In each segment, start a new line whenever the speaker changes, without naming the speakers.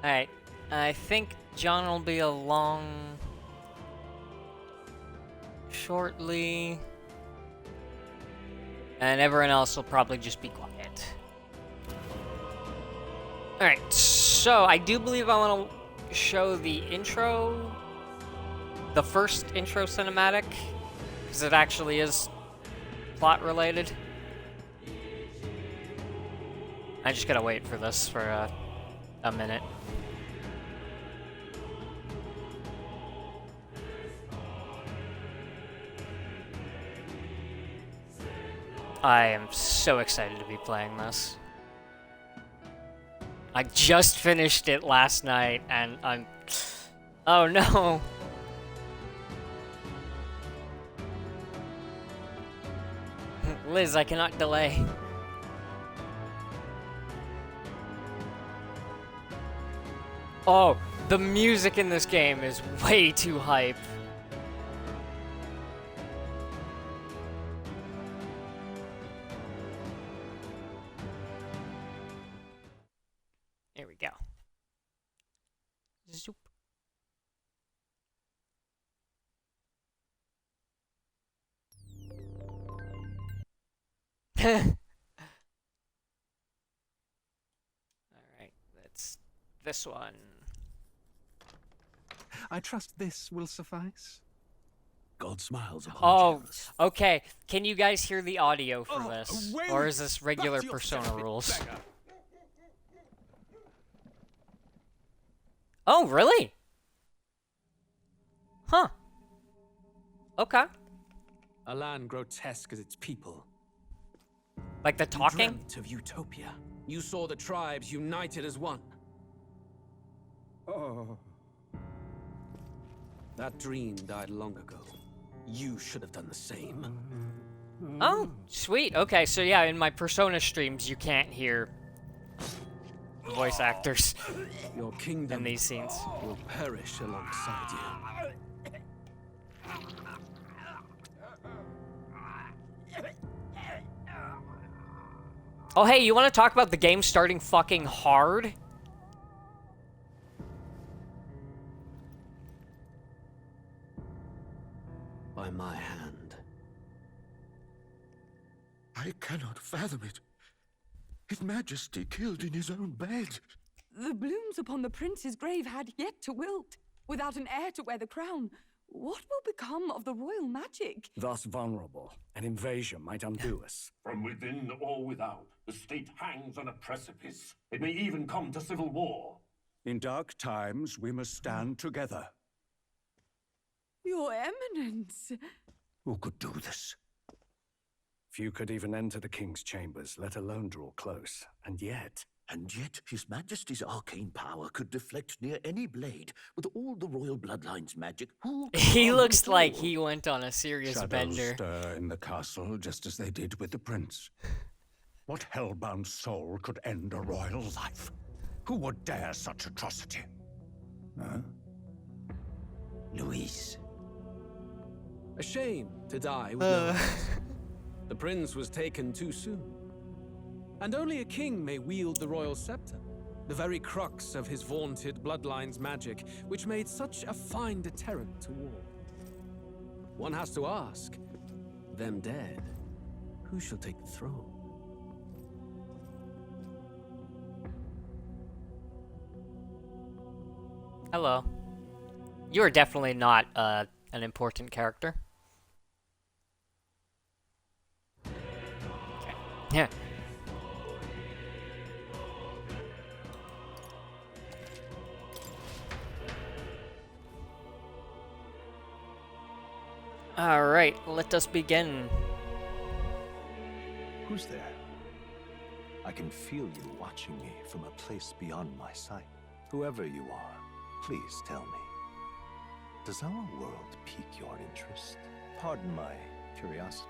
Alright, I think John will be along shortly. And everyone else will probably just be quiet. Alright, so I do believe I want to show the intro. The first intro cinematic. Because it actually is plot related. I just gotta wait for this for a minute. I am so excited to be playing this. I just finished it last night and I'm... Oh no! Liz, I cannot delay. Oh, the music in this game is way too hype. Here we go. Zoop. Alright, that's this one.
I trust this will suffice.
God smiles upon
Oh,
jealous.
okay. Can you guys hear the audio for this?
away
Or
with-
is this regular
Back to your
Persona
filthy
rules?
beggar.
Oh, really? Huh. Okay.
A land grotesque as its people.
Like the talking?
You dreamt of utopia.
You saw the tribes united as one.
Oh.
That dream died long ago. You should have done the same.
Oh, sweet. Okay, so yeah, in my Persona streams, you can't hear voice actors
Your kingdom
in these scenes.
will perish alongside you.
Oh, hey, you want to talk about the game starting fucking hard?
By my hand.
I cannot fathom it. His Majesty killed in his own bed.
The blooms upon the prince's grave had yet to wilt. Without an heir to wear the crown, what will become of the royal magic?
Thus vulnerable, an invasion might undo us.
From within or without, the state hangs on a precipice. It may even come to civil war.
In dark times, we must stand together.
Your Eminence.
Who could do this? Few could even enter the king's chambers, let alone draw close. And yet
His Majesty's arcane power could deflect near any blade. With all the royal bloodline's magic, who can
He
harm
looks
it
like
all?
he went on a serious
shadows
bender.
stir in the castle just as they did with the prince. What hellbound soul could end a royal life? Who would dare such atrocity? Huh?
Luis.
A shame to die with no heirs. The prince was taken too soon. And only a king may wield the royal scepter, the very crux of his vaunted bloodline's magic, which made such a fine deterrent to war. One has to ask, them dead, who shall take the throne?
Hello. You are definitely not an important character. Okay. Yeah. All right, let us begin.
Who's there? I can feel you watching me from a place beyond my sight. Whoever you are, please tell me. Does our world pique your interest? Pardon my curiosity,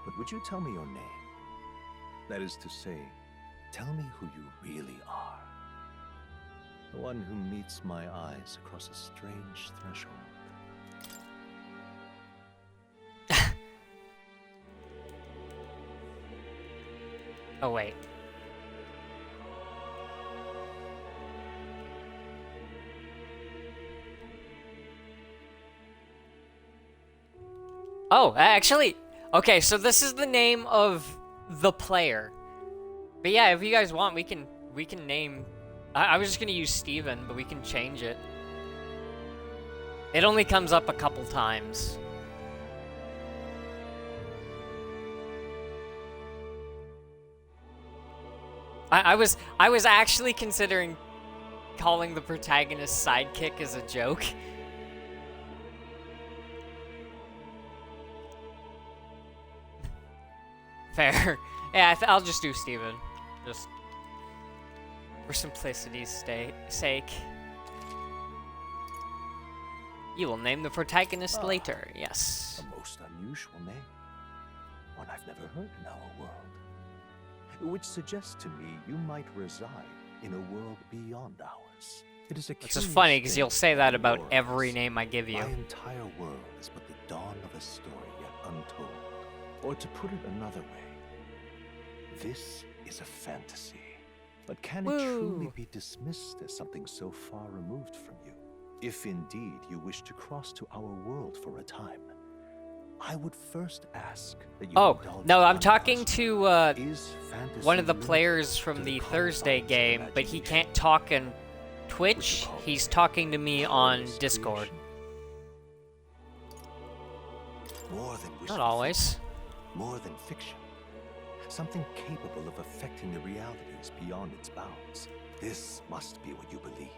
but would you tell me your name? That is to say, tell me who you really are. The one who meets my eyes across a strange threshold.
Oh, wait. Oh, actually, okay, so this is the name of the player. But yeah, if you guys want, we can name... I was just gonna use Steven, but we can change it. It only comes up a couple times. I was actually considering calling the protagonist sidekick as a joke. Fair. Yeah, I'll just do Steven. Just for simplicity's sake. You will name the protagonist later, yes.
A most unusual name. One I've never heard in our world. Which suggests to me you might reside in a world beyond ours. It is a
Which is funny, because you'll say that about every name I give you.
My entire world is but the dawn of a story yet untold. Or to put it another way, this is a fantasy. But can it truly be dismissed as something so far removed from you? If indeed you wish to cross to our world for a time, I would first ask that you indulge
no, I'm
one
talking
question.
to
Is fantasy
one of the
limited
players
to
from the
confines
Thursday
of
game, but he
imagination?
can't talk in
Would
Twitch.
you call
He's
it
talking to me on
glorious
Discord.
creation? More than wishful
Not always.
thinking, more than fiction. Something capable of affecting the realities beyond its bounds. This must be what you believe.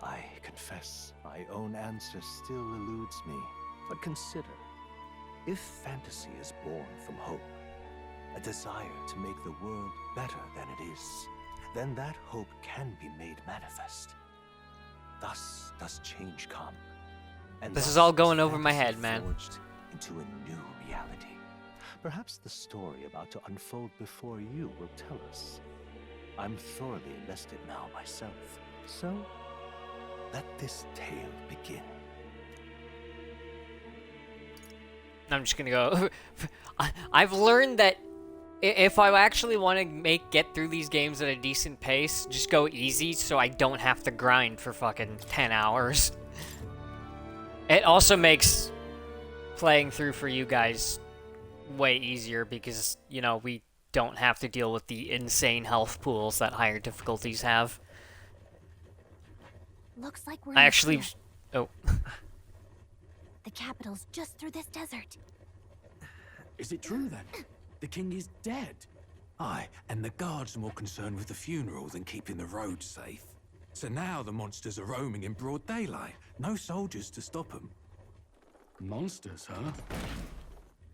I confess, my own answer still eludes me. But consider, if fantasy is born from hope, a desire to make the world better than it is, then that hope can be made manifest. Thus does change come. And
This is
thus
all going over my
fantasy
head, man.
forged into a new reality. Perhaps the story about to unfold before you will tell us. I'm thoroughly invested now myself. So, let this tale begin.
I'm just gonna go. I've learned that if I actually want to get through these games at a decent pace, just go easy so I don't have to grind for fucking 10 hours. It also makes playing through for you guys way easier because, you know, we don't have to deal with the insane health pools that higher difficulties have.
Looks like we're
I
in
actually...
here.
Oh.
The capital's just through this desert.
Is it true then? The king is dead? Aye, and the guards are more concerned with the funeral than keeping the roads safe. So now the monsters are roaming in broad daylight. No soldiers to stop them.
Monsters, huh?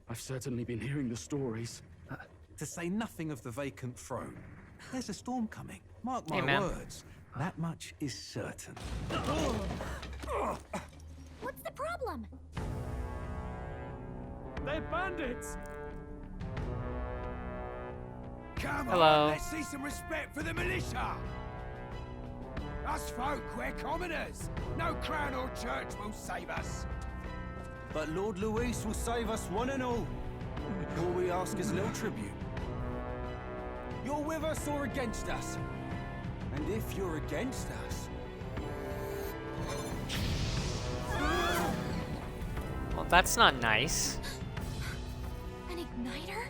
I've certainly been hearing the stories.
To say nothing of the vacant throne. There's a storm coming. Mark my
Hey, man.
words. That much is certain.
What's the problem?
They're bandits!
Come
Hello.
on, let's see some respect for the militia! Us folk, we're commoners. No crown or church will save us.
But Lord Luis will save us one and all. All we ask is a little tribute. You're with us or against us? And if you're against us...
Well, that's not nice.
An igniter?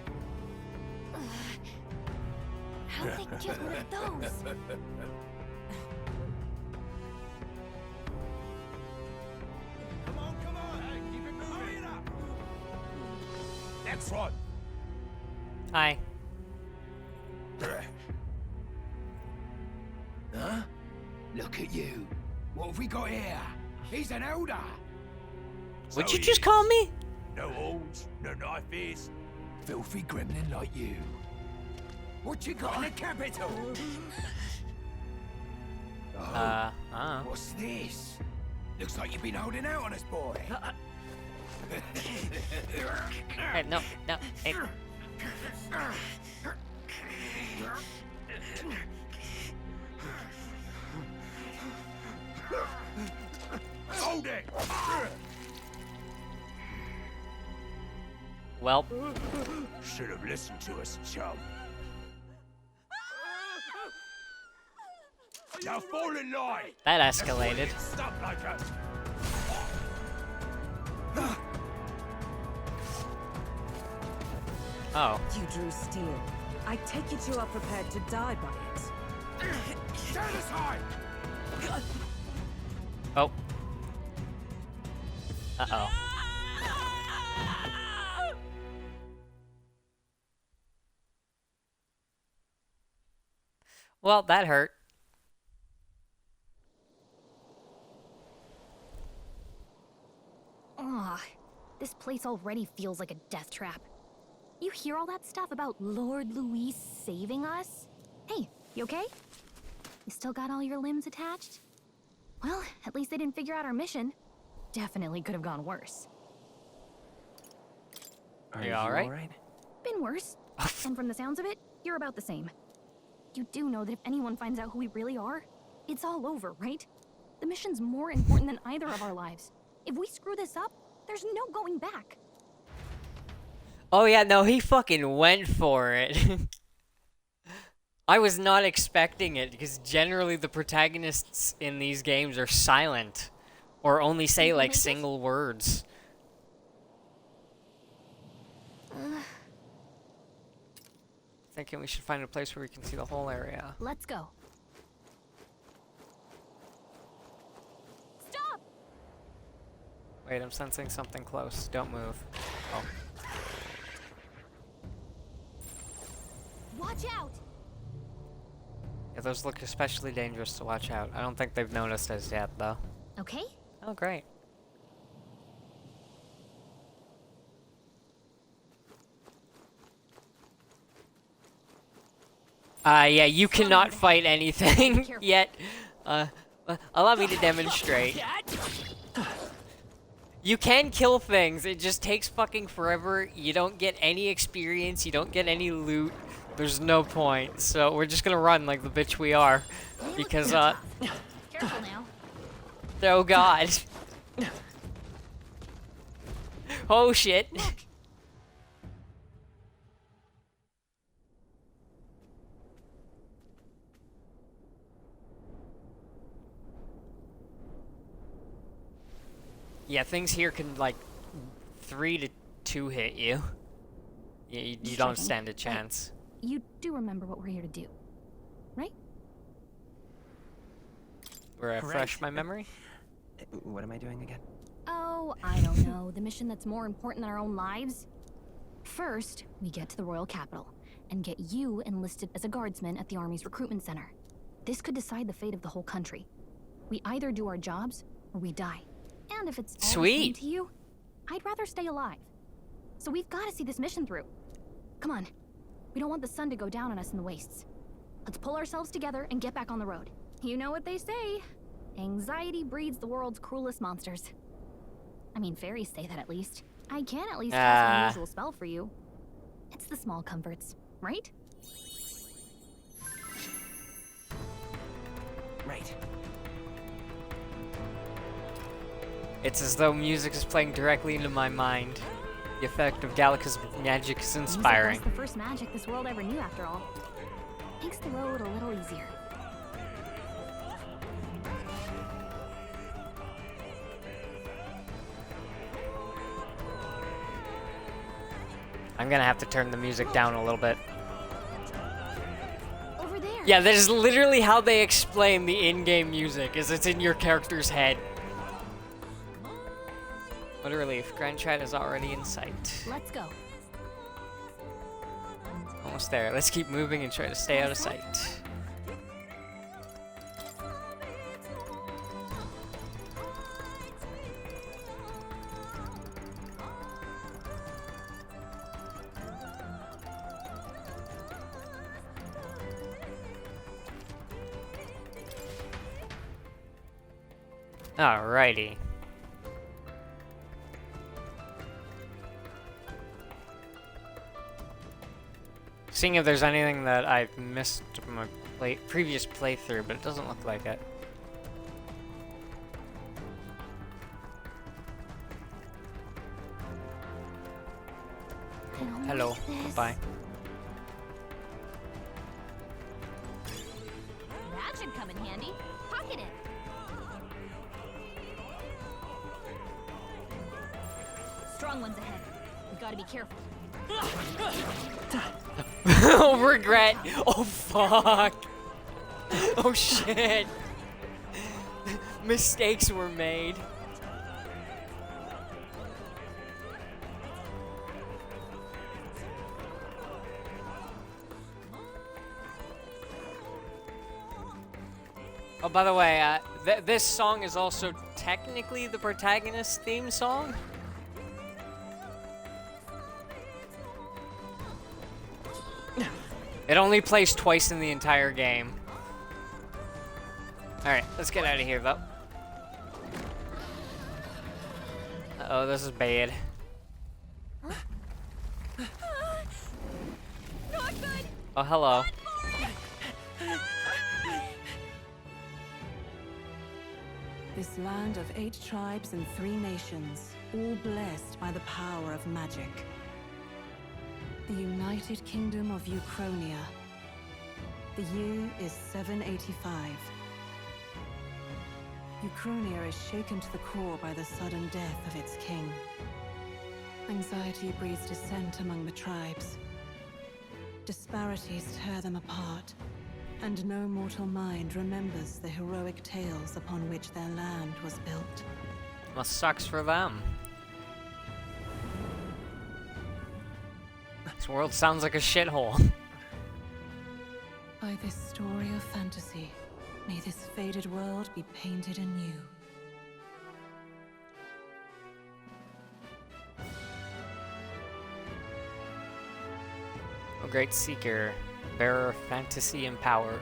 Ugh. How'd they get one of those?
Come on, hey, keep it moving. Hurry it up. Next one.
Hi.
Huh? Look at you. What have we got here? He's an elder.
Would you just call me?
No horns, no knife ears. Filthy gremlin like you. What you got in the capital?
Oh.
What's this? Looks like you've been holding out on us, boy.
Hey, no, hey.
Hold it!
Well,
Should have listened to us, chum. Now fall in line!
that escalated.
Stop like us!
Oh.
You drew steel. I take it you are prepared to die by it.
Stand aside!
Oh. Uh-oh. Well, that hurt.
Ugh, this place already feels like a death trap. You hear all that stuff about Lord Louis saving us? Hey, you okay? You still got all your limbs attached? Well, at least they didn't figure out our mission. Definitely could have gone worse.
Are you alright?
Been worse. And from the sounds of it, you're about the same. You do know that if anyone finds out who we really are, it's all over, right? The mission's more important than either of our lives. If we screw this up, there's no going back.
Oh yeah, no, he fucking went for it. I was not expecting it, because generally the protagonists in these games are silent. Or only say, like, single words. Thinking we should find a place where we can see the whole area.
Let's go. Stop!
Wait, I'm sensing something close. Don't move. Oh.
Watch out!
Yeah, those look especially dangerous to watch out. I don't think they've noticed us yet, though.
Okay.
Oh, great. Yeah, you cannot fight anything yet. Allow me to demonstrate. You can kill things, it just takes fucking forever. You don't get any experience, you don't get any loot. There's no point, so we're just gonna run like the bitch we are. Because,
Careful now.
oh god. Oh shit. Yeah, things here can, like, 3 to 2 hit you. Yeah, you don't stand a chance.
You do remember what we're here to do, right?
Refresh my memory?
What am I doing again?
Oh, I don't know. The mission that's more important than our own lives? First, we get to the royal capital and get you enlisted as a guardsman at the army's recruitment center. This could decide the fate of the whole country. We either do our jobs or we die. And if it's all the same to you, I'd rather stay alive. So we've got to see this mission through. Come on. We don't want the sun to go down on us in the wastes. Let's pull ourselves together and get back on the road. You know what they say. Anxiety breeds the world's cruelest monsters. I mean, fairies say that at least. I can at least cast an unusual spell for you. It's the small comforts, right?
Right.
It's as though music is playing directly into my mind. The effect of Gallica's magic is inspiring.
Music was the first magic this world ever knew, after all. Makes the road a little easier.
I'm gonna have to turn the music down a little bit.
Over there.
Yeah, that is literally how they explain the in-game music, is it's in your character's head. What a relief. Grand Chat is already in sight.
Let's go.
Almost there. Let's keep moving and try to stay out of sight. Alrighty. Seeing if there's anything that I've missed from my previous playthrough, but it doesn't look like it. Hello. Goodbye.
That should come in handy. Pocket it. Strong ones ahead. We gotta be careful.
Oh, regret. Oh, fuck. Oh, shit. Mistakes were made. Oh, by the way, this song is also technically the protagonist's theme song. It only plays twice in the entire game. Alright, let's get out of here, though. Uh-oh, this is bad. Oh, hello.
This land of 8 tribes and 3 nations, all blessed by the power of magic. The United Kingdom of Uchronia. The year is 785. Uchronia is shaken to the core by the sudden death of its king. Anxiety breeds dissent among the tribes. Disparities tear them apart, and no mortal mind remembers the heroic tales upon which their land was built.
Well, sucks for them. This world sounds like a shithole.
By this story of fantasy, may this faded world be painted anew.
O great seeker, bearer of fantasy empowered.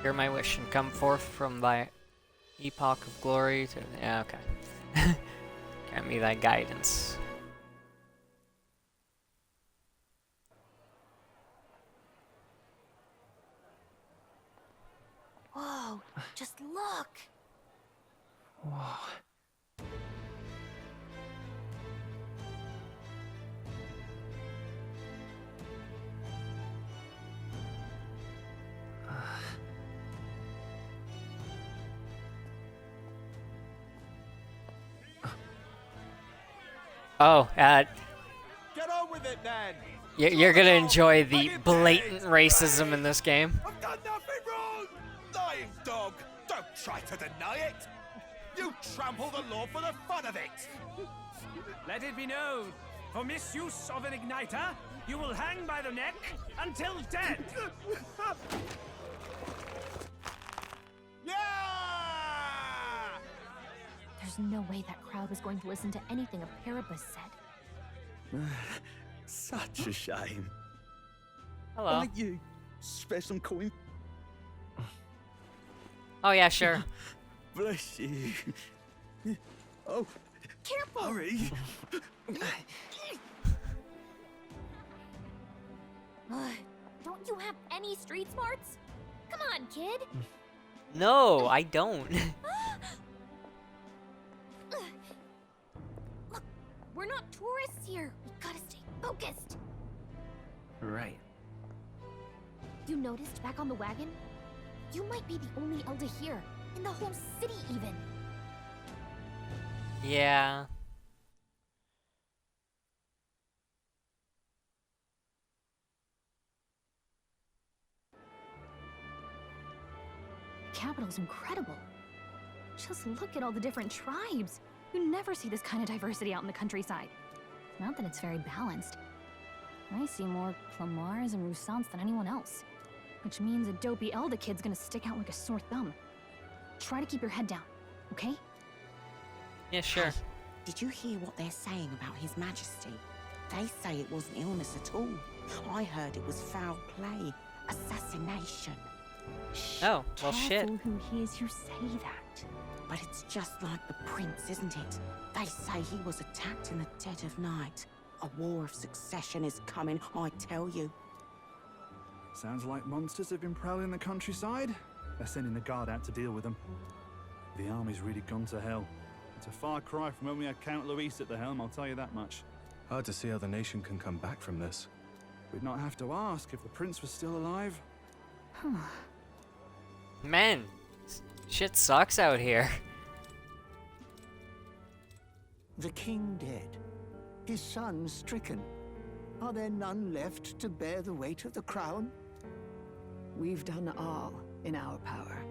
Hear my wish and come forth from thy epoch of glory to... Yeah, okay. Grant me thy guidance.
Whoa, just look!
Whoa.
Oh,
Get on with it, then.
you're gonna enjoy the blatant racism in this game.
I've done nothing wrong. Lying dog. Don't try to deny it. You trample the law for the fun of it.
Let it be known, for misuse of an igniter, you will hang by the neck until dead.
Yeah!
There's no way that crowd was going to listen to anything a Paribus said.
Such a shame.
Hello.
Might you spare some coin?
Oh yeah, sure.
Bless you. Oh,
Careful!
hurry.
Don't you have any street smarts? Come on, kid!
No, I don't.
Look, we're not tourists here. We gotta stay focused.
Right.
You noticed back on the wagon? You might be the only Elder here, in the whole city even.
Yeah.
The capital's incredible. Just look at all the different tribes. You never see this kind of diversity out in the countryside. Not that it's very balanced. I see more Clamars and Roussants than anyone else. Which means a dopey Elder kid's gonna stick out like a sore thumb. Try to keep your head down, okay?
Yeah, sure.
Hey, did you hear what they're saying about His Majesty? They say it wasn't illness at all. I heard it was foul play, assassination.
Oh, well, shit.
Careful who hears you say that. But it's just like the prince, isn't it? They say he was attacked in the dead of night. A war of succession is coming, I tell you.
Sounds like monsters have been prowling the countryside. They're sending the guard out to deal with them. The army's really gone to hell. It's a far cry from when we had Count Luis at the helm, I'll tell you that much.
Hard to see how the nation can come back from this.
We'd not have to ask if the prince was still alive.
Man, shit sucks out here.
The king dead, his son stricken. Are there none left to bear the weight of the crown?
We've done all in our power,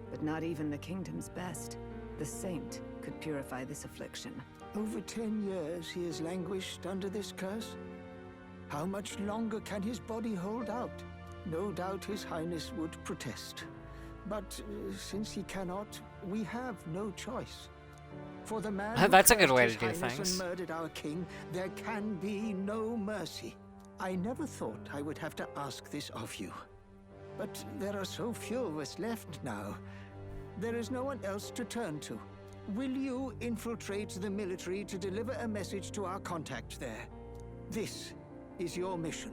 but not even the kingdom's best, the saint, could purify this affliction.
Over 10 years he has languished under this curse. How much longer can his body hold out? No doubt his highness would protest. But since he cannot, we have no choice. For the man who
That's a good
cursed
way
his
to do
highness
things.
and murdered our king, there can be no mercy. I never thought I would have to ask this of you. But there are so few of us left now. There is no one else to turn to. Will you infiltrate the military to deliver a message to our contact there? This is your mission.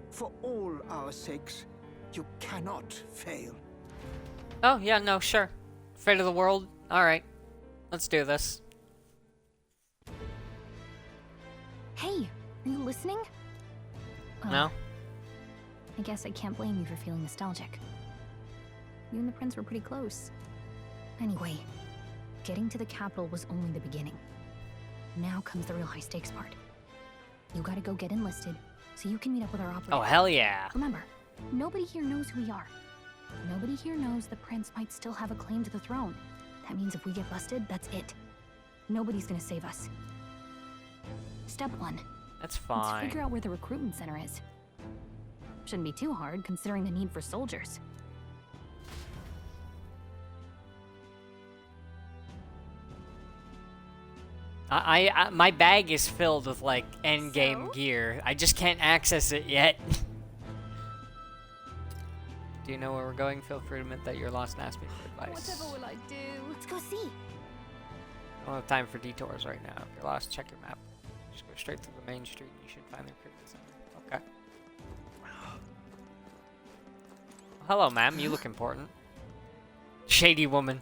For all our sakes, you cannot fail.
Oh, yeah, no, sure. Fate of the world? Alright. Let's do this.
Hey, are you listening?
No?
I guess I can't blame you for feeling nostalgic. You and the prince were pretty close. Anyway, getting to the capital was only the beginning. Now comes the real high-stakes part. You gotta go get enlisted, so you can meet up with our operative.
Oh, hell yeah.
Remember, nobody here knows who we are. Nobody here knows the prince might still have a claim to the throne. That means if we get busted, that's it. Nobody's gonna save us. Step 1.
That's
Let's
fine.
figure out where the recruitment center is. Shouldn't be too hard, considering the need for soldiers.
My bag is filled with, like, endgame gear. I just can't access it yet. Do you know where we're going? Feel free to admit that you're lost and ask me for advice.
Whatever will I do? Let's go see.
I don't have time for detours right now. If you're lost, check your map. Just go straight through the main street and you should find the recruitment center. Okay. Hello, ma'am. You look important. Shady woman.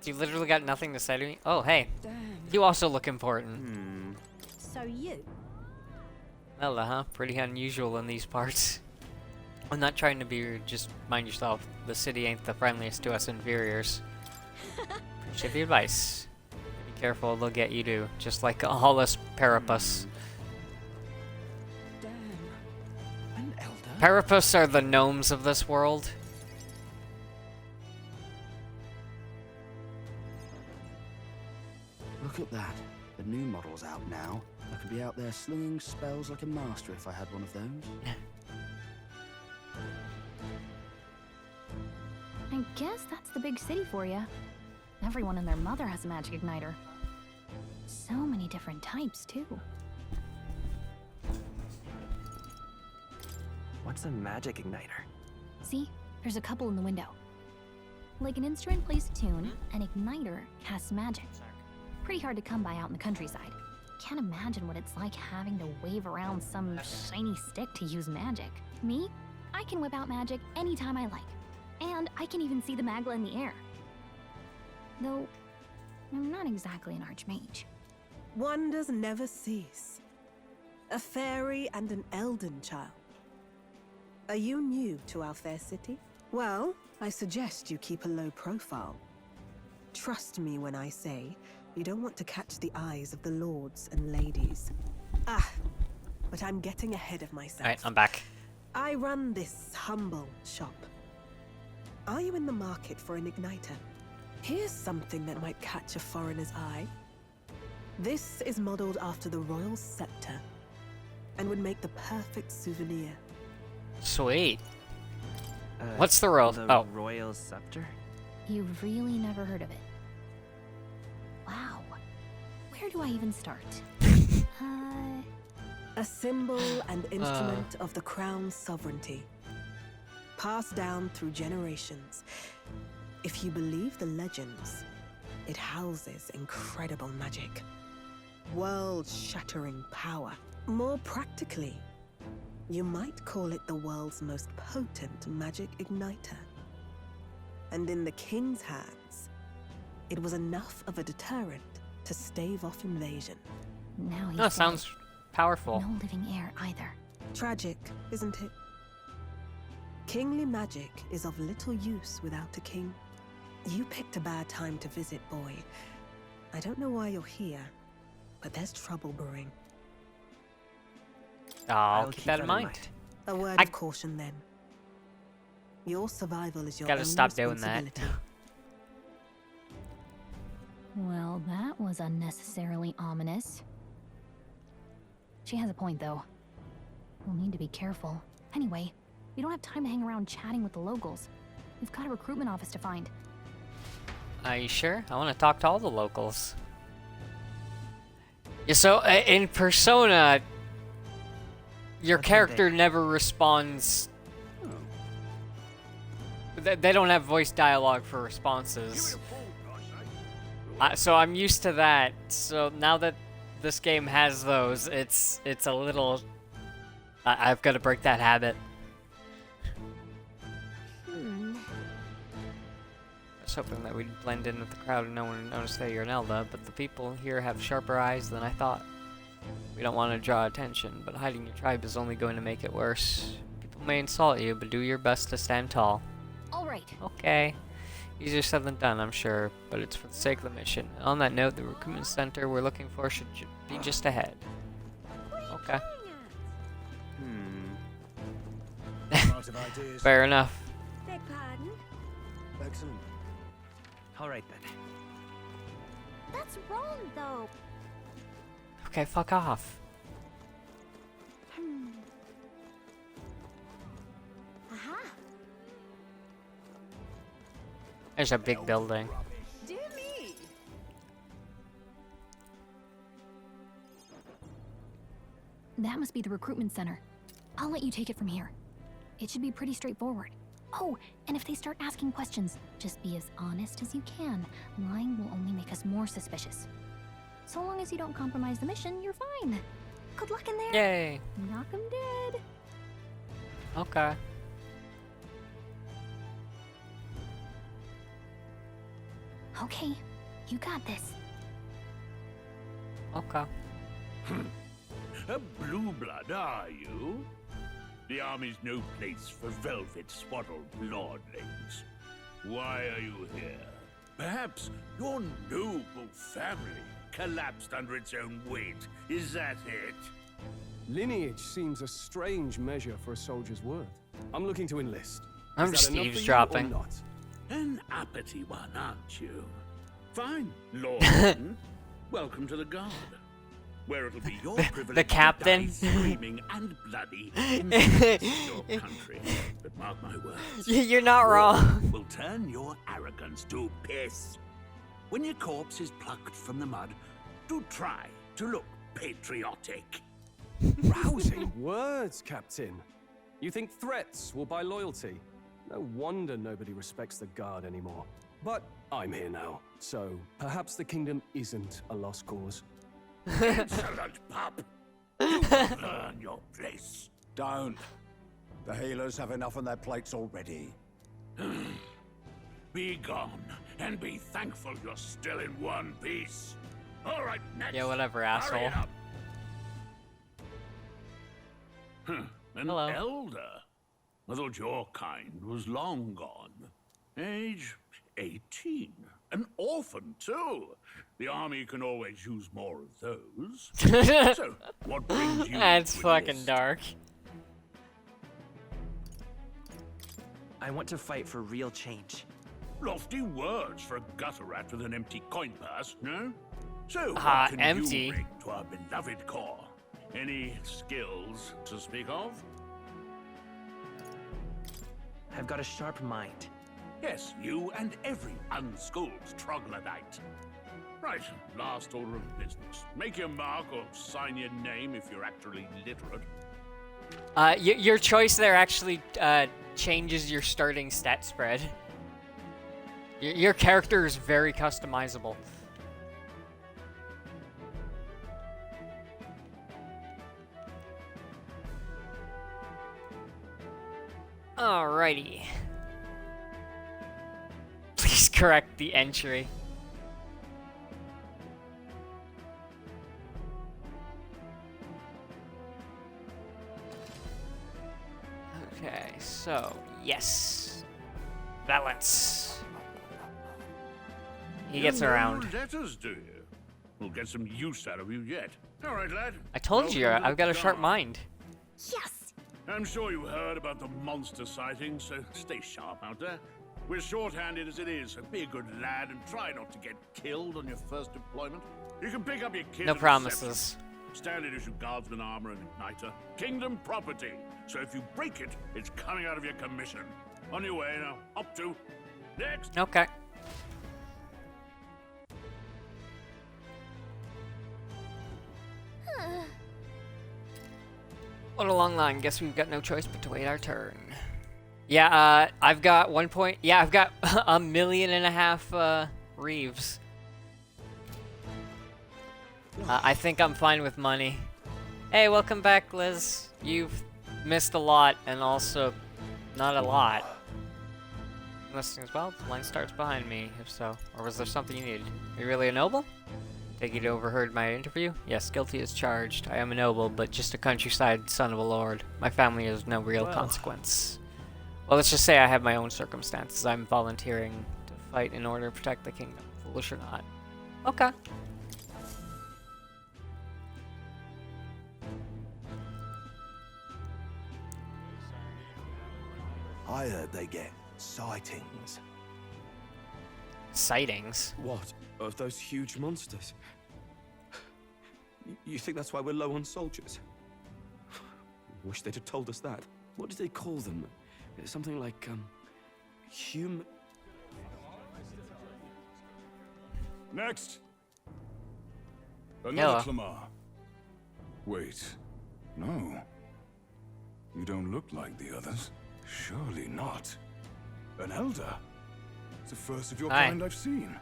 You literally got nothing to say to me? Oh, hey.
Damn.
You also look important.
So you?
Well, huh? Pretty unusual in these parts. I'm not trying to be rude, just mind yourself. The city ain't the friendliest to us inferiors. Appreciate the advice. Be careful, they'll get you too. Just like all us Parapus.
Damn.
An elder?
Parapus are the gnomes of this world.
Look at that. The new model's out now. I could be out there slinging spells like a master if I had one of those.
I guess that's the big city for you. Everyone and their mother has a magic igniter. So many different types, too.
What's a magic igniter?
See? There's a couple in the window. Like an instrument plays a tune, an igniter casts magic. Pretty hard to come by out in the countryside. Can't imagine what it's like having to wave around some shiny stick to use magic. Me? I can whip out magic anytime I like. And I can even see the magla in the air. Though, I'm not exactly an archmage.
Wonders never cease. A fairy and an elden child. Are you new to our fair city? Well, I suggest you keep a low profile. Trust me when I say you don't want to catch the eyes of the lords and ladies. But I'm getting ahead of myself.
Alright, I'm back.
I run this humble shop. Are you in the market for an igniter? Here's something that might catch a foreigner's eye. This is modeled after the royal scepter and would make the perfect souvenir.
Sweet. What's the royal?
The royal scepter?
You've really never heard of it. Wow. Where do I even start?
A symbol and instrument of the crown's sovereignty. Passed down through generations. If you believe the legends, it houses incredible magic. World-shattering power. More practically, you might call it the world's most potent magic igniter. And in the king's hands, it was enough of a deterrent to stave off invasion.
Now he's
Oh, sounds powerful.
no living heir either.
Tragic, isn't it? Kingly magic is of little use without a king. You picked a bad time to visit, boy. I don't know why you're here, but there's trouble brewing.
I'll keep that in mind.
A word of caution, then. Your survival is your
Gotta
only
stop doing that.
responsibility.
Well, that was unnecessarily ominous. She has a point, though. We'll need to be careful. Anyway, we don't have time to hang around chatting with the locals. We've got a recruitment office to find.
Are you sure? I want to talk to all the locals. Yeah, so in Persona, your character never responds. They don't have voice dialogue for responses. So I'm used to that. So now that this game has those, it's a little. I've got to break that habit. I was hoping that we'd blend in with the crowd and no one would notice that you're an Elda, but the people here have sharper eyes than I thought. We don't want to draw attention, but hiding your tribe is only going to make it worse. People may insult you, but do your best to stand tall.
All right.
Okay. Easier said than done, I'm sure, but it's for the sake of the mission. On that note, the recruitment center we're looking for should be just ahead. Okay. Fair enough.
Beg pardon?
Excellent.
All right then.
That's wrong, though.
Okay, fuck off.
Aha.
There's a big building.
Dear me.
That must be the recruitment center. I'll let you take it from here. It should be pretty straightforward. Oh, and if they start asking questions, just be as honest as you can. Lying will only make us more suspicious. So long as you don't compromise the mission, you're fine. Good luck in there.
Yay.
Knock 'em dead.
Okay.
Okay, you got this.
Okay.
A blue blood, are you? The army's no place for velvet-swaddled lordlings. Why are you here? Perhaps your noble family collapsed under its own weight. Is that it?
Lineage seems a strange measure for a soldier's worth. I'm looking to enlist.
I'm
Is
just
that enough for you
eavesdropping.
or not?
An uppity one, aren't you? Fine, Lord. Welcome to the Guard, where it'll be your privilege
The captain.
to die screaming and bloody in defense of your country. But mark my words,
You're not wrong.
will turn your arrogance to piss. When your corpse is plucked from the mud, do try to look patriotic.
Rousing words, Captain. You think threats will buy loyalty? No wonder nobody respects the Guard anymore. But I'm here now, so perhaps the kingdom isn't a lost cause.
Insolent pup! You will earn your place.
Don't. The healers have enough on their plates already.
Be gone, and be thankful you're still in one piece. All right, next.
Yeah, whatever,
Hurry
asshole.
it up. An
Hello.
elder? I thought your kind was long gone. Age 18. An orphan, too. The army can always use more of those. So, what brings you
That's
to
fucking
enlist?
dark.
I want to fight for real change.
Lofty words for a gutter rat with an empty coin purse, no? So, what can
empty.
you bring to our beloved corps? Any skills to speak of?
I've got a sharp mind.
Yes, you and every unschooled troglodyte. Right, last order of business. Make your mark or sign your name if you're actually literate.
Your choice there actually changes your starting stat spread. Your character is very customizable. Alrighty. Please correct the entry. Okay, so, yes. Balance. He gets around.
Letters, do you? We'll get some use out of you yet. All right, lad.
I told you, I've got a sharp mind.
Yes!
I'm sure you heard about the monster sightings, so stay sharp out there. We're short-handed as it is, so be a good lad and try not to get killed on your first deployment. You can pick up your kit.
No
at
promises.
reception. Standard issue guardsman armor and igniter. Kingdom property. So if you break it, it's coming out of your commission. On your way now. Up to. Next.
Okay. What a long line. Guess we've got no choice but to wait our turn. Yeah, I've got 1 point. Yeah, I've got 1.5 million reeves. I think I'm fine with money. Hey, welcome back, Liz. You've missed a lot, and also not a lot. Listening as well. The line starts behind me, if so. Or was there something you needed? Are you really a noble? Take it you overheard my interview? Yes, guilty as charged. I am a noble, but just a countryside son of a lord. My family has no real consequence. Well, let's just say I have my own circumstances. I'm volunteering to fight in order to protect the kingdom. Foolish or not. Okay.
I heard they get sightings.
Sightings?
What? Of those huge monsters? You think that's why we're low on soldiers? Wish they'd have told us that. What did they call them? Something like, human...
Next!
Hello.
Another Clamar. Wait. No. You don't look like the others. Surely not. An elder? It's the first of your
Hi.
kind I've seen.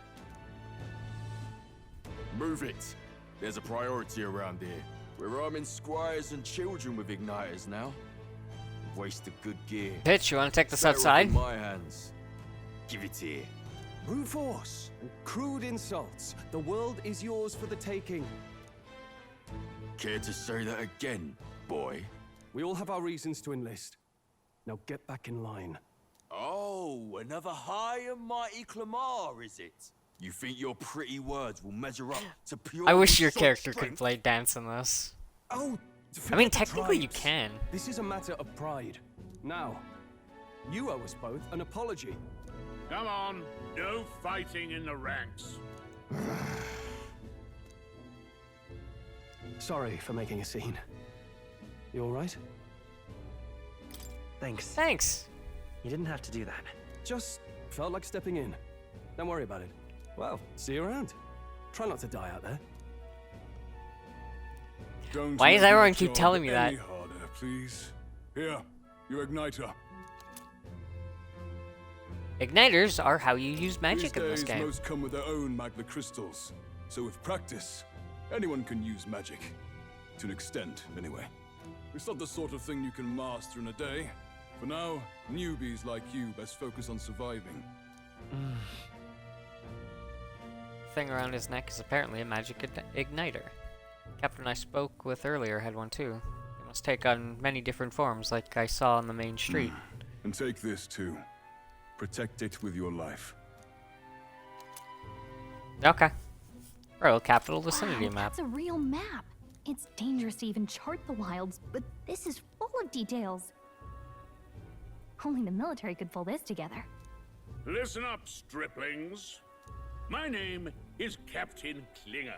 Move it. There's a priority around here. We're arming squires and children with igniters now. Waste of good gear.
Pitch, you want to take this
Better off
outside?
in my hands. Give it here.
Brute force and crude insults. The world is yours for the taking.
Care to say that again, boy?
We all have our reasons to enlist. Now get back in line.
Oh, another high and mighty Clamar, is it? You think your pretty words will measure up to pure
I wish your
sword
character
strength?
could play dance in this.
Oh,
I mean, technically you can.
This is a matter of pride. Now, you owe us both an apology.
Come on. No fighting in the ranks.
Sorry for making a scene. You all right?
Thanks.
Thanks.
You didn't have to do that.
Just felt like stepping in. Don't worry about it. Well, see you around. Try not to die out there.
Don't
Why does
make
everyone
my
keep
job
telling me that?
any harder, please. Here, your igniter.
Igniters are how you use magic
These
in this
days,
game.
most come with their own magna crystals. So with practice, anyone can use magic. To an extent, anyway. It's not the sort of thing you can master in a day. For now, newbies like you best focus on surviving.
Thing around his neck is apparently a magic igniter. Captain I spoke with earlier had one too. It must take on many different forms, like I saw on the main street.
And take this too. Protect it with your life.
Okay. Royal Capital Vicinity
Wow,
map.
that's a real map. It's dangerous to even chart the wilds, but this is full of details. Only the military could pull this together.
Listen up, striplings. My name is Captain Klinger.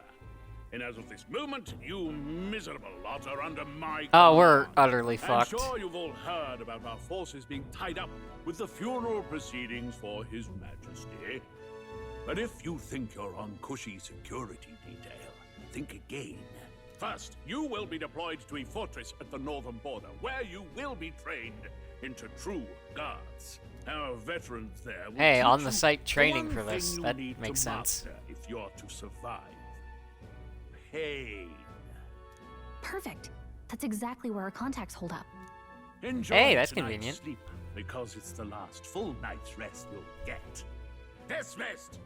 And as of this moment, you miserable lot are under my
Oh, we're
command.
utterly
I'm
fucked.
sure you've all heard about our forces being tied up with the funeral proceedings for His Majesty. But if you think you're on cushy security detail, think again. First, you will be deployed to a fortress at the northern border, where you will be trained into true guards. Our veterans there will
Hey,
teach
on the
you
site
the
training
one
for this.
thing you
That
need
makes
to
sense.
master if you're to survive. Pain.
Perfect. That's exactly where our contacts hold up.
Enjoy
Hey, that's
tonight's
convenient.
sleep, because it's the last full night's rest you'll get. Dismissed!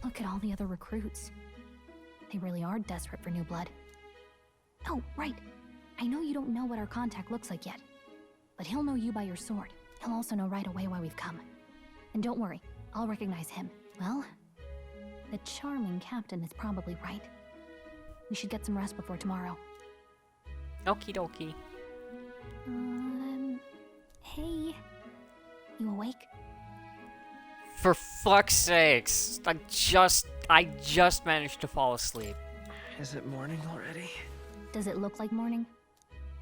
Look at all the other recruits. They really are desperate for new blood. Oh, right. I know you don't know what our contact looks like yet, but he'll know you by your sword. He'll also know right away why we've come. And don't worry, I'll recognize him. Well, the charming captain is probably right. We should get some rest before tomorrow.
Okie dokie.
Hey. You awake?
For fuck's sakes. I just managed to fall asleep.
Is it morning already?
Does it look like morning?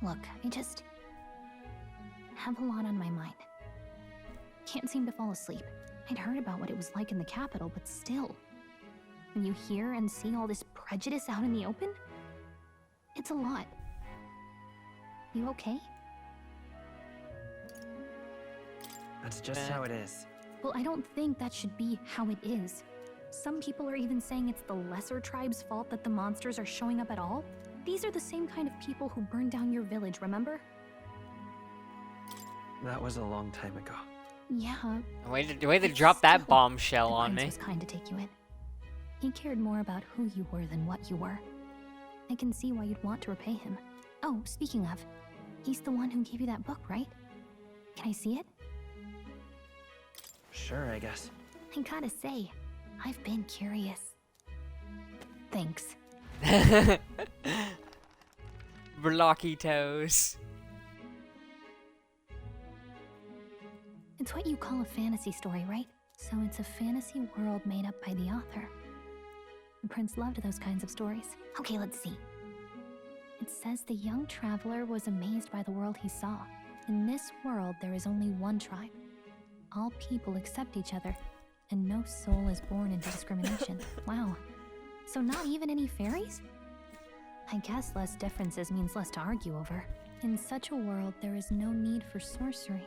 Look, I just have a lot on my mind. Can't seem to fall asleep. I'd heard about what it was like in the capital, but still. When you hear and see all this prejudice out in the open, it's a lot. You okay?
That's just how it is.
Well, I don't think that should be how it is. Some people are even saying it's the lesser tribe's fault that the monsters are showing up at all. These are the same kind of people who burned down your village, remember?
That was a long time ago.
Yeah.
Way to drop that bombshell on me.
The prince was kind to take you in. He cared more about who you were than what you were. I can see why you'd want to repay him. Oh, speaking of, he's the one who gave you that book, right? Can I see it?
Sure, I guess.
I gotta say, I've been curious. Thanks.
Blocky toes.
It's what you call a fantasy story, right? So it's a fantasy world made up by the author. The prince loved those kinds of stories. Okay, let's see. It says the young traveler was amazed by the world he saw. In this world, there is only one tribe. All people accept each other, and no soul is born into discrimination. Wow. So not even any fairies? I guess less differences means less to argue over. In such a world, there is no need for sorcery.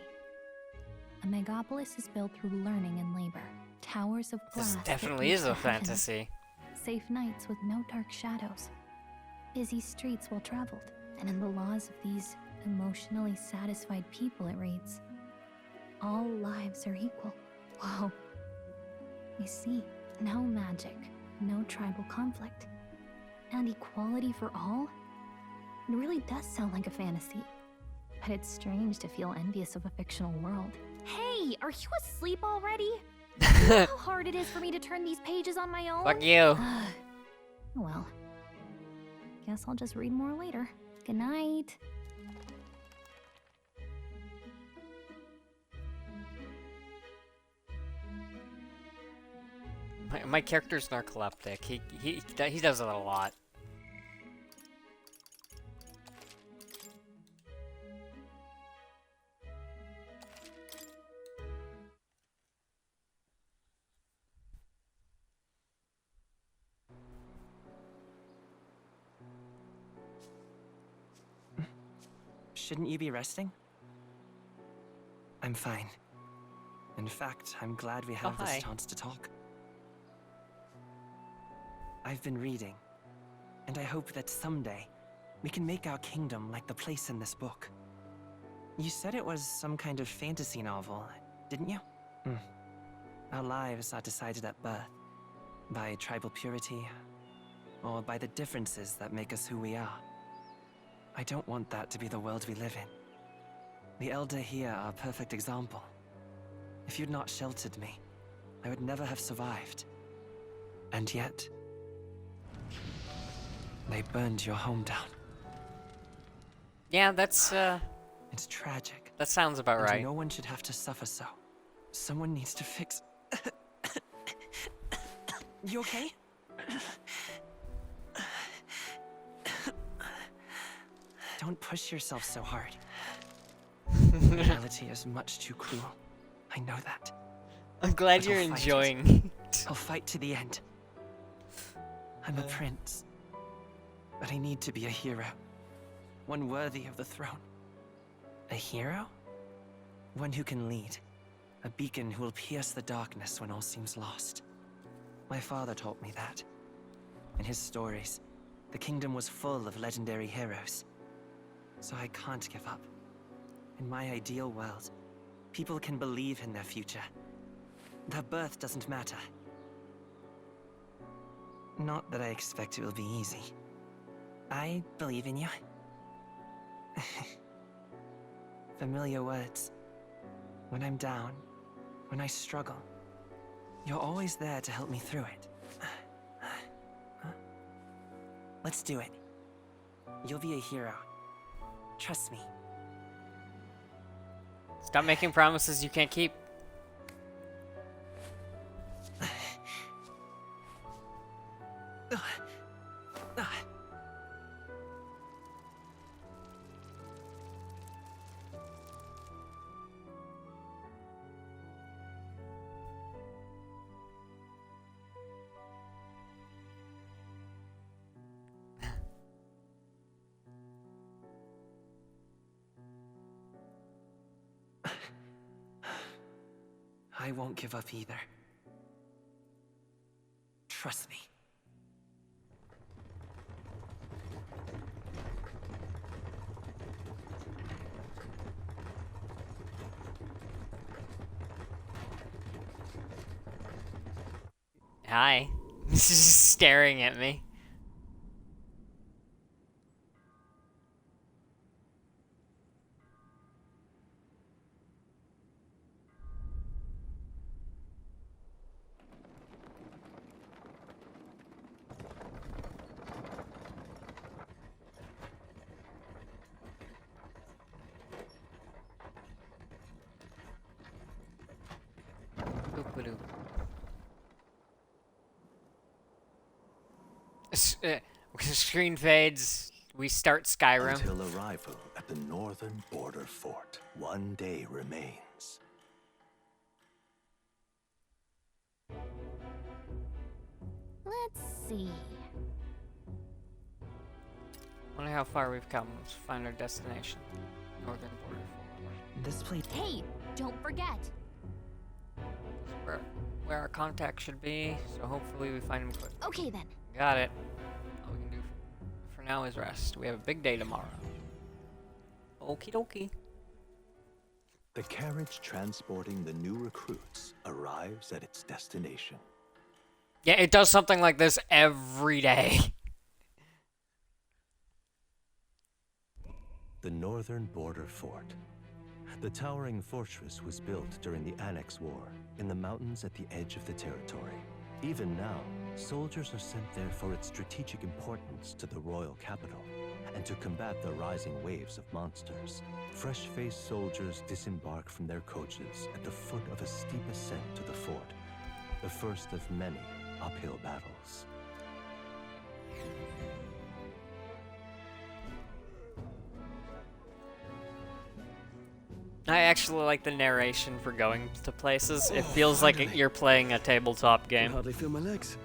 A megapolis is built through learning and labor. Towers of glass.
This definitely is a fantasy.
Safe nights with no dark shadows. Busy streets well traveled. And in the laws of these emotionally satisfied people, it reads, all lives are equal. Whoa. You see, no magic, no tribal conflict, and equality for all? It really does sound like a fantasy. But it's strange to feel envious of a fictional world. Hey, are you asleep already? You know how hard it is for me to turn these pages on my own?
Fuck you.
Well, guess I'll just read more later. Good night.
My character's narcoleptic. He does it a lot.
Shouldn't you be resting? I'm fine. In fact, I'm glad we have this chance to talk. I've been reading, and I hope that someday we can make our kingdom like the place in this book. You said it was some kind of fantasy novel, didn't you? Our lives are decided at birth, by tribal purity, or by the differences that make us who we are. I don't want that to be the world we live in. The Elder here are a perfect example. If you'd not sheltered me, I would never have survived. And yet, they burned your home down.
Yeah, that's
It's tragic.
That sounds about right.
No one should have to suffer so. Someone needs to fix... You okay? Don't push yourself so hard. Reality is much too cruel. I know that.
I'm glad you're enjoying it.
I'll fight to the end. I'm a prince. But I need to be a hero. One worthy of the throne. A hero? One who can lead. A beacon who will pierce the darkness when all seems lost. My father taught me that. In his stories, the kingdom was full of legendary heroes. So I can't give up. In my ideal world, people can believe in their future. Their birth doesn't matter. Not that I expect it will be easy. I believe in you. Familiar words. When I'm down, when I struggle, you're always there to help me through it. Let's do it. You'll be a hero. Trust me.
Stop making promises you can't keep.
I won't give up either. Trust me.
Hi. This is just staring at me. Screen fades. We start Skyrim.
Until arrival at the northern border fort, one day remains.
Let's see.
Wonder how far we've come. Let's find our destination. Northern border fort.
This place.
Hey, don't forget.
Where our contact should be. So hopefully we find him quick.
Okay then.
Got it. All we can do for now is rest. We have a big day tomorrow. Okie dokie.
The carriage transporting the new recruits arrives at its destination.
Yeah, it does something like this every day.
The northern border fort. The towering fortress was built during the Annex War in the mountains at the edge of the territory. Even now, soldiers are sent there for its strategic importance to the royal capital and to combat the rising waves of monsters. Fresh-faced soldiers disembark from their coaches at the foot of a steep ascent to the fort, the first of many uphill battles.
I actually like the narration for going to places. It feels like you're playing a tabletop game.
I can hardly feel my legs.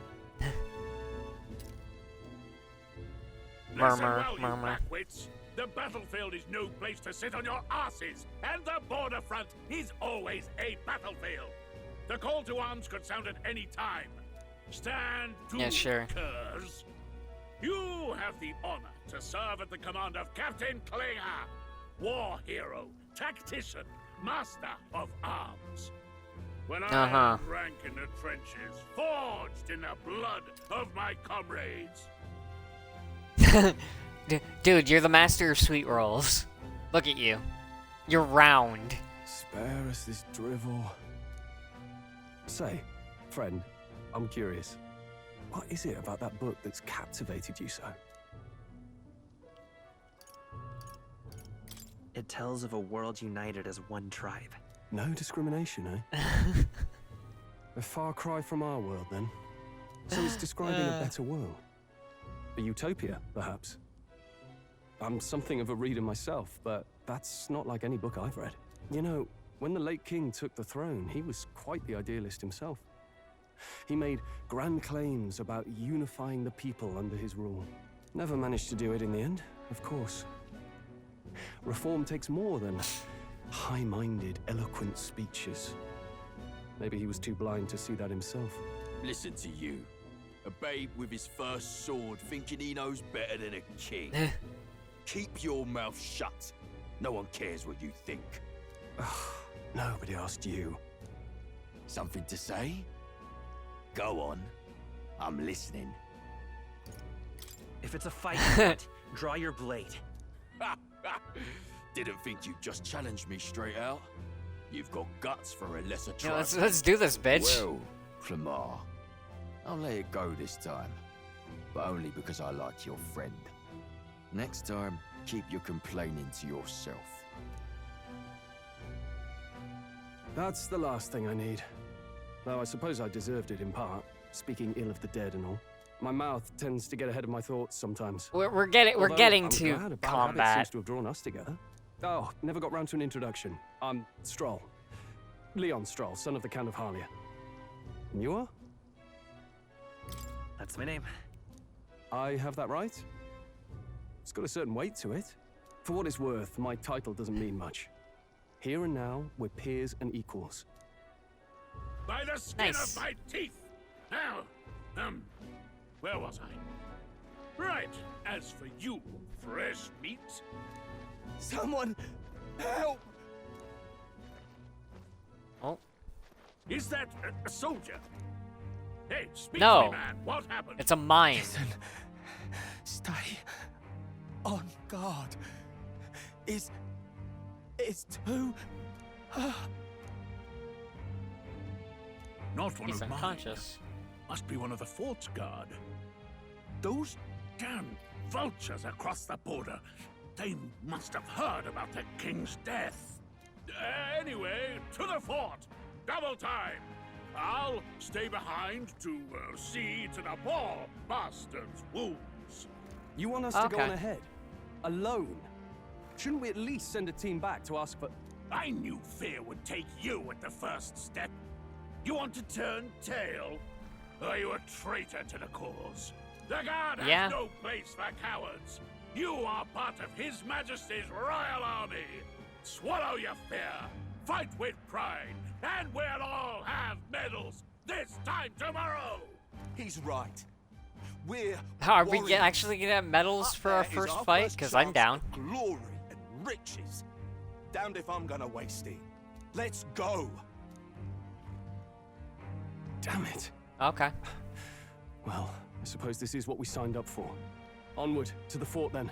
Murmur,
Listen well,
murmur.
you backwits. The battlefield is no place to sit on your asses, and the border front is always a battlefield. The call to arms could sound at any time. Stand to,
Yeah, sure.
curs. You have the honor to serve at the command of Captain Klinger, war hero, tactician, master of arms. When I rank in the trenches, forged in the blood of my comrades.
Dude, you're the master of sweet rolls. Look at you. You're round.
Spare us this drivel. Say, friend, I'm curious. What is it about that book that's captivated you so?
It tells of a world united as one tribe.
No discrimination, eh? A far cry from our world, then. So it's describing a better world. A utopia, perhaps. I'm something of a reader myself, but that's not like any book I've read. You know, when the late king took the throne, he was quite the idealist himself. He made grand claims about unifying the people under his rule. Never managed to do it in the end, of course. Reform takes more than high-minded, eloquent speeches. Maybe he was too blind to see that himself.
Listen to you. A babe with his first sword thinking he knows better than a king. Keep your mouth shut. No one cares what you think.
Nobody asked you.
Something to say? Go on. I'm listening.
If it's a fight, you want, draw your blade.
Ha! Didn't think you'd just challenge me straight out. You've got guts for a lesser
Yeah,
tribe.
let's do this, bitch.
Well, Clamar, I'll let it go this time. But only because I like your friend. Next time, keep your complaining to yourself.
That's the last thing I need. Though I suppose I deserved it in part, speaking ill of the dead and all. My mouth tends to get ahead of my thoughts sometimes.
We're getting
I'm
to
glad a bad habit
combat.
seems to have drawn us together. Oh, never got round to an introduction. I'm Stroll. Leon Stroll, son of the Count of Harlia. And you are?
That's my name.
I have that right? It's got a certain weight to it. For what it's worth, my title doesn't mean much. Here and now, we're peers and equals.
By the skin of my teeth! Now, where was I? Right, as for you, fresh meat.
Someone, help!
Oh.
Is that a soldier? Hey, speak
No.
to me, man. What happened?
It's a mine.
Listen, stay on guard. It's too.
Not one
He's
of
unconscious.
mine. Must be one of the fort's guard. Those damn vultures across the border. They must have heard about the king's death. Anyway, to the fort. Double time. I'll stay behind to see to the poor bastard's wounds.
You want us to go on ahead? Alone? Shouldn't we at least send a team back to ask for...
I knew fear would take you at the first step. You want to turn tail? Are you a traitor to the cause? The guard has no place for cowards. You are part of His Majesty's Royal Army. Swallow your fear. Fight with pride. And we'll all have medals this time tomorrow.
He's right. We're
Are we actually gonna have medals for our first fight? Because I'm down.
Glory and riches. Damned if I'm gonna waste it. Let's go.
Damn it.
Okay.
Well, I suppose this is what we signed up for. Onward to the fort then.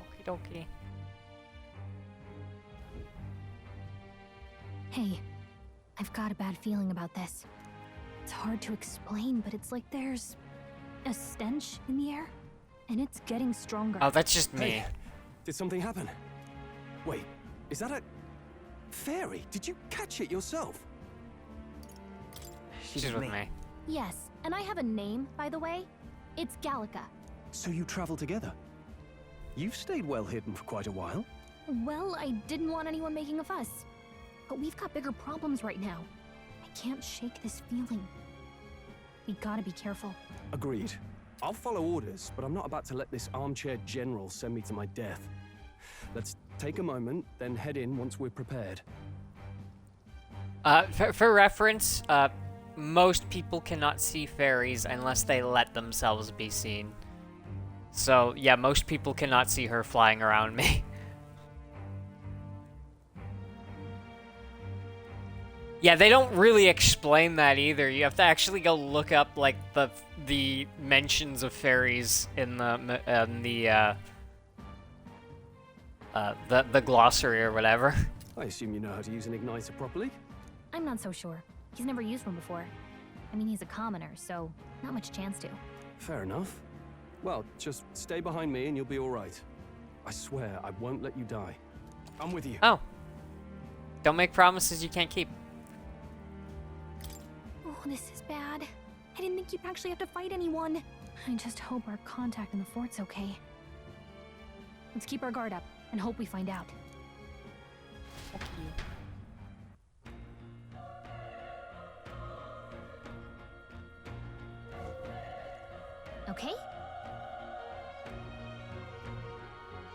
Okie dokie.
Hey, I've got a bad feeling about this. It's hard to explain, but it's like there's a stench in the air, and it's getting stronger.
Oh, that's just me.
Hey, did something happen? Wait, is that a fairy? Did you catch it yourself?
She's with me.
Yes, and I have a name, by the way. It's Gallica.
So you travel together? You've stayed well hidden for quite a while.
Well, I didn't want anyone making a fuss. But we've got bigger problems right now. I can't shake this feeling. We gotta be careful.
Agreed. I'll follow orders, but I'm not about to let this armchair general send me to my death. Let's take a moment, then head in once we're prepared.
For reference, most people cannot see fairies unless they let themselves be seen. So, yeah, most people cannot see her flying around me. Yeah, they don't really explain that either. You have to actually go look up like the mentions of fairies in the glossary or whatever.
I assume you know how to use an igniter properly?
I'm not so sure. He's never used one before. I mean, he's a commoner, so not much chance to.
Fair enough. Well, just stay behind me and you'll be all right. I swear I won't let you die. I'm with you.
Oh. Don't make promises you can't keep.
Oh, this is bad. I didn't think you'd actually have to fight anyone. I just hope our contact in the fort's okay. Let's keep our guard up and hope we find out. Okay?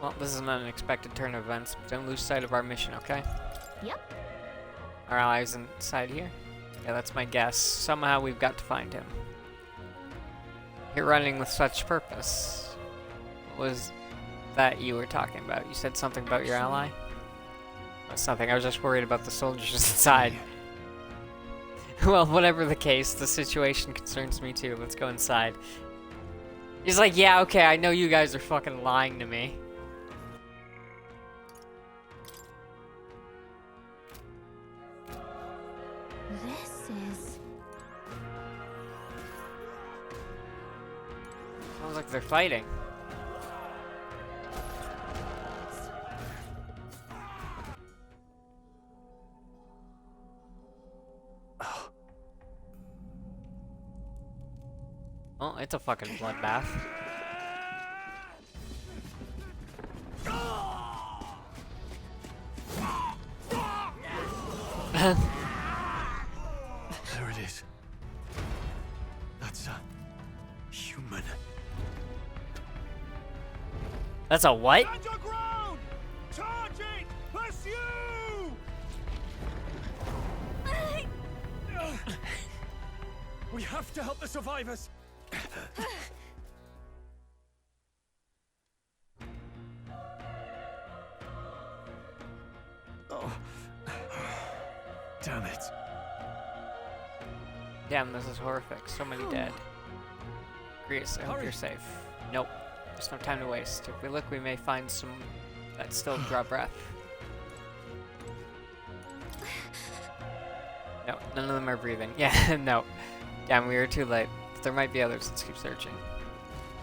Well, this is an unexpected turn of events. Don't lose sight of our mission, okay?
Yep.
Our allies inside here? Yeah, that's my guess. Somehow we've got to find him. You're running with such purpose. What was that you were talking about? You said something about your ally? That's nothing. I was just worried about the soldiers inside. Well, whatever the case, the situation concerns me too. Let's go inside. He's like, yeah, okay, I know you guys are fucking lying to me.
This is...
Sounds like they're fighting. Oh, it's a fucking bloodbath.
There it is. That's a human.
That's a what?
Stand your ground! Charging! Pursue!
We have to help the survivors.
Oh. Damn it.
Damn, this is horrific. So many dead. Grease, I hope you're safe. Nope. There's no time to waste. If we look, we may find some that still draw breath. No, none of them are breathing. Yeah, no. Damn, we were too late. But there might be others. Let's keep searching.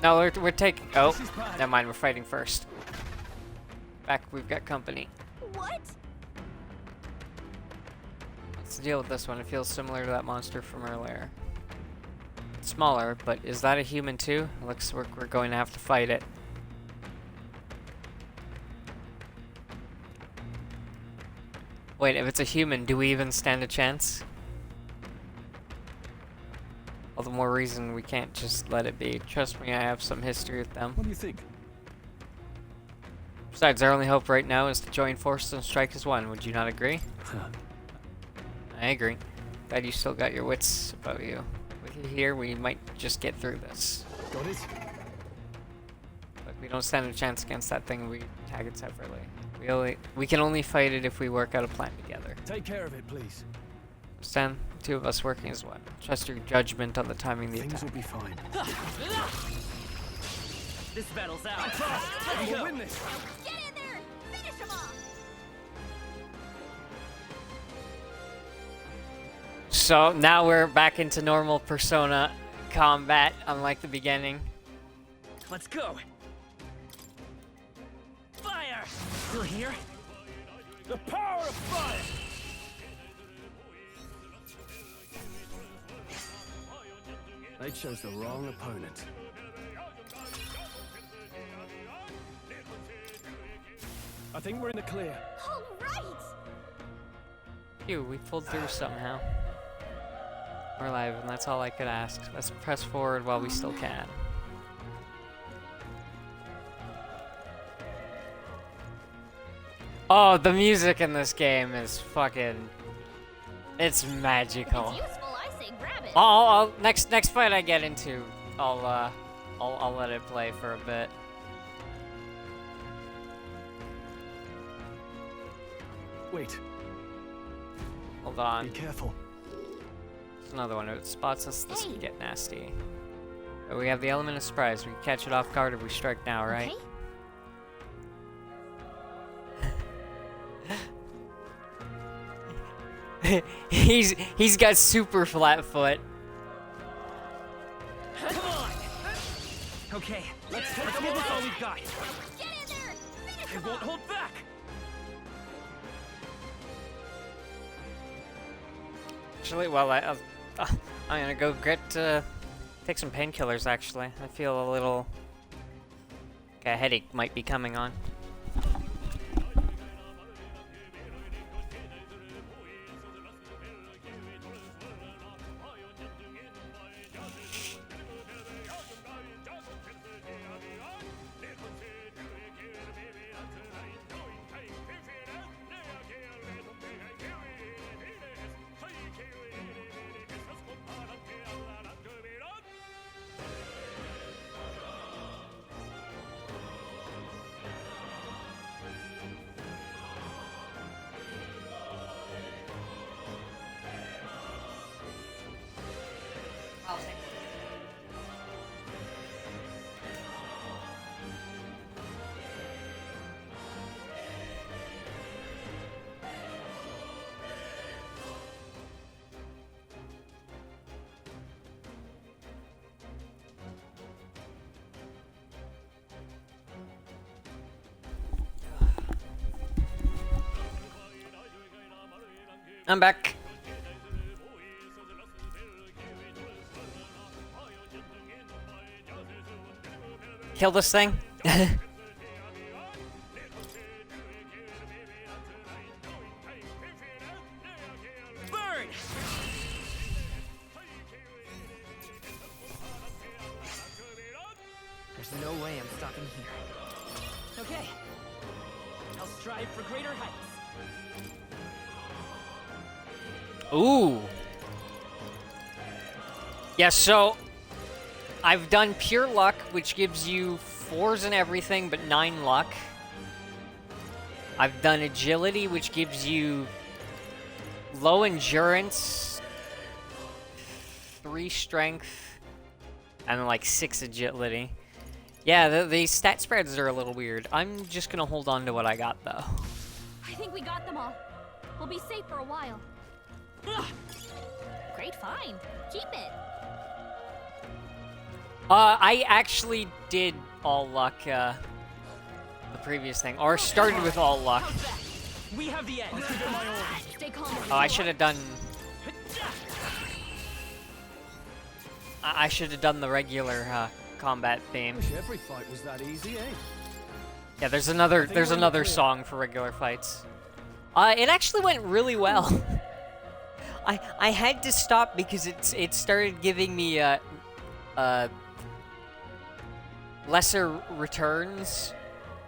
No, we're taking... Oh, never mind. We're fighting first. Back, we've got company.
What?
Let's deal with this one. It feels similar to that monster from earlier. It's smaller, but is that a human too? Looks we're going to have to fight it. Wait, if it's a human, do we even stand a chance? All the more reason we can't just let it be. Trust me, I have some history with them.
What do you think?
Besides, our only hope right now is to join forces and strike as one. Would you not agree? I agree. Glad you still got your wits about you. With you here, we might just get through this.
Got it?
But we don't stand a chance against that thing. We attack it separately. We can only fight it if we work out a plan together.
Take care of it, please.
Stand, the two of us working as one. Trust your judgment on the timing of the
Things
attack.
will be fine.
This battle's out.
And we'll win this.
Get in there! Finish him off!
So now we're back into normal Persona combat, unlike the beginning.
Let's go. Fire! Still here? The power of fire!
They chose the wrong opponent. I think we're in the clear.
All right!
Phew, we pulled through somehow. We're alive, and that's all I could ask. Let's press forward while we still can. Oh, the music in this game is fucking... It's magical.
It's useful, I say grab it.
I'll next fight I get into, I'll let it play for a bit.
Wait.
Hold on.
Be careful.
There's another one. If it spots us, this can get nasty. But we have the element of surprise. We can catch it off guard if we strike now, right? Okay. He's got super flat foot.
Come on! Okay, let's give this all we've got.
Get in there! Finish
I
him
won't
off!
hold back!
Actually, well, I'm gonna go take some painkillers. Actually, I feel a little. Okay, a headache might be coming on. I'm back. Kill this thing.
Burn!
There's no way I'm stopping here.
Okay. I'll strive for greater heights.
Ooh. Yeah, so I've done pure luck, which gives you 4s and everything, but 9 luck. I've done agility, which gives you low endurance, 3 strength, and like 6 agility. Yeah, the stat spreads are a little weird. I'm just gonna hold on to what I got, though.
I think we got them all. We'll be safe for a while. Great find. Keep it.
I actually did all luck, the previous thing, or started with all luck.
We have the edge.
Stay calm.
Oh, I should have done... I should have done the regular, combat theme.
Wish every fight was that easy, eh?
Yeah, there's another song for regular fights. It actually went really well. I had to stop because it started giving me, lesser returns,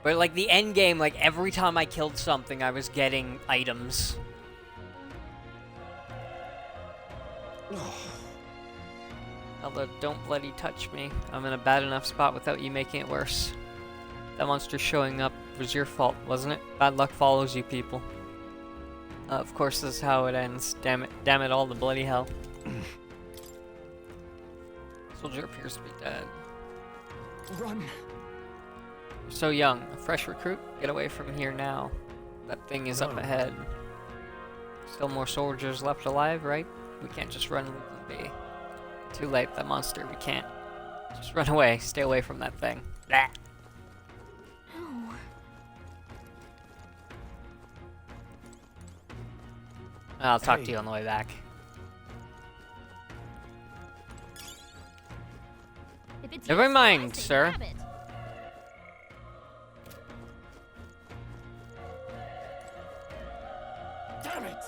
but like the end game, like every time I killed something, I was getting items. Although, don't bloody touch me. I'm in a bad enough spot without you making it worse. That monster showing up was your fault, wasn't it? Bad luck follows you, people. Of course, this is how it ends. Damn it, all the bloody hell. Soldier appears to be dead.
Run.
You're so young. A fresh recruit? Get away from here now. That thing is up ahead. Still more soldiers left alive, right? We can't just run and leave them be. Too late, the monster. We can't. Just run away. Stay away from that thing. Blah.
No.
I'll talk to you on the way back.
If it's
Never
useful,
mind,
I say
sir.
grab it.
Damn it!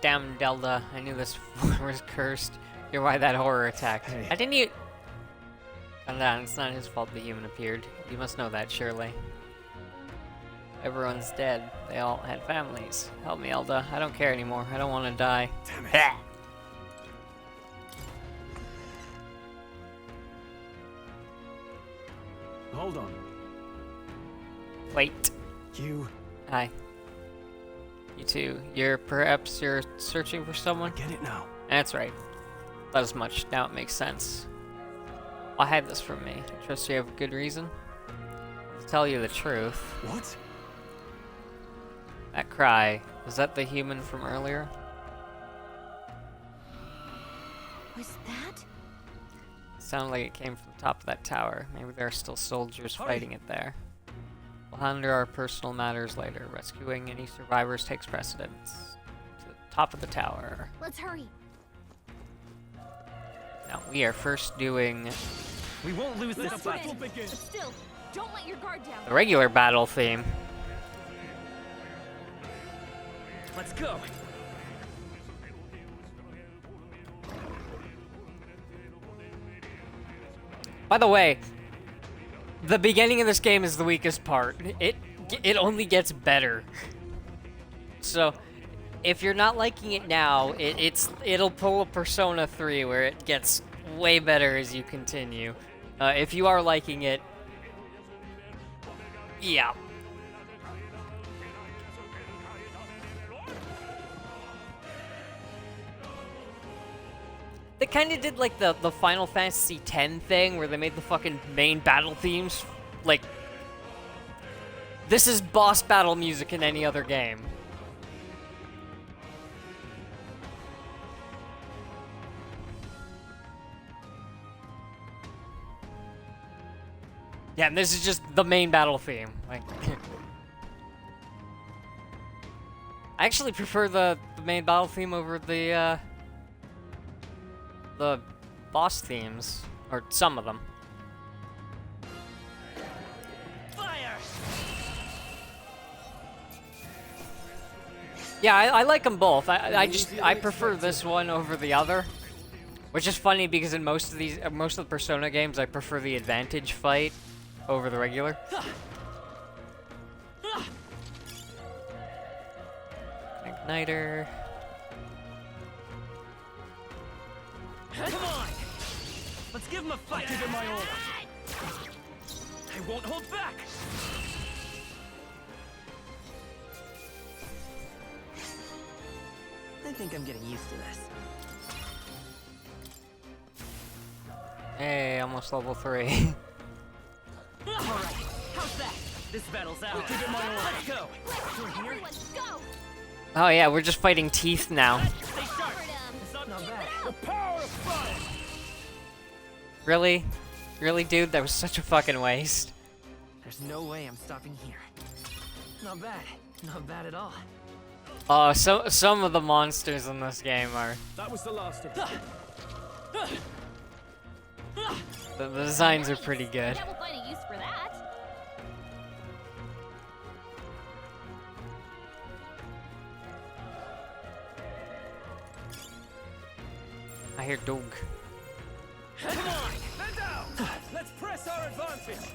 Damn Delta. I knew this was cursed. You're why that horror attacked. I didn't even... Calm down, it's not his fault the human appeared. You must know that, surely. Everyone's dead. They all had families. Help me, Elda. I don't care anymore. I don't want to die.
Damn it.
Hold on.
Wait.
You.
Hi. You too. Perhaps you're searching for someone?
Get it now.
That's right. Not as much. Now it makes sense. Why hide this from me? I trust you have a good reason. To tell you the truth.
What?
That cry, is that the human from earlier?
Was that?
It sounded like it came from the top of that tower. Maybe there are still soldiers fighting it there. We'll handle our personal matters later. Rescuing any survivors takes precedence. To the top of the tower.
Let's hurry.
Now, we are first doing
We won't lose this fight.
But still, don't let your guard down.
the regular battle theme.
Let's go.
By the way, the beginning of this game is the weakest part. It only gets better. So, if you're not liking it now, it'll pull a Persona 3 where it gets way better as you continue. If you are liking it, yeah. They kind of did like the Final Fantasy X thing where they made the fucking main battle themes like this is boss battle music in any other game. Yeah, and this is just the main battle theme. Like I actually prefer the main battle theme over the boss themes, or some of them.
Fire!
Yeah, I like them both. I prefer this one over the other, which is funny because in most of the Persona games, I prefer the advantage fight over the regular. Igniter.
Come on! Let's give him a fight! I'll give him my all. I won't hold back! I think I'm getting used to this.
Hey, almost level 3.
Alright, how's that? This battle's out. I'll give it my all. Let's go! Through here?
Go!
Oh yeah, we're just fighting teeth now.
Stay sharp! It's not bad. The power of fire!
Really? Really, dude? That was such a fucking waste.
There's no way I'm stopping here. Not bad. Not bad at all.
Oh, some of the monsters in this game are...
That was the last of them.
The designs are pretty good.
Yeah, we'll find a use for that.
I hear dog.
Come on! Man down! Let's press our advantage!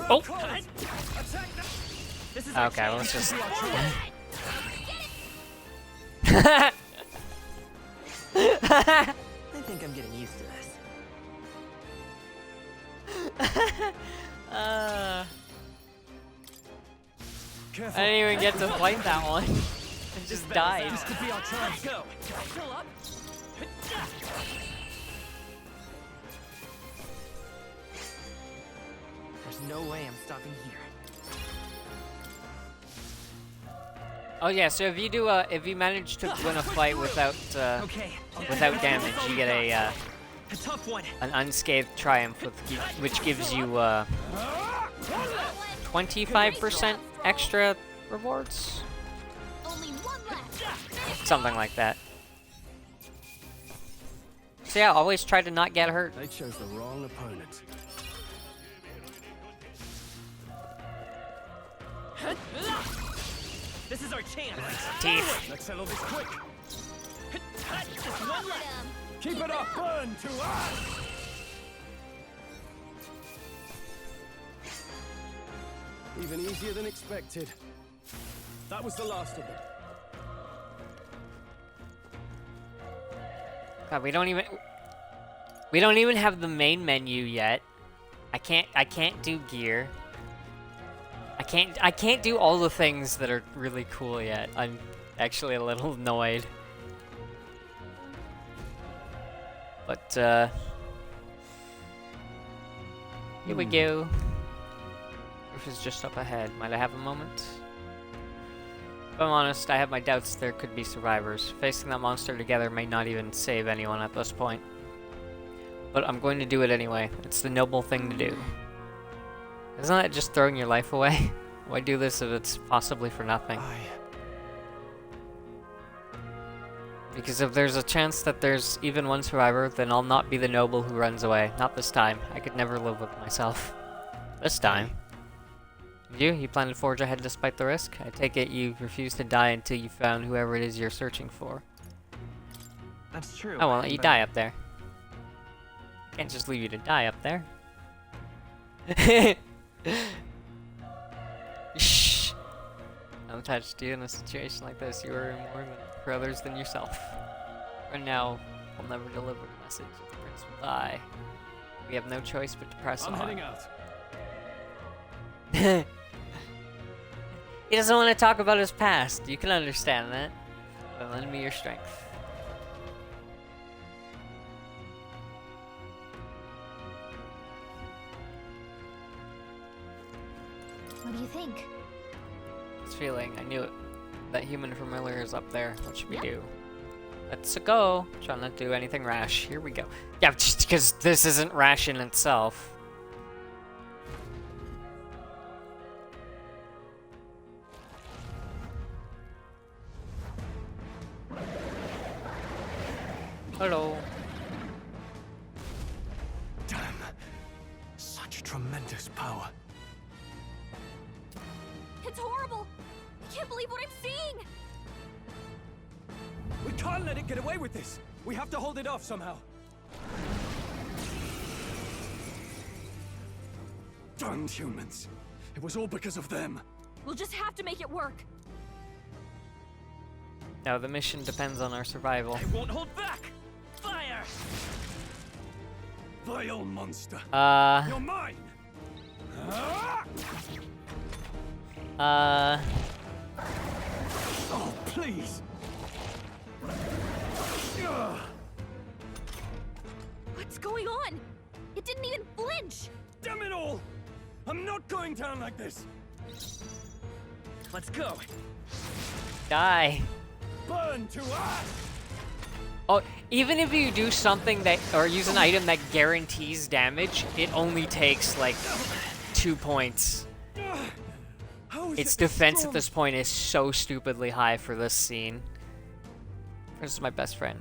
Oh!
Attack them! This is
Okay, let's just...
I think I'm getting used to this.
I didn't even get to fight that one. It just died.
This could be our chance. Go! Still up?
There's no way I'm stopping here.
Oh yeah, so if you manage to win a fight without without damage, you get a
tough one.
an unscathed triumph, which gives you 25% extra rewards,
Only one left.
something like that. So yeah, always try to not get hurt.
They chose the wrong opponent.
This is our chance.
Teeth.
Let's settle this quick. Just one left.
Keep it up. Burn to us. Even easier than expected. That was the last of them.
God, we don't even have the main menu yet. I can't do gear. I can't do all the things that are really cool yet. I'm actually a little annoyed. But here we go. Roof is just up ahead. Might I have a moment? If I'm honest, I have my doubts there could be survivors. Facing that monster together may not even save anyone at this point. But I'm going to do it anyway. It's the noble thing to do. Isn't that just throwing your life away? Why do this if it's possibly for nothing? Because if there's a chance that there's even one survivor, then I'll not be the noble who runs away. Not this time. I could never live with myself. This time. You plan to forge ahead despite the risk? I take it you refuse to die until you found whoever it is you're searching for.
That's true.
I won't let you die up there. Can't just leave you to die up there. Shh. I'm touched, you. In a situation like this, you are more for others than yourself. For now, I'll never deliver the message. The prince will die. We have no choice but to press on.
I'm heading out.
He doesn't want to talk about his past. You can understand that. But lend me your strength.
What do you think?
This feeling, I knew it. That human familiar is up there. What should we do? Let's go. Try not to do anything rash. Here we go. Yeah, just because this isn't rash in itself. Hello.
Damn. Such tremendous power.
It's horrible! I can't believe what I'm seeing!
We can't let it get away with this. We have to hold it off somehow. Darn humans. It was all because of them.
We'll just have to make it work.
Now the mission depends on our survival.
They won't hold back! Fire! Vile monster. You're mine! Oh, please!
What's going on? It didn't even flinch!
Damn it all! I'm not going down like this! Let's go!
Die.
Burn to ash!
Oh, even if you do something that, or use an item that guarantees damage, it only takes like 2 points. Its defense at this point is so stupidly high for this scene. This is my best friend.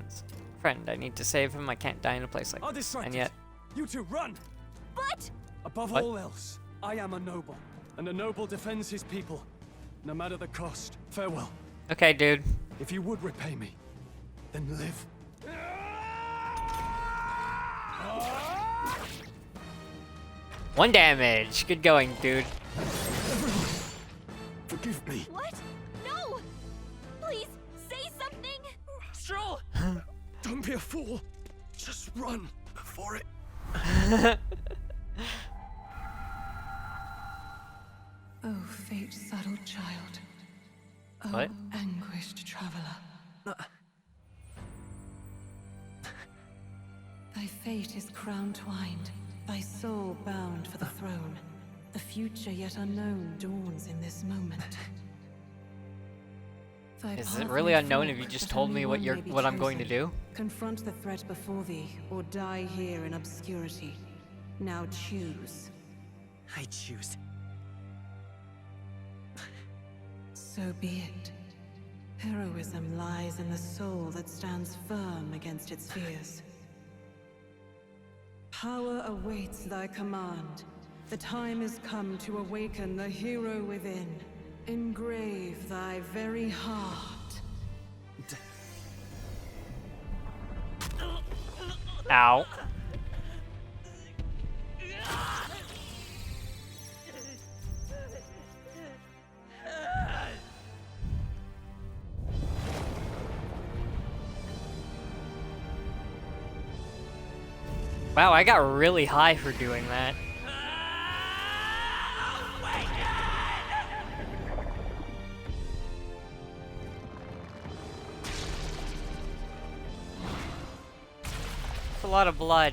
I need to save him. I can't die in a place like this. And yet,
You two run!
But
Above all else, I am a noble, and a noble defends his people, no matter the cost. Farewell.
okay, dude.
If you would repay me, then live.
1 damage. Good going, dude.
Forgive me.
what? No! Please, say something!
Stroll! Don't be a fool. Just run before it.
Oh, fate-saddled child. Oh,
What?
anguished traveler. Thy fate is crown-twined, thy soul bound for the throne. The future yet unknown dawns in this moment. Thy
Is
path
it really
may
unknown if
fork,
you just
but
told
only
me what
one may be
I'm going to
chosen.
do?
Confront the threat before thee, or die here in obscurity. Now choose.
I choose.
So be it. Heroism lies in the soul that stands firm against its fears. Power awaits thy command. The time is come to awaken the hero within. Engrave thy very heart.
Ow. Wow, I got really high for doing that. That's a lot of blood.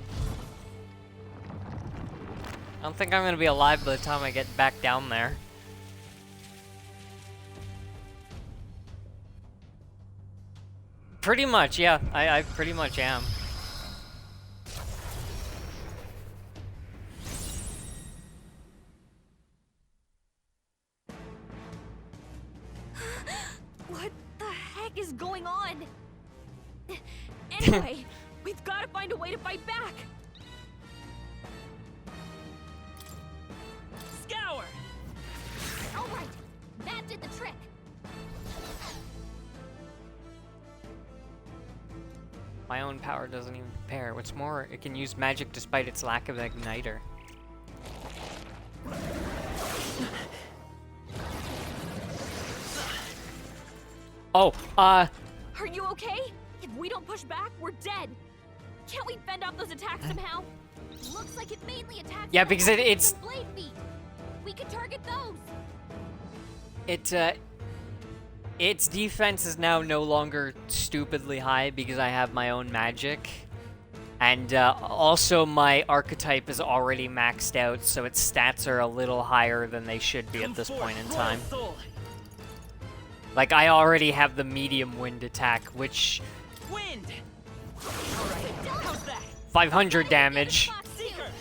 I don't think I'm gonna be alive by the time I get back down there. Pretty much, yeah. I pretty much am.
What the heck is going on? Anyway, we've got to find a way to fight back.
Scour!
All right, that did the trick.
My own power doesn't even compare. What's more, it can use magic despite its lack of igniter. Oh,
Are you okay? If we don't push back, we're dead. Can't we fend off those attacks somehow? Looks like it mainly attacks.
Yeah, because it's
blade feet. We could target those.
its defense is now no longer stupidly high because I have my own magic. And also my archetype is already maxed out, so its stats are a little higher than they should be at this point in time. Like, I already have the medium wind attack, which...
Wind! Alright, how's that?
500 damage.
Seeker!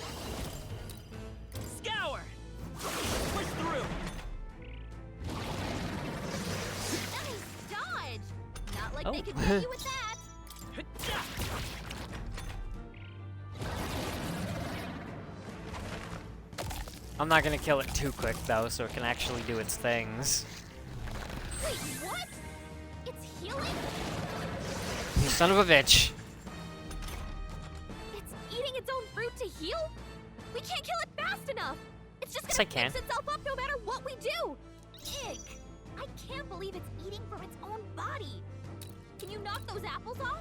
Scour! Push through!
Nice dodge! Not like
Oh.
they could get you with that.
I'm not gonna kill it too quick though, so it can actually do its things.
Wait, what? It's healing?
You son of a bitch.
It's eating its own fruit to heal? We can't kill it fast enough. It's just
Yes,
gonna
I can.
fix itself up no matter what we do. Ick. I can't believe it's eating from its own body. Can you knock those apples off?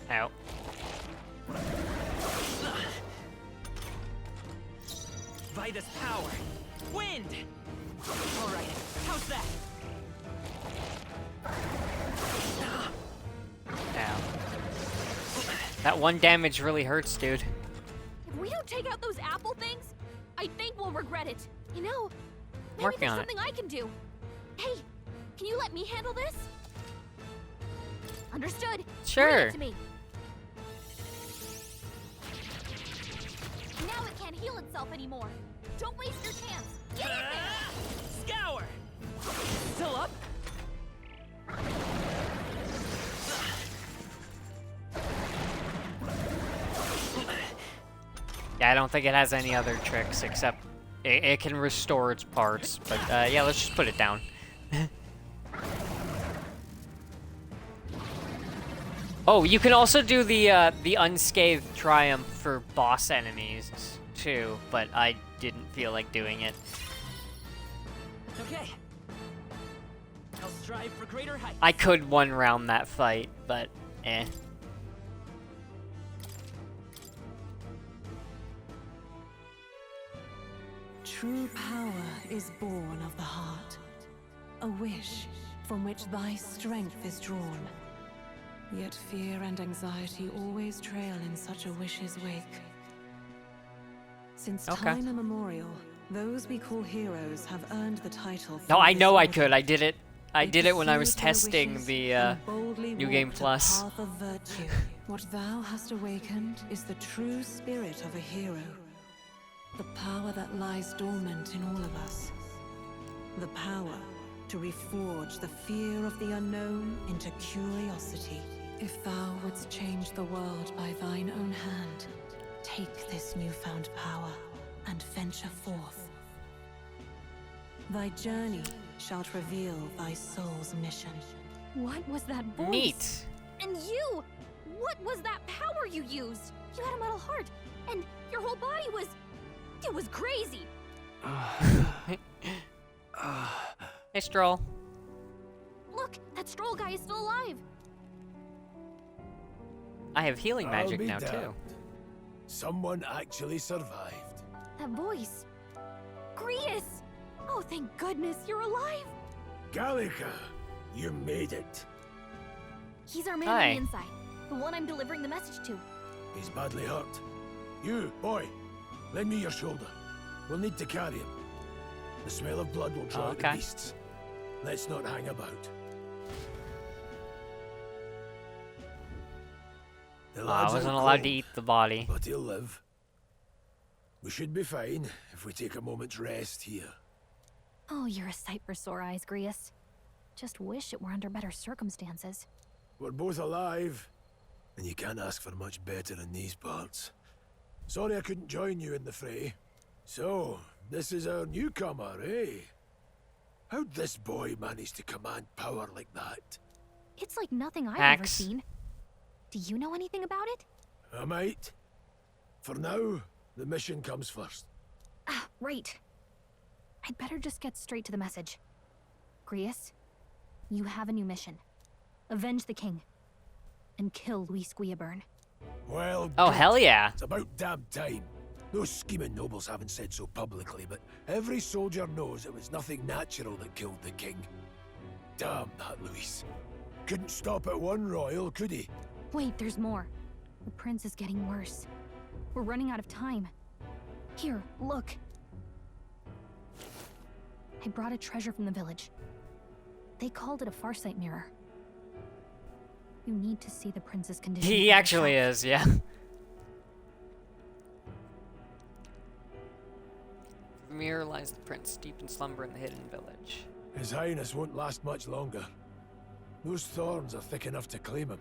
Ow.
Vitus power. Wind! Alright, how's that?
Ow. That one damage really hurts, dude.
If we don't take out those apple things, I think we'll regret it. You know, maybe
Working
there's
on it.
something I can do. Hey, can you let me handle this? Understood.
Sure.
Bring it to me. Now it can't heal itself anymore. Don't waste your chance. Get in there!
Scour! Still up?
Yeah, I don't think it has any other tricks except it can restore its parts. But yeah, let's just put it down. Oh, you can also do the unscathed triumph for boss enemies too, but I didn't feel like doing it.
Okay. I'll strive for greater heights.
I could one round that fight, but eh.
True power is born of the heart, a wish from which thy strength is drawn. Yet fear and anxiety always trail in such a wish's wake. Since
Okay.
time immemorial, those we call heroes have earned the title.
No,
through
I
this
know I
order.
could. I did it. I
They
did it when I was
pursued their
testing
wishes
the
and boldly
New Game
walked a
Plus.
path of virtue. What thou hast awakened is the true spirit of a hero. The power that lies dormant in all of us. The power to reforge the fear of the unknown into curiosity. If thou wouldst change the world by thine own hand, take this newfound power and venture forth. Thy journey shalt reveal thy soul's mission.
What was that voice?
Neat.
And you! What was that power you used? You had a metal heart, and your whole body was... It was crazy!
Hey, Stroll.
Look, that Stroll guy is still alive!
I have healing magic
I'll be
now
damned.
too.
Someone actually survived.
That voice... Grius! Oh, thank goodness, you're alive!
Gallica, you made it.
He's our man
Hi.
on the inside. The one I'm delivering the message to.
He's badly hurt. You, boy, lend me your shoulder. We'll need to carry him. The smell of blood will draw out the
Okay.
beasts. Let's not hang about. The
I
lad's
wasn't
out
allowed
cold,
to eat the body.
but he'll live. We should be fine if we take a moment's rest here.
Oh, you're a sight for sore eyes, Grius. Just wish it were under better circumstances.
We're both alive, and you can't ask for much better in these parts. Sorry I couldn't join you in the fray. So, this is our newcomer, eh? How'd this boy manage to command power like that?
It's like nothing I've ever
Hacks.
seen. Do you know anything about it?
I might. For now, the mission comes first.
Ah, right. I'd better just get straight to the message. Grius, you have a new mission. Avenge the king. And kill Luis Guillaburn.
Well,
Oh,
good.
hell yeah.
It's about damn time. Those scheming nobles haven't said so publicly, but every soldier knows it was nothing natural that killed the king. Damn that Luis. Couldn't stop at one royal, could he?
Wait, there's more. The prince is getting worse. We're running out of time. Here, look. I brought a treasure from the village. They called it a farsight mirror. You need to see the prince's condition.
He
for
actually
yourself.
is, yeah. The mirror lies the prince, deep in slumber in the hidden village.
His Highness won't last much longer. Those thorns are thick enough to claim him.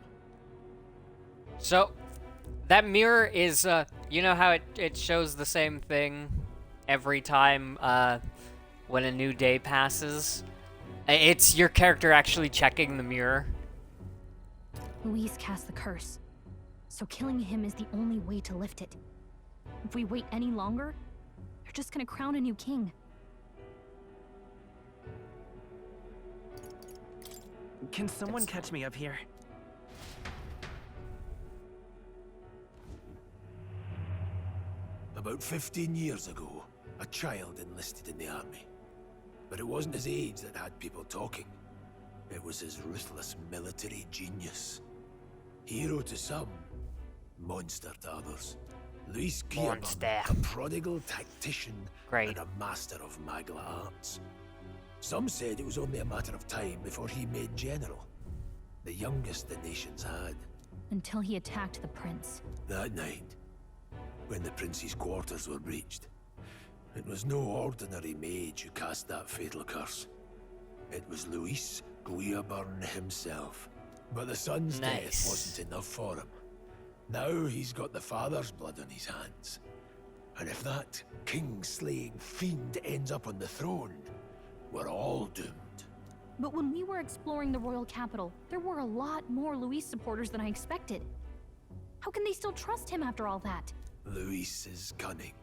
So, that mirror is, you know how it shows the same thing every time, when a new day passes? It's your character actually checking the mirror.
Luis cast the curse, so killing him is the only way to lift it. If we wait any longer, they're just gonna crown a new king.
Can someone catch me up here?
About 15 years ago, a child enlisted in the army. But it wasn't his age that had people talking. It was his ruthless military genius. Hero to some, monster to others. Luis Monster. A prodigal tactician and a master of Magla arts. Some said it was only a matter of time before he made general. The youngest the nations had.
Until he attacked the prince.
That night, when the prince's quarters were breached, it was no ordinary mage who cast that fatal curse. It was Luis Guiaburn himself. But the son's death wasn't enough for him. Now he's got the father's blood on his hands. And if that king-slaying fiend ends up on the throne, we're all doomed.
But when we were exploring the royal capital, there were a lot more Luis supporters than I expected. How can they still trust him after all that?
Luis is cunning.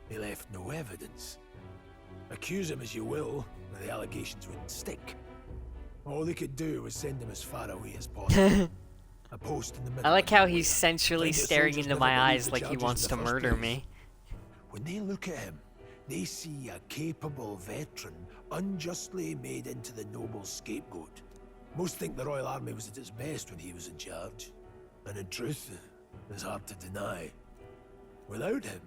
He left no evidence. Accuse him as you will, the allegations wouldn't stick. All they could do was send him as far away as possible. A post in the middle.
I like how he's sensually staring into my eyes like he wants to murder me.
When they look at him, they see a capable veteran unjustly made into the noble scapegoat. Most think the Royal Army was at its best when he was in charge. And in truth, it's hard to deny. Without him,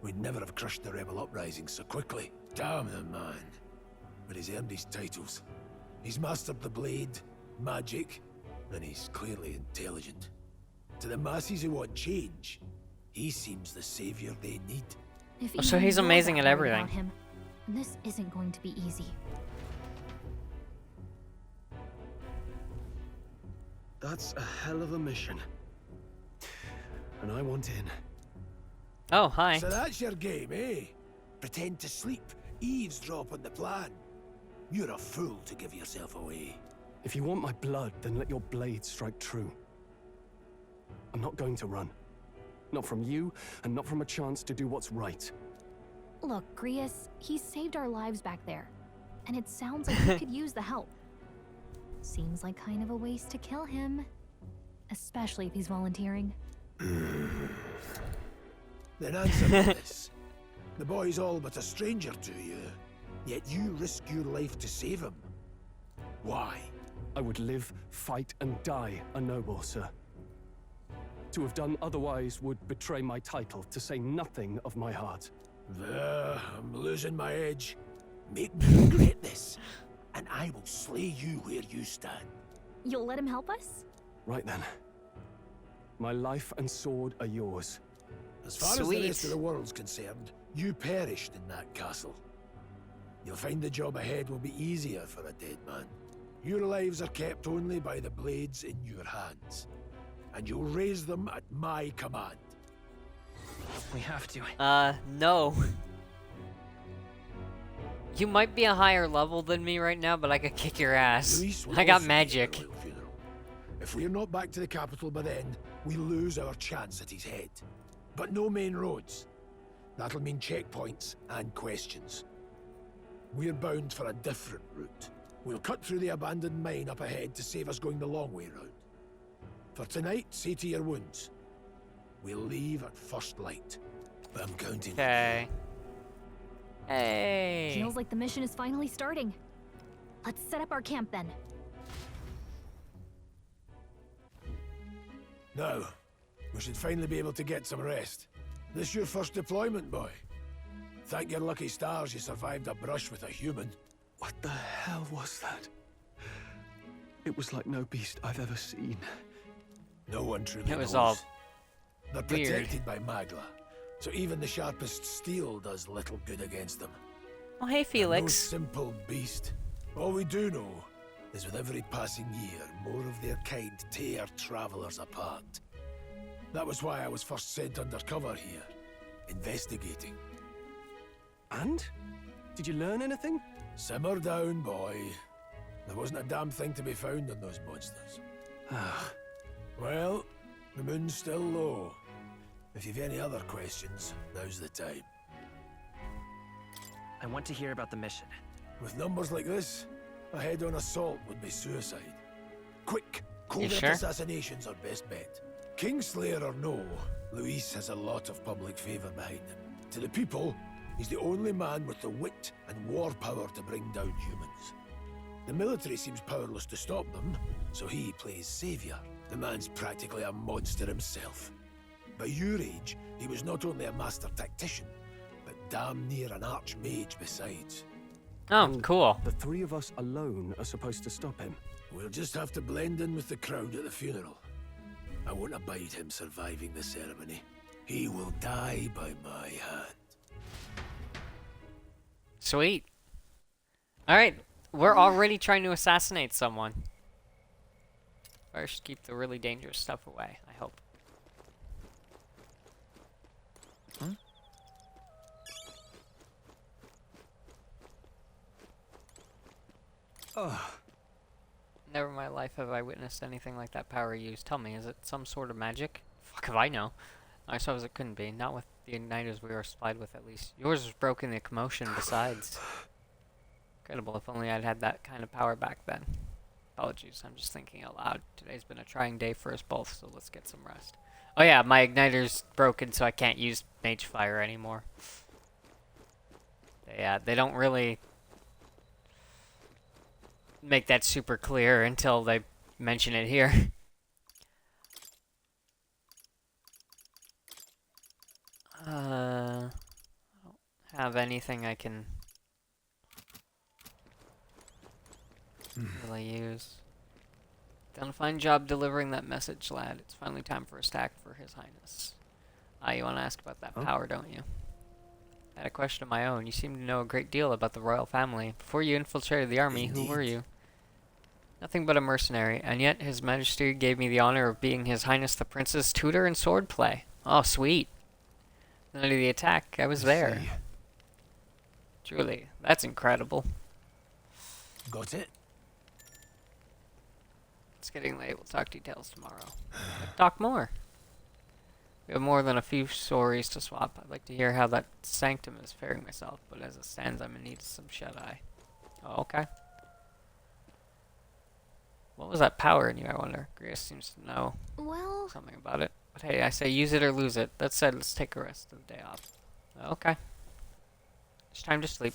we'd never have crushed the rebel uprising so quickly. Damn the man. But he's earned his titles. He's mastered the blade, magic, and he's clearly intelligent. To the masses who want change, he seems the savior they need.
So he's amazing at everything.
Him, this isn't going to be easy.
That's a hell of a mission. And I want in.
Oh, hi.
So that's your game, eh? Pretend to sleep, eavesdrop on the plan. You're a fool to give yourself away.
If you want my blood, then let your blade strike true. I'm not going to run. Not from you, and not from a chance to do what's right.
Look, Grius, he saved our lives back there. And it sounds like we could use the help. Seems like kind of a waste to kill him. Especially if he's volunteering.
Then answer me this. The boy's all but a stranger to you, yet you risk your life to save him. Why?
I would live, fight, and die a noble, sir. To have done otherwise would betray my title, to say nothing of my heart.
There, I'm losing my edge. Make me regret this, and I will slay you where you stand.
You'll let him help us?
Right then. My life and sword are yours.
As far as the rest of the world's concerned, you perished in that castle. You'll find the job ahead will be easier for a dead man. Your lives are kept only by the blades in your hands. And you'll raise them at my command.
We have to.
No. You might be a higher level than me right now, but I could kick your ass. I got magic.
If we're not back to the capital by then, we lose our chance at his head. But no main roads. That'll mean checkpoints and questions. We're bound for a different route. We'll cut through the abandoned mine up ahead to save us going the long way round. For tonight, see to your wounds. We'll leave at first light. I'm counting.
Okay. Hey.
Feels like the mission is finally starting. Let's set up our camp then.
Now, we should finally be able to get some rest. This your first deployment, boy? Thank your lucky stars you survived a brush with a human.
What the hell was that? It was like no beast I've ever seen.
No one truly
It was
knows.
all
They're
weird.
protected by Magla, so even the sharpest steel does little good against them.
Oh, hey, Felix.
No simple beast. All we do know is with every passing year, more of their kind tear travelers apart. That was why I was first sent undercover here. Investigating.
And? Did you learn anything?
Simmer down, boy. There wasn't a damn thing to be found on those monsters. Well, the moon's still low. If you've any other questions, now's the time.
I want to hear about the mission.
With numbers like this, a head-on assault would be suicide. Quick, covert
sure?
assassinations are best bet. Kingslayer or no, Luis has a lot of public favour behind him. To the people, he's the only man with the wit and war power to bring down humans. The military seems powerless to stop them, so he plays saviour. The man's practically a monster himself. By your age, he was not only a master tactician, but damn near an archmage besides.
Oh, cool.
The three of us alone are supposed to stop him.
We'll just have to blend in with the crowd at the funeral. I won't abide him surviving the ceremony. He will die by my hand.
Sweet. Alright, we're already trying to assassinate someone. First, keep the really dangerous stuff away, I hope.
Oh.
Never in my life have I witnessed anything like that power used. Tell me, is it some sort of magic? Fuck if I know. I suppose it couldn't be. Not with the igniters we were supplied with, at least. Yours was broken in the commotion, besides. Incredible, if only I'd had that kind of power back then. Apologies, I'm just thinking out loud. Today's been a trying day for us both, so let's get some rest. Oh yeah, my igniter's broken, so I can't use mage fire anymore. They don't really make that super clear until they mention it here. I don't have anything I can really use. Done a fine job delivering that message, lad. It's finally time for a stack for His Highness. You want to ask about that power, don't you? I had a question of my own. You seem to know a great deal about the royal family. Before you infiltrated the army, who were you? Nothing but a mercenary, and yet His Majesty gave me the honor of being His Highness the Prince's tutor in swordplay. Oh, sweet. The night of the attack, I was there. Truly, that's incredible.
Got it?
It's getting late. We'll talk details tomorrow. Talk more. We have more than a few stories to swap. I'd like to hear how that sanctum is faring myself, but as it stands, I'm in need of some shut-eye. Oh, okay. What was that power in you, I wonder? Grace seems to know something about it. But hey, I say use it or lose it. That said, let's take the rest of the day off. Okay. It's time to sleep.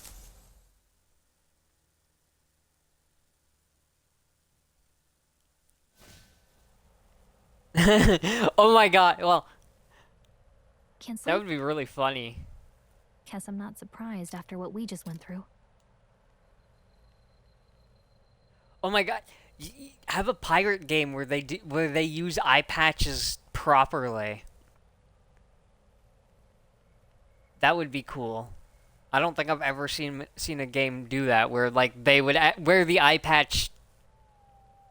Oh my god, well...
Can't sleep?
That would be really funny.
Guess I'm not surprised after what we just went through.
Oh my god, have a pirate game where they use eye patches properly. That would be cool. I don't think I've ever seen a game do that where like they would wear the eye patch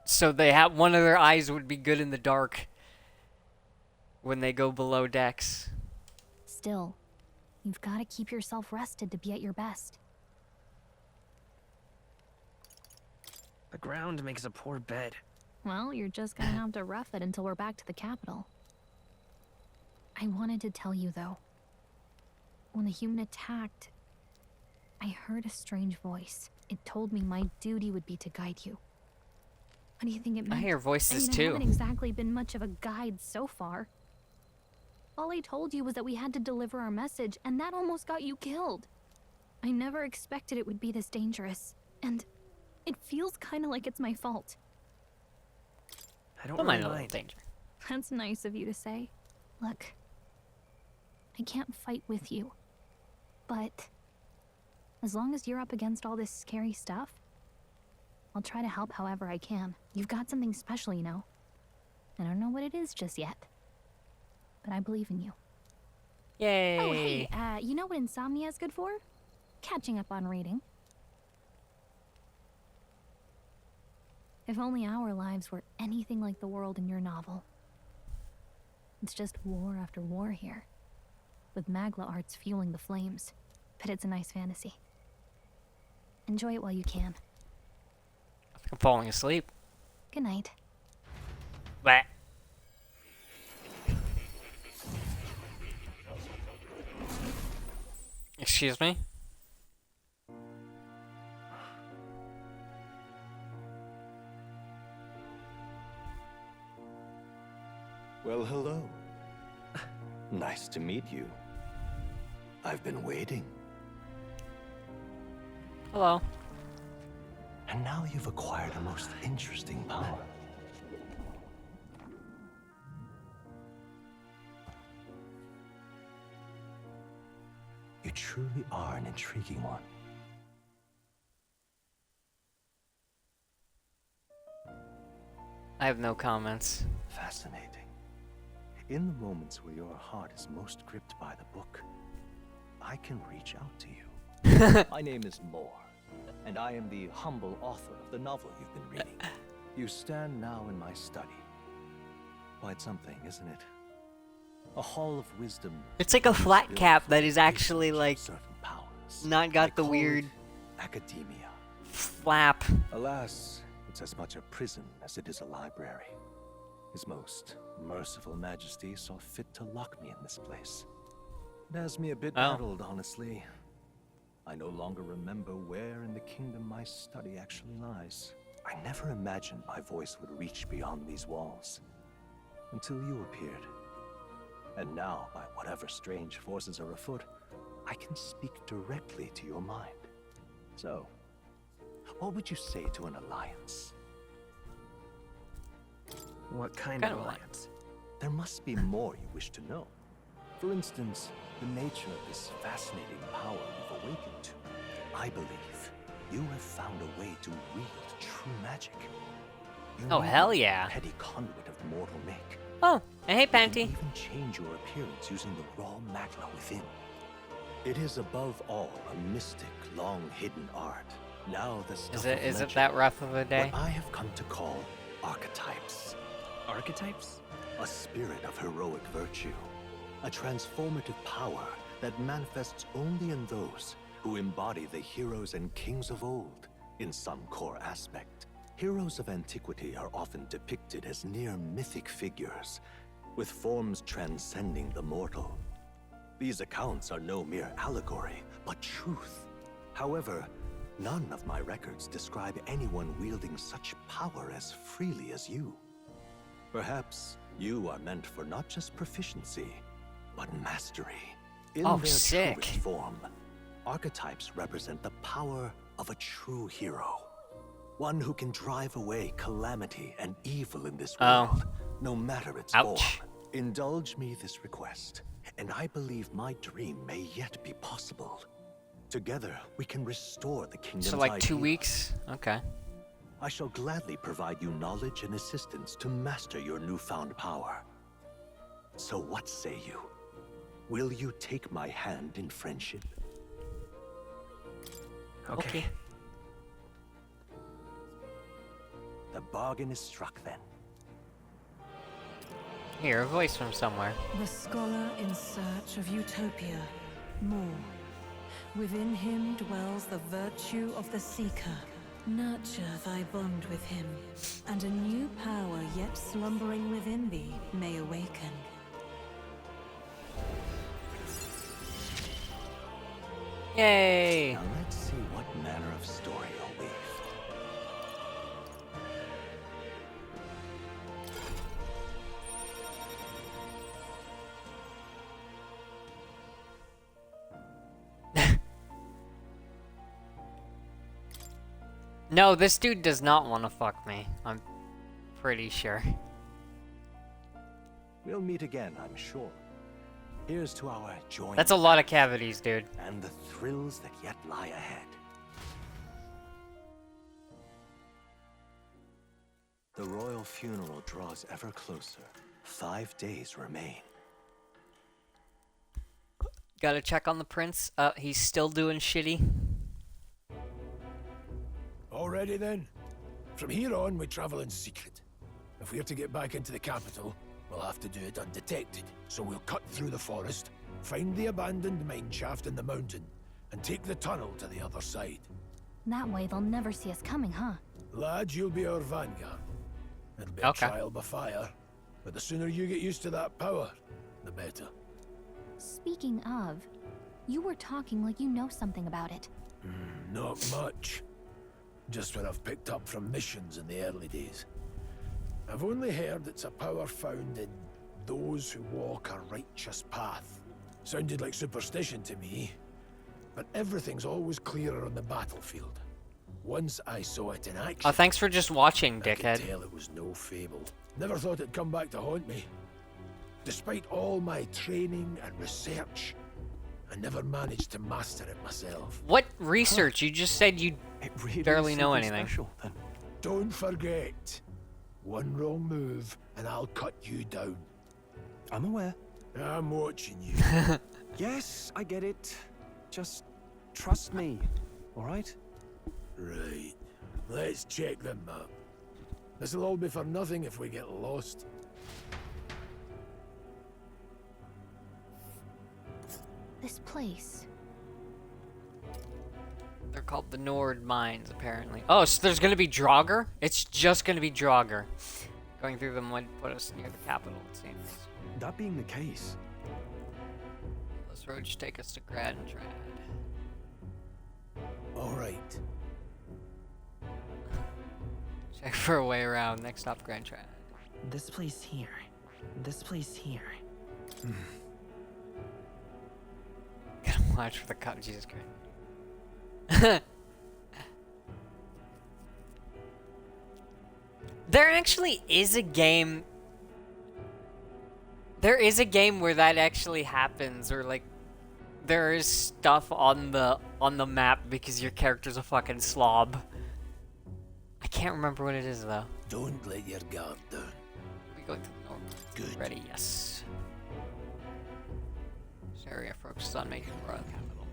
so they have one of their eyes would be good in the dark when they go below decks.
Still, you've got to keep yourself rested to be at your best.
The ground makes a poor bed.
Well, you're just gonna have to rough it until we're back to the capital. I wanted to tell you, though. When the human attacked, I heard a strange voice. It told me my duty would be to guide you. What do you think it meant?
I hear voices
I
too.
haven't exactly been much of a guide so far. All I told you was that we had to deliver our message, and that almost got you killed. I never expected it would be this dangerous, and it feels kind of like it's my fault.
I don't
mind
really
a little
mind.
danger.
That's nice of you to say. Look, I can't fight with you, but as long as you're up against all this scary stuff, I'll try to help however I can. You've got something special, you know. I don't know what it is just yet, but I believe in you.
Yay!
Oh, hey, you know what insomnia is good for? Catching up on reading. If only our lives were anything like the world in your novel. It's just war after war here, with Magla arts fueling the flames. But it's a nice fantasy. Enjoy it while you can.
I think I'm falling asleep.
Good night.
Bah. Excuse me?
Well, hello. Nice to meet you. I've been waiting.
Hello.
And now you've acquired a most interesting power. You truly are an intriguing one.
I have no comments.
Fascinating. In the moments where your heart is most gripped by the book, I can reach out to you. My name is Moore, and I am the humble author of the novel you've been reading. You stand now in my study. Quite something, isn't it? A hall of wisdom.
It's like a flat cap that is actually like not got the weird
academia
flap.
Alas, it's as much a prison as it is a library. His most merciful majesty saw fit to lock me in this place. It has me a bit rattled, honestly. I no longer remember where in the kingdom my study actually lies. I never imagined my voice would reach beyond these walls. Until you appeared. And now, by whatever strange forces are afoot, I can speak directly to your mind. So, what would you say to an alliance?
What kind of alliance?
There must be more you wish to know. For instance, the nature of this fascinating power you've awakened to. I believe you have found a way to wield true magic. You
Oh, hell yeah.
Petty conduit of mortal make.
Oh, and hey, Panty.
You can even change your appearance using the raw magna within. It is above all a mystic, long-hidden art. Now the stuff
Is it that rough of a day?
What I have come to call archetypes.
Archetypes?
A spirit of heroic virtue. A transformative power that manifests only in those who embody the heroes and kings of old in some core aspect. Heroes of antiquity are often depicted as near mythic figures, with forms transcending the mortal. These accounts are no mere allegory, but truth. However, none of my records describe anyone wielding such power as freely as you. Perhaps you are meant for not just proficiency, but mastery. In their
sick.
truest form, archetypes represent the power of a true hero. One who can drive away calamity and evil in this world, no matter its form. Indulge me this request, and I believe my dream may yet be possible. Together, we can restore the kingdom's
So like 2
ideal.
weeks? Okay.
I shall gladly provide you knowledge and assistance to master your newfound power. So what say you? Will you take my hand in friendship?
Okay.
The bargain is struck then.
Here, a voice from somewhere.
The scholar in search of utopia. More. Within him dwells the virtue of the seeker. Nurture thy bond with him, and a new power yet slumbering within thee may awaken.
Yay!
Now let's see what manner of story you'll weave.
No, this dude does not want to fuck me. I'm pretty sure.
We'll meet again, I'm sure. Here's to our joint.
That's a lot of cavities, dude.
And the thrills that yet lie ahead. The royal funeral draws ever closer. 5 days remain.
Gotta check on the prince. He's still doing shitty.
Already then? From here on, we travel in secret. If we're to get back into the capital, we'll have to do it undetected. So we'll cut through the forest, find the abandoned mine shaft in the mountain, and take the tunnel to the other side.
That way they'll never see us coming, huh?
Lad, you'll be our vanguard. It'll be a trial by fire, but the sooner you get used to that power, the better.
Speaking of, you were talking like you know something about it.
Not much. Just what I've picked up from missions in the early days. I've only heard it's a power found in those who walk a righteous path. Sounded like superstition to me, but everything's always clearer on the battlefield. Once I saw it in action.
Oh, thanks for just watching, dickhead.
I could tell it was no fable. Never thought it'd come back to haunt me. Despite all my training and research, I never managed to master it myself.
What research? You just said you barely know anything.
Don't forget, one wrong move and I'll cut you down.
I'm aware.
I'm watching you.
Yes, I get it. Just trust me, all right?
Right. Let's check the map. This'll all be for nothing if we get lost.
This place.
They're called the Nord Mines, apparently. Oh, so there's gonna be Draugr? It's just gonna be Draugr. Going through them would put us near the capital, it seems.
That being the case.
Those roads should take us to Grand Trad.
Alright.
Check for a way around. Next stop, Grand Trad.
This place here. This place here.
Gotta watch for the cop. Jesus Christ. There actually is a game. There is a game where that actually happens, or like, there is stuff on the map because your character's a fucking slob. I can't remember what it is though.
Don't let your guard down.
We go to the north.
Good.
Ready? Yes. This area focuses on making the royal capital.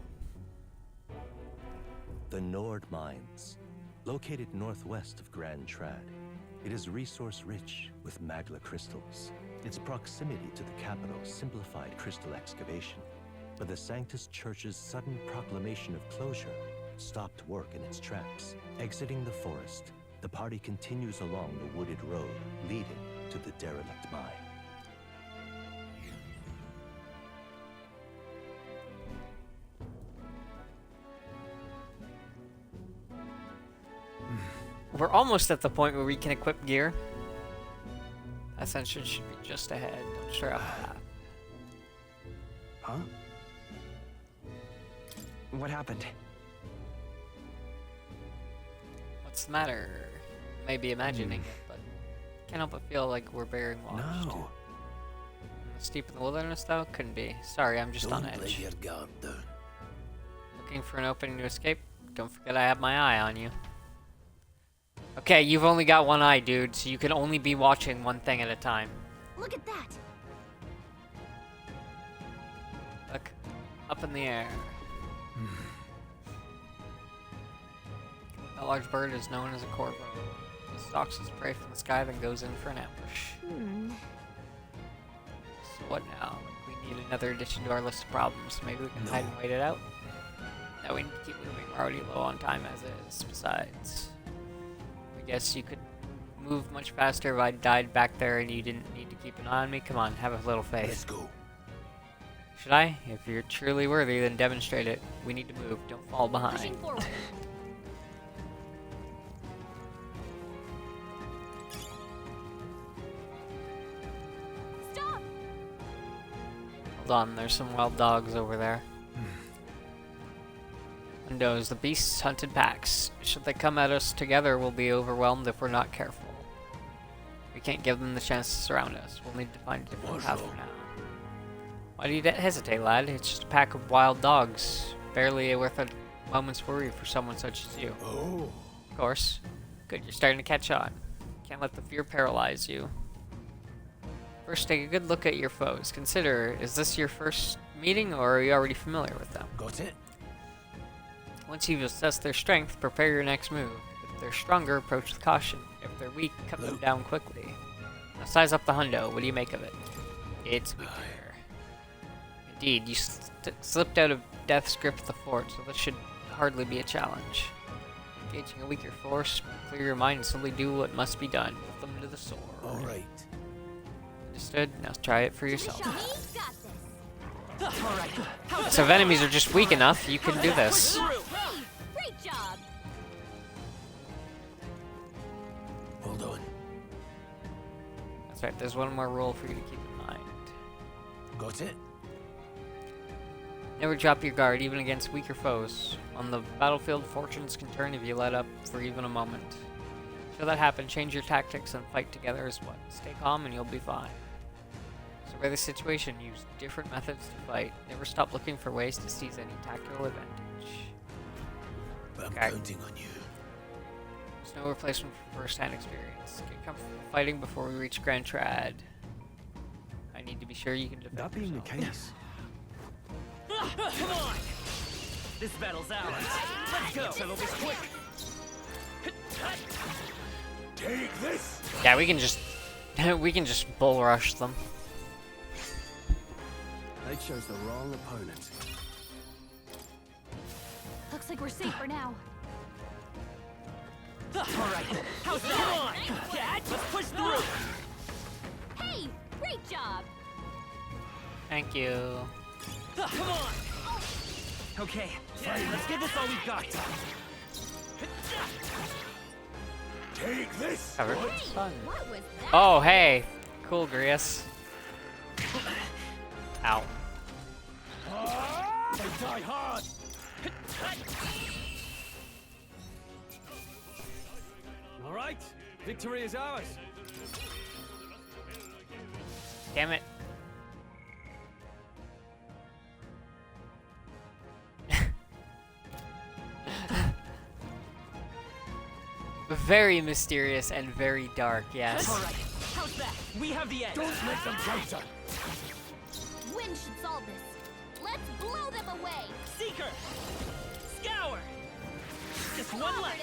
The Nord Mines, located northwest of Grand Trad. It is resource-rich with magla crystals. Its proximity to the capital simplified crystal excavation, but the Sanctus Church's sudden proclamation of closure stopped work in its tracks. Exiting the forest, the party continues along the wooded road leading to the derelict mine.
We're almost at the point where we can equip gear. Ascension should be just ahead. Don't stray off the path.
Huh? What happened?
What's the matter? Maybe imagining it, but can't help but feel like we're being watched.
No.
Steep in the wilderness, though? Couldn't be. Sorry, I'm just on edge.
Don't let your guard down.
Looking for an opening to escape? Don't forget I have my eye on you. Okay, you've only got one eye, dude, so you can only be watching one thing at a time.
Look at that!
Look, up in the air. That large bird is known as a corvo. It stalks its prey from the sky, then goes in for an ambush. So what now? We need another addition to our list of problems. Maybe we can hide and wait it out? No, we need to keep moving. We're already low on time as is. Besides, I guess you could move much faster if I died back there and you didn't need to keep an eye on me. Come on, have a little faith.
Let's go.
Should I? If you're truly worthy, then demonstrate it. We need to move. Don't fall behind.
Pushing forward. Stop!
Hold on, there's some wild dogs over there. Windows, the beasts hunted packs. Should they come at us together, we'll be overwhelmed if we're not careful. We can't give them the chance to surround us. We'll need to find a different path for now. Why do you hesitate, lad? It's just a pack of wild dogs. Barely worth a moment's worry for someone such as you.
Oh.
Of course. Good, you're starting to catch on. Can't let the fear paralyze you. First, take a good look at your foes. Consider, is this your first meeting, or are you already familiar with them?
Got it.
Once you've assessed their strength, prepare your next move. If they're stronger, approach with caution. If they're weak, cut them down quickly. Now size up the hundo. What do you make of it? It's weaker. Indeed, you slipped out of Death's grip at the fort, so this should hardly be a challenge. Engaging a weaker force, clear your mind and simply do what must be done. Put them to the sword.
Alright.
Understood? Now try it for yourself. So if enemies are just weak enough, you can do this.
Great job.
Hold on.
That's right, there's one more rule for you to keep in mind.
Got it?
Never drop your guard, even against weaker foes. On the battlefield, fortunes can turn if you let up for even a moment. Should that happen, change your tactics and fight together as one. Stay calm and you'll be fine. Survey the situation, use different methods to fight. Never stop looking for ways to seize any tactical advantage.
But I'm counting on you.
There's no replacement for first-hand experience. Get comfortable fighting before we reach Grand Trad. I need to be sure you can defend
That being the case...
Come on! This battle's ours. Let's go! Settle this quick!
Take this!
Yeah, we can just... we can just bull rush them.
They chose the wrong opponent.
Looks like we're safe for now.
Alright, how's that? Come on! Cat, let's push through!
Hey! Great job!
Thank you.
Come on! Okay, let's give this all we've got.
Take this!
Covered.
Hey,
Fun.
what was that?
Oh, hey! Cool, Grius. Ow.
They die hard!
Alright, victory is ours.
Damn it. Very mysterious and very dark, yes.
Alright, how's that? We have the edge.
Don't make them counter!
Wind should solve this. Let's blow them away.
Seeker! Scour! Just one
Covered
left.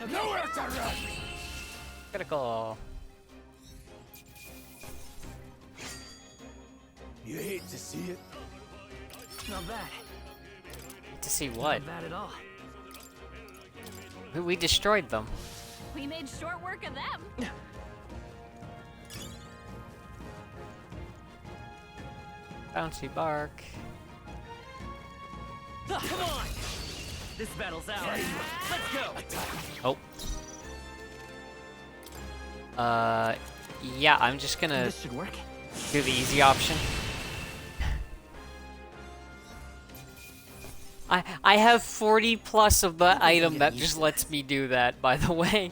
'em.
Nowhere to run!
Critical.
You hate to see it?
Not bad.
To see what?
Not bad at all.
We destroyed them.
We made short work of them.
Bouncy bark.
Come on! This battle's ours. Let's go!
Oh. Yeah, I'm just gonna
This should work.
do the easy option. I have 40 plus of the item that just lets me do that, by the way.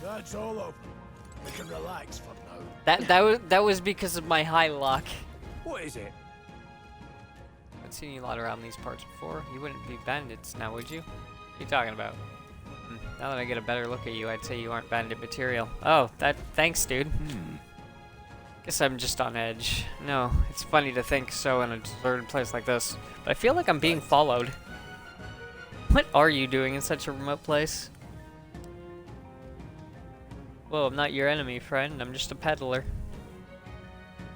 That's all over. We can relax for now.
That was because of my high luck.
What is it?
I've seen you lot around these parts before. You wouldn't be bandits now, would you? What are you talking about? Now that I get a better look at you, I'd say you aren't bandit material. Oh, thanks, dude. Guess I'm just on edge. No, it's funny to think so in a deserted place like this, but I feel like I'm being followed. What are you doing in such a remote place? Whoa, I'm not your enemy, friend. I'm just a peddler.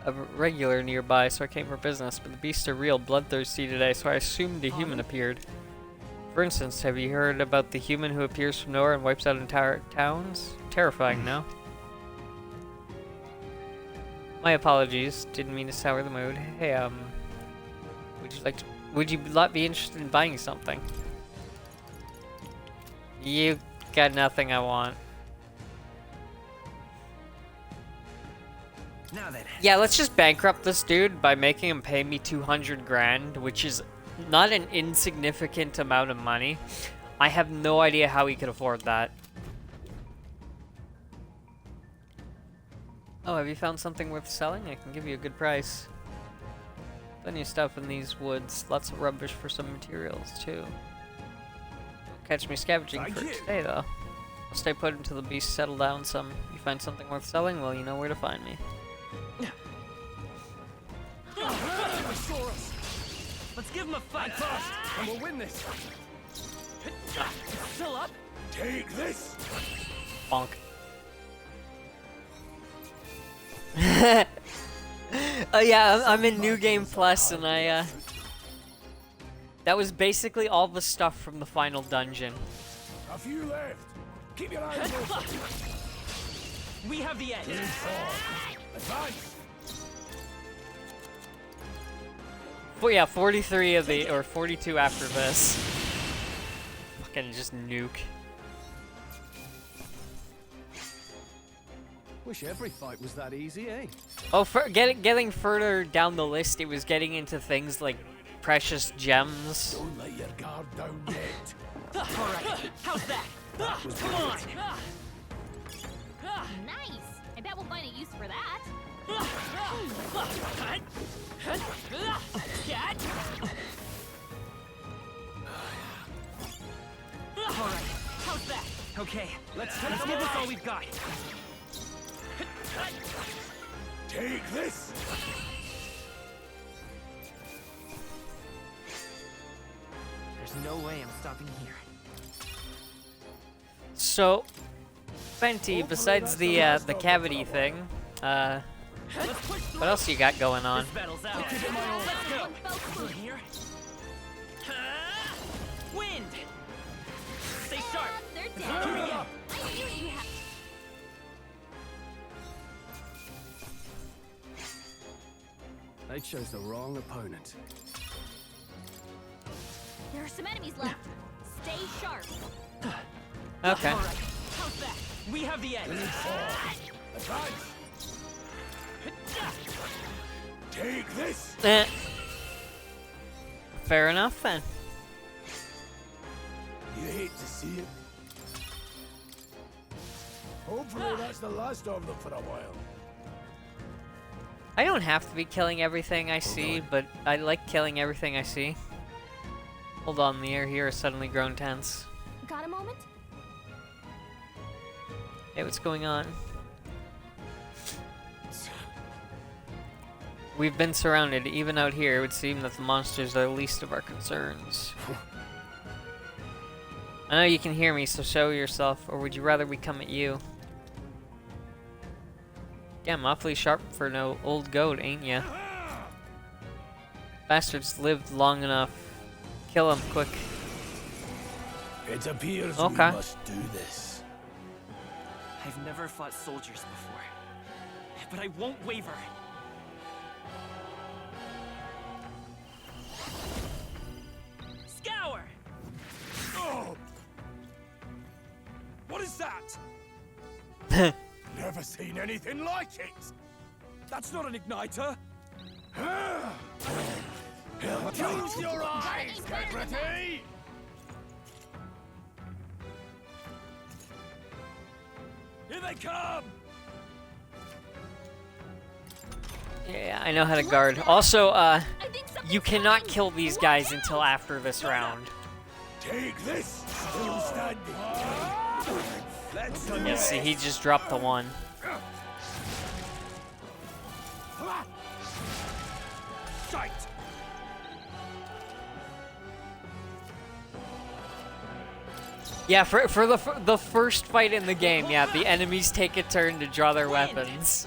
A regular nearby, so I came for business, but the beasts are real bloodthirsty today, so I assumed a human appeared. For instance, have you heard about the human who appears from nowhere and wipes out entire towns? Terrifying, no? My apologies. Didn't mean to sour the mood. Hey, would you not be interested in buying something? You got nothing I want.
Now then.
Yeah, let's just bankrupt this dude by making him pay me 200 grand, which is not an insignificant amount of money. I have no idea how he could afford that. Oh, have you found something worth selling? I can give you a good price. Plenty of stuff in these woods. Lots of rubbish for some materials, too. Catch me scavenging for today, though. I'll stay put until the beasts settle down some. You find something worth selling? Well, you know where to find me.
Let's give him a fight first, and we'll win this. Still up?
Take this.
Bonk. Oh yeah, I'm in New Game Plus, and that was basically all the stuff from the final dungeon.
A few left. Keep your eyes open.
We have the edge.
Advance.
Well, yeah, 43 of the, or 42 after this. Fucking just nuke.
Wish every fight was that easy, eh?
Oh, getting further down the list, it was getting into things like precious gems.
Don't let your guard down yet.
Alright, how's that? Come on!
Nice! I bet we'll find a use for that.
Alright, how's that? Okay, let's give this all we've got.
Take this.
There's no way I'm stopping here.
So, Fenty, besides the cavity thing, what else you got going on?
This battle's out. Let's go. Here. Wind. Stay sharp.
They're dead.
Here we go.
I knew you had.
They chose the wrong opponent.
There are some enemies left. Stay sharp.
Okay.
All right. How's that? We have the edge.
Advance. Take this.
Fair enough then.
You hate to see it. Hopefully that's the last of them for a while.
I don't have to be killing everything I see, but I like killing everything I see. Hold on, the air here has suddenly grown tense.
Got a moment?
Hey, what's going on? We've been surrounded. Even out here, it would seem that the monsters are the least of our concerns. I know you can hear me, so show yourself, or would you rather we come at you? Damn, awfully sharp for no old goat, ain't ya? Bastards lived long enough. Kill him quick.
It appears we
Okay.
must do this.
I've never fought soldiers before, but I won't waver.
Scour.
Oh!
What is that?
Never seen anything like it.
That's not an igniter.
Use your eyes, get ready.
Here they come.
Yeah, I know how to guard. Also, you cannot kill these guys until after this round.
Take this. Still standing. Let's do
Yeah, see, he just dropped the one.
Sight.
Yeah, for the first fight in the game, yeah, the enemies take a turn to draw their weapons.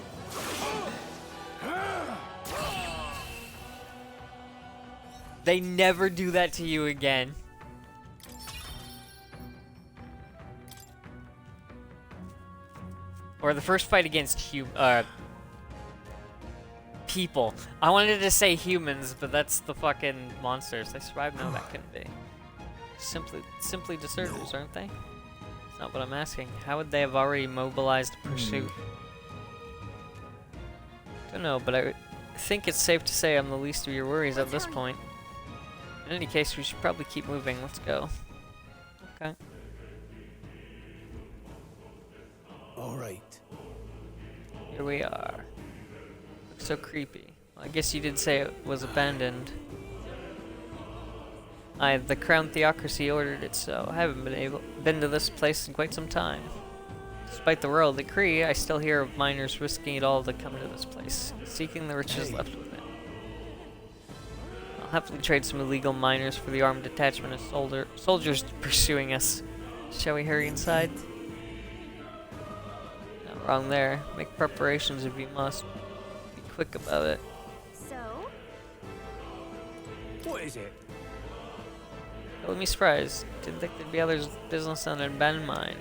They never do that to you again. Or the first fight against people. I wanted to say humans, but that's the fucking monsters. They survived? No, that couldn't be. Simply deserters, aren't they? That's not what I'm asking. How would they have already mobilized pursuit? Don't know, but I think it's safe to say I'm the least of your worries at this point. In any case, we should probably keep moving. Let's go. Okay.
All right.
Here we are. Looks so creepy. Well, I guess you did say it was abandoned. The Crown Theocracy ordered it so. I haven't been to this place in quite some time. Despite the royal decree, I still hear of miners risking it all to come to this place, seeking the riches left within. I'll happily trade some illegal miners for the armed detachment of soldiers pursuing us. Shall we hurry inside? Not wrong there. Make preparations if you must. Be quick about it.
So?
What is it?
Don't be surprised. Didn't think there'd be others business on an abandoned mine.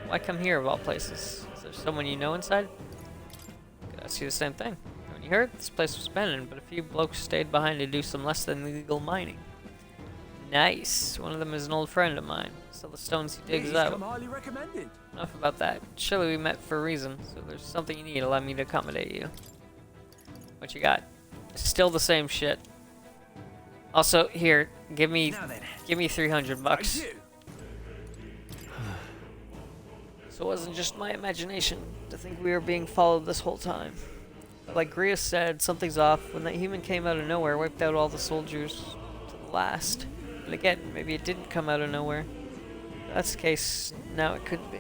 Why come here of all places? Is there someone you know inside? Could ask you the same thing. When you heard, this place was abandoned, but a few blokes stayed behind to do some less than legal mining. Nice. One of them is an old friend of mine. So the stones he digs out.
Highly recommended.
Enough about that. Surely we met for a reason, so if there's something you need, allow me to accommodate you. What you got? Still the same shit. Also, here, give me 300 bucks. So it wasn't just my imagination to think we were being followed this whole time. But like Grius said, something's off. When that human came out of nowhere, wiped out all the soldiers to the last. And again, maybe it didn't come out of nowhere. If that's the case, now it could be.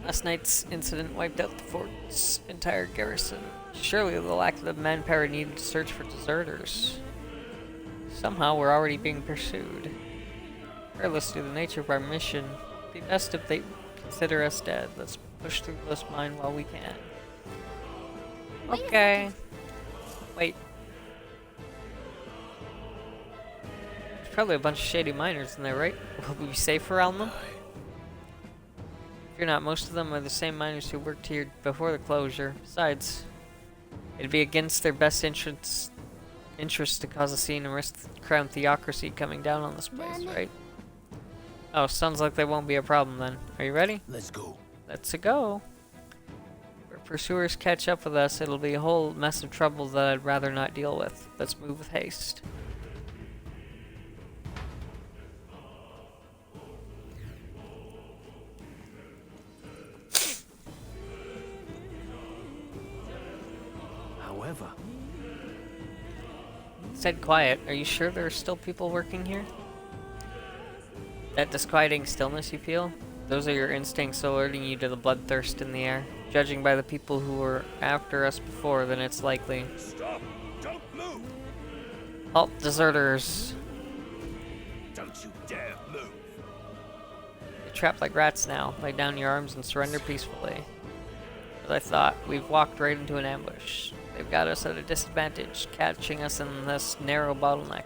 Last night's incident wiped out the fort's entire garrison. Surely the lack of manpower needed to search for deserters. Somehow we're already being pursued. Regardless of the nature of our mission, it'd be best if they consider us dead. Let's push through this mine while we can. Okay. Wait. There's probably a bunch of shady miners in there, right? Will we be safe around them? Fear not, most of them are the same miners who worked here before the closure. Besides, it'd be against their best interest to cause a scene and risk the crown theocracy coming down on this place, right? Oh, sounds like there won't be a problem then. Are you ready?
Let's go.
Let's go. If our pursuers catch up with us, it'll be a whole mess of trouble that I'd rather not deal with. Let's move with haste.
However,
Said quiet. Are you sure there are still people working here? That disquieting stillness you feel? Those are your instincts alerting you to the bloodthirst in the air. Judging by the people who were after us before, then it's likely.
Stop! Don't move!
Halt, deserters.
Don't you dare move!
You're trapped like rats now. Lay down your arms and surrender peacefully. As I thought, we've walked right into an ambush. They've got us at a disadvantage, catching us in this narrow bottleneck.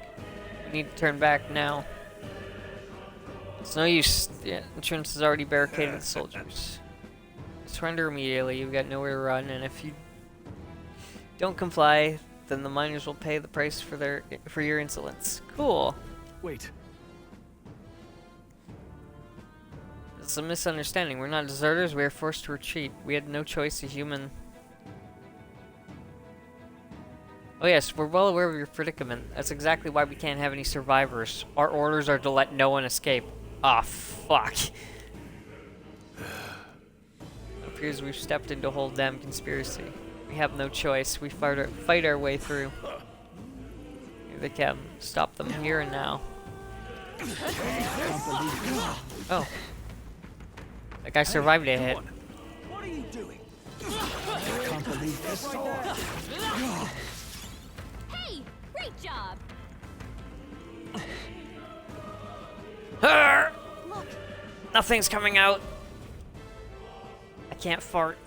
We need to turn back now. It's no use. The entrance is already barricaded with soldiers. Surrender immediately. You've got nowhere to run, and if you don't comply, then the miners will pay the price for your insolence. Cool.
Wait.
It's a misunderstanding. We're not deserters. We are forced to retreat. We had no choice. A human. Oh yes, we're well aware of your predicament. That's exactly why we can't have any survivors. Our orders are to let no one escape. Ah, fuck. It appears we've stepped into a whole damn conspiracy. We have no choice. We fight our way through. Here they come. Stop them here and now. Oh. That guy survived a hit.
what are you doing? I can't believe this.
Hey! Great job!
Look. Nothing's coming out. I can't fart.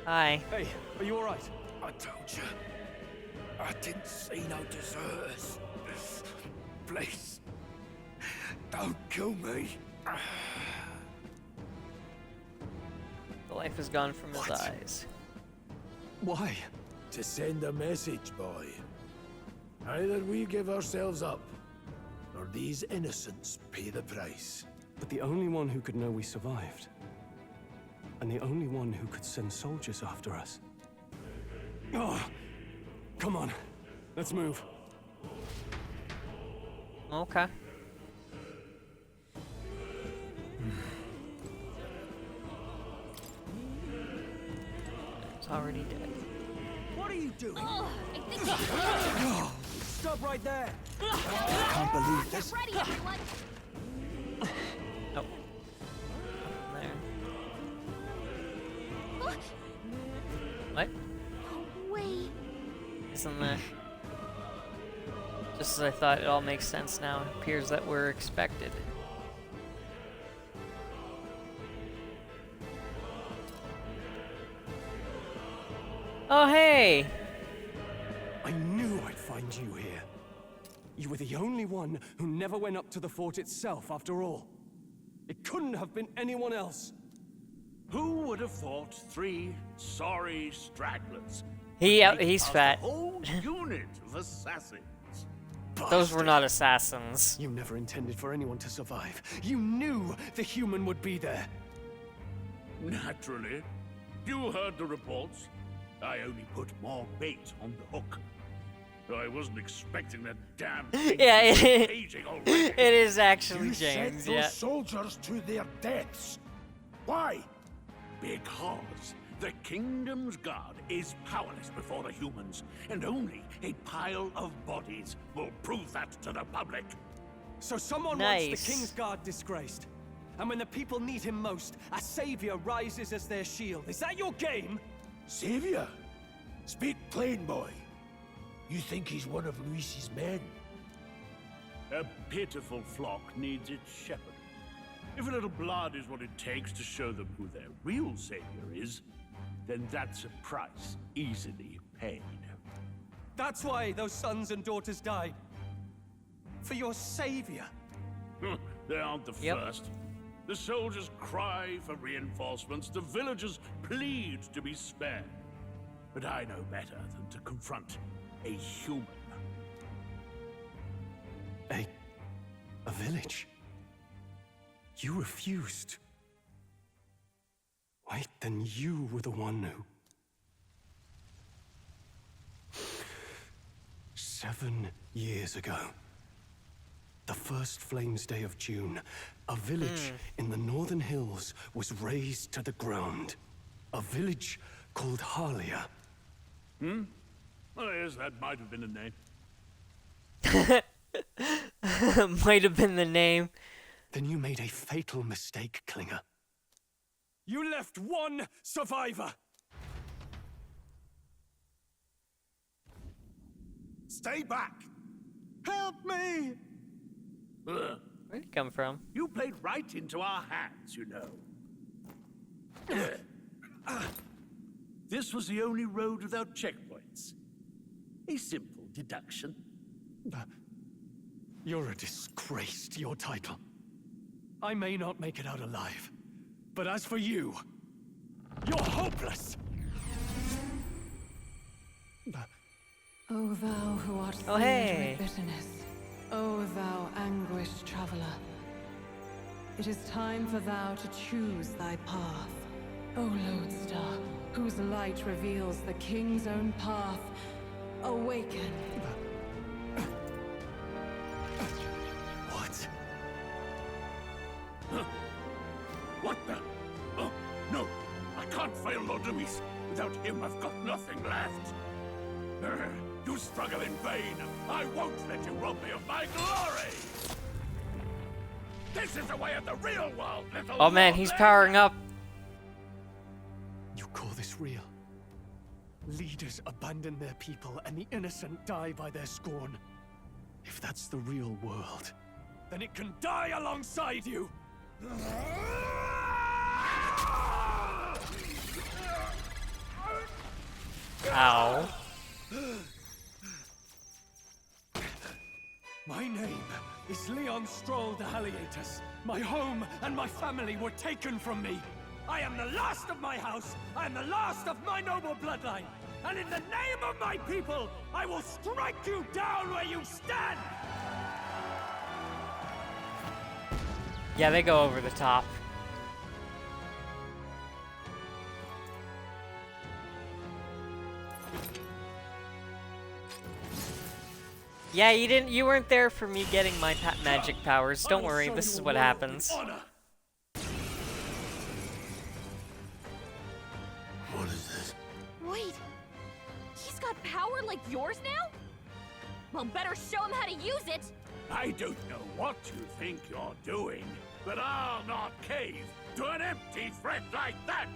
Hi.
Hey, are you alright?
I told you. I didn't see no deserters. Please. Don't kill me.
The life is gone from his eyes.
Why?
To send a message, boy. Either we give ourselves up, or these innocents pay the price.
But the only one who could know we survived, and the only one who could send soldiers after us. Oh, come on, let's move.
Okay. It's already dead.
What are you doing?
Oh, I think
Stop right there!
I
can't believe this.
Get ready, everyone!
Oh. There.
Look!
What?
Wait.
Isn't there? Just as I thought, it all makes sense now. It appears that we're expected. Oh, hey!
I knew I'd find you here. You were the only one who never went up to the fort itself, after all. It couldn't have been anyone else.
Who would have thought 3 sorry stragglers?
He's fat.
A whole unit of assassins.
Those were not assassins.
You never intended for anyone to survive. You knew the human would be there.
Naturally. You heard the reports. I only put more bait on the hook. I wasn't expecting that damn thing
Yeah,
to be raging already.
it is actually
You
James,
sent those
yeah.
soldiers to their deaths. Why?
Because the kingdom's guard is powerless before the humans, and only a pile of bodies will prove that to the public.
So someone wants the King's Guard disgraced. And when the people need him most, a savior rises as their shield. Is that your game?
Savior? Speak plain, boy. You think he's one of Luis's men?
A pitiful flock needs its shepherd. If a little blood is what it takes to show them who their real savior is, then that's a price easily paid.
That's why those sons and daughters died. For your savior.
They aren't the first. The soldiers cry for reinforcements, the villagers plead to be spared. But I know better than to confront a human.
A village? You refused. Wait, then you were the one who... 7 years ago, the first Flames Day of June, a village in the northern hills was razed to the ground. A village called Harlia.
Oh, yes, that might have been the name.
Might have been the name.
Then you made a fatal mistake, Klinger. You left one survivor!
Stay back!
Help me!
Ugh.
Where'd he come from?
You played right into our hands, you know. This was the only road without checkpoints. A simple deduction.
You're a disgrace to your title. I may not make it out alive, but as for you, you're hopeless!
O thou who art
Oh,
filled
hey.
with bitterness, O thou anguished traveler, it is time for thou to choose thy path. O lodestar, whose light reveals the king's own path, awaken.
What?
What the? Oh, no! I can't fail Lord Luis. Without him, I've got nothing left. You struggle in vain. I won't let you rob me of my glory! This is the way of the real world, little
Oh man, he's powering up.
You call this real? Leaders abandon their people and the innocent die by their scorn. If that's the real world, then it can die alongside you!
Ow.
My name is Leon Stroll de Halietus. My home and my family were taken from me. I am the last of my house. I am the last of my noble bloodline. And in the name of my people, I will strike you down where you stand!
Yeah, they go over the top. Yeah, you weren't there for me getting my magic powers. Don't worry, this is what happens.
What is this?
Wait, he's got power like yours now? Well, better show him how to use it.
I don't know what you think you're doing, but I'll not cave to an empty threat like that!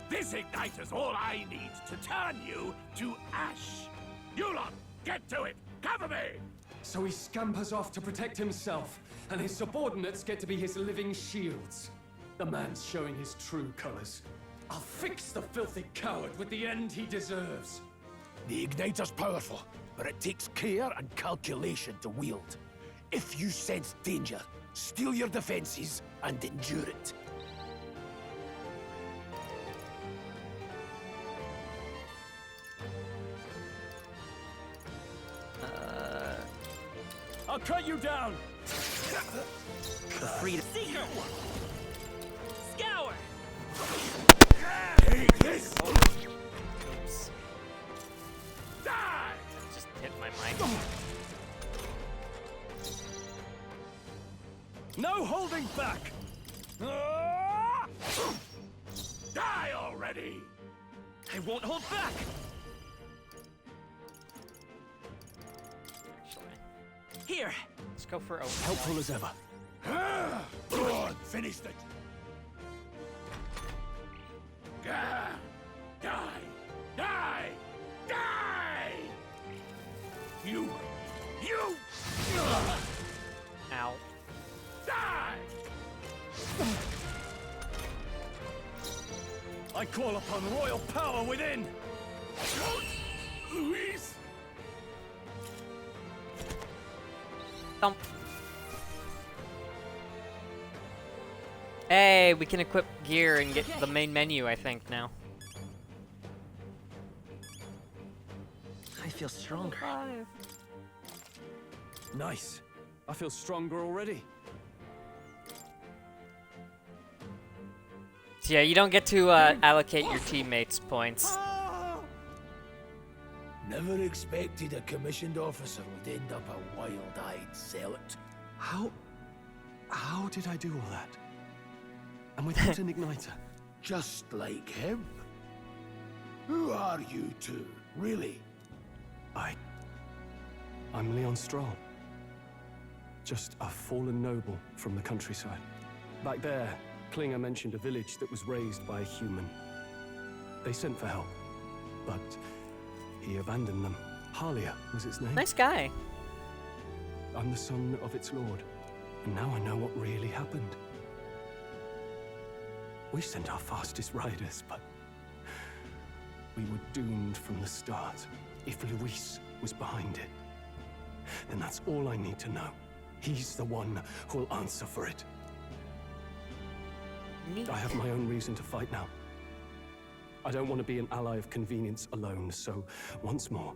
This igniter's all I need to turn you to ash! You lot, get to it! Cover me!
So he scampers off to protect himself, and his subordinates get to be his living shields. The man's showing his true colors. I'll fix the filthy coward with the end he deserves.
The Igniter's powerful, but it takes care and calculation to wield. If you sense danger, steel your defenses and endure it.
I'll cut you down!
The freedom. Seeker! Scour!
Take this!
Oops.
Die!
Just hit my mic.
No holding back!
Die already!
I won't hold back! Here!
Let's go for a
Helpful as ever. Go on, finished it! Die! Die! Die! Die! You!
Ow.
Die!
I call upon royal power within!
Luis!
Thump. Hey, we can equip gear and get the main menu, I think, now.
I feel stronger.
Nice. I feel stronger already.
So yeah, you don't get to allocate your teammates points.
Never expected a commissioned officer would end up a wild-eyed zealot.
How did I do all that? And without an igniter?
Just like him. Who are you two, really?
I'm Leon Stroll. Just a fallen noble from the countryside. Back there, Klinger mentioned a village that was raised by a human. They sent for help, but he abandoned them. Halia was its name.
Nice guy.
I'm the son of its lord, and now I know what really happened. We sent our fastest riders, but we were doomed from the start. If Luis was behind it, then that's all I need to know. He's the one who'll answer for it.
Neat.
I have my own reason to fight now. I don't want to be an ally of convenience alone, so once more,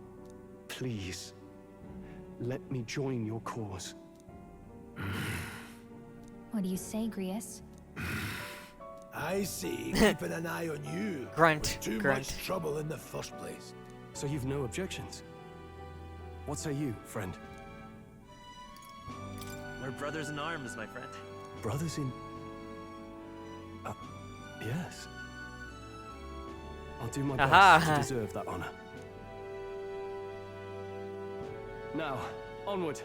please, let me join your cause.
What do you say, Grius?
I see, keeping an eye on you.
Grunt,
was too
grunt.
much trouble in the first place.
So you've no objections? What say you, friend?
We're brothers in arms, my friend.
Brothers in... yes. I'll do my best to deserve that honor. Now, onward.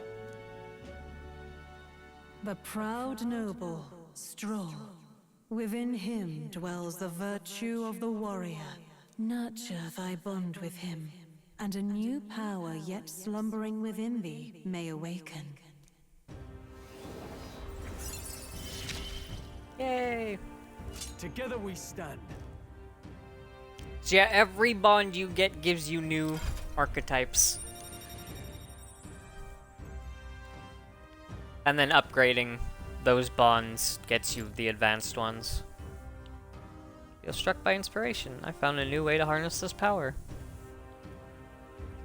The proud noble, Stroll. Within him dwells the virtue of the warrior. Nurture thy bond with him, and a new power yet slumbering within thee may awaken.
Yay.
Together we stand.
So yeah, every bond you get gives you new archetypes. And then upgrading those bonds gets you the advanced ones. Feel struck by inspiration. I found a new way to harness this power.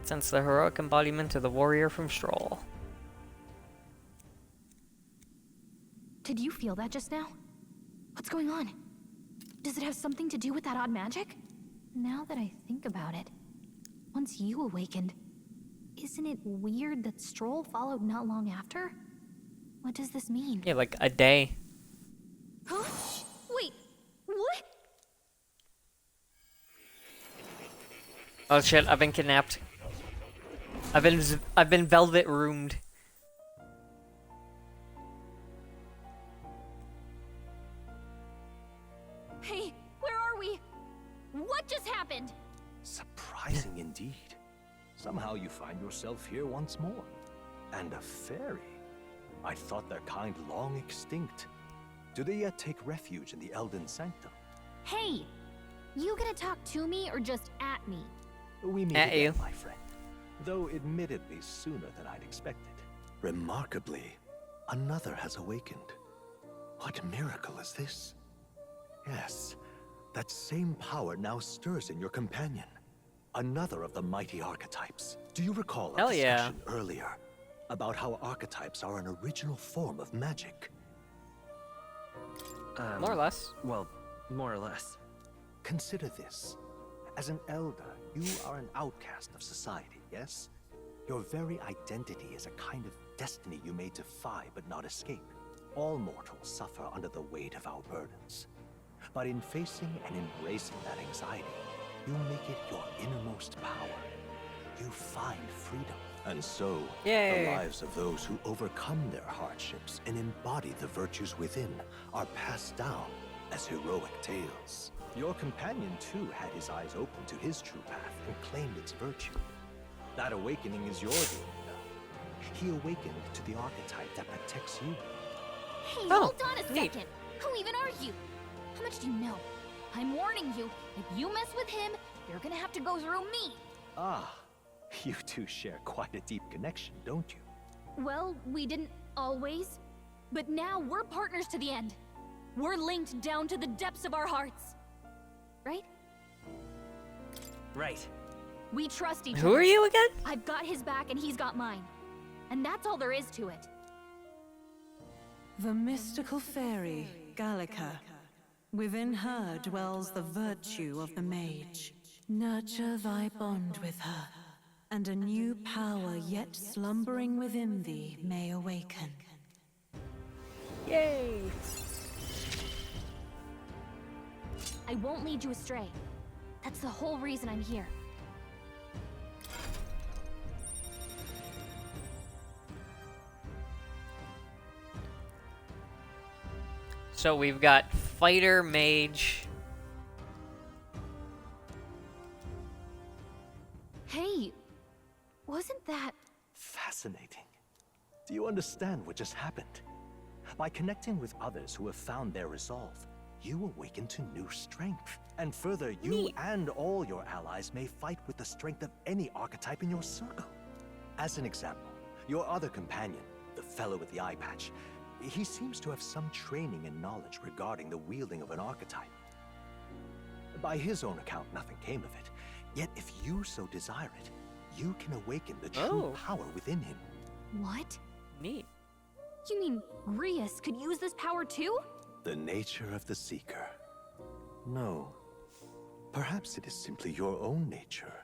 Sense the heroic embodiment of the warrior from Stroll.
Did you feel that just now? What's going on? Does it have something to do with that odd magic? Now that I think about it, once you awakened, isn't it weird that Stroll followed not long after? What does this mean?
Yeah, like a day.
Huh? Wait, what?
Oh shit, I've been kidnapped. I've been velvet roomed.
Hey, where are we? What just happened?
Surprising indeed. Somehow you find yourself here once more. And a fairy? I thought their kind long extinct. Do they yet take refuge in the Elden Sanctum?
Hey! You gonna talk to me or just at me?
We meet
At
again,
you.
my friend. Though admittedly sooner than I'd expected. Remarkably, another has awakened. What miracle is this? Yes, that same power now stirs in your companion. Another of the mighty archetypes. Do you recall our
Hell yeah.
discussion earlier about how archetypes are an original form of magic?
More or less.
Well, more or less.
Consider this. As an elder, you are an outcast of society, yes? Your very identity is a kind of destiny you may defy but not escape. All mortals suffer under the weight of our burdens. But in facing and embracing that anxiety, you make it your innermost power. You find freedom. And so,
Yay.
the lives of those who overcome their hardships and embody the virtues within are passed down as heroic tales. Your companion, too, had his eyes open to his true path and claimed its virtue. That awakening is your doing, though. He awakened to the archetype that protects you.
Hey,
Oh,
hold on a
neat.
second. Who even are you? How much do you know? I'm warning you, if you mess with him, you're gonna have to go through me.
Ah, you two share quite a deep connection, don't you?
Well, we didn't always. But now we're partners to the end. We're linked down to the depths of our hearts. Right?
Right.
We trust each other.
Who are you again?
I've got his back and he's got mine. And that's all there is to it.
The mystical fairy, Gallica. Within her dwells the virtue of the mage. Nurture thy bond with her, and a new power yet slumbering within thee may awaken.
Yay!
I won't lead you astray. That's the whole reason I'm here.
So we've got fighter, mage.
Hey, wasn't that...
Fascinating. Do you understand what just happened? By connecting with others who have found their resolve, you awaken to new strength. And further, you and all your allies may fight with the strength of any archetype in your circle. As an example, your other companion, the fellow with the eye patch, he seems to have some training and knowledge regarding the wielding of an archetype. By his own account, nothing came of it. Yet if you so desire it, you can awaken the true power within him.
What?
Neat.
You mean Rias could use this power too?
The nature of the Seeker. No. Perhaps it is simply your own nature.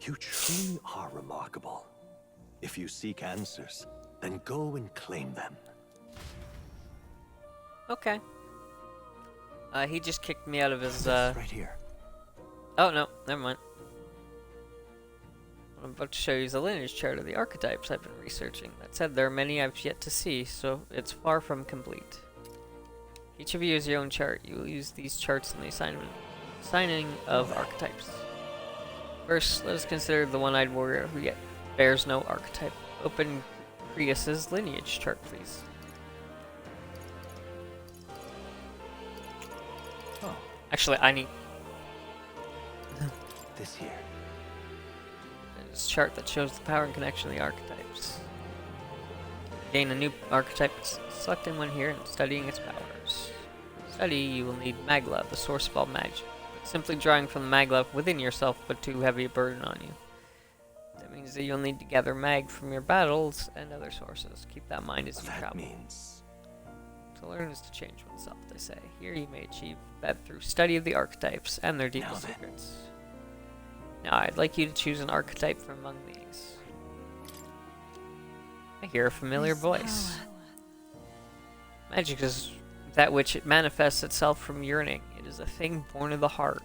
You truly are remarkable. If you seek answers, then go and claim them.
Okay. He just kicked me out of his,
Right here.
Oh, no. Never mind. I'm about to show you the lineage chart of the archetypes I've been researching. That said, there are many I've yet to see, so it's far from complete. Each of you has your own chart. You will use these charts in the assigning of archetypes. First, let us consider the one-eyed warrior who yet bears no archetype. Open Prius's lineage chart, please.
Oh.
Actually, I need
this here.
This chart that shows the power and connection of the archetypes. Gain a new archetype, selecting one here and studying its powers. To study, you will need Maglev, the source of all magic. Simply drawing from the Maglev within yourself put too heavy a burden on you. That means that you'll need to gather mag from your battles and other sources. Keep that in mind as you travel. To learn is to change oneself, they say. Here you may achieve that through study of the archetypes and their deepest secrets. Now, I'd like you to choose an archetype from among these. I hear a familiar voice. Magic is that which it manifests itself from yearning. It is a thing born of the heart.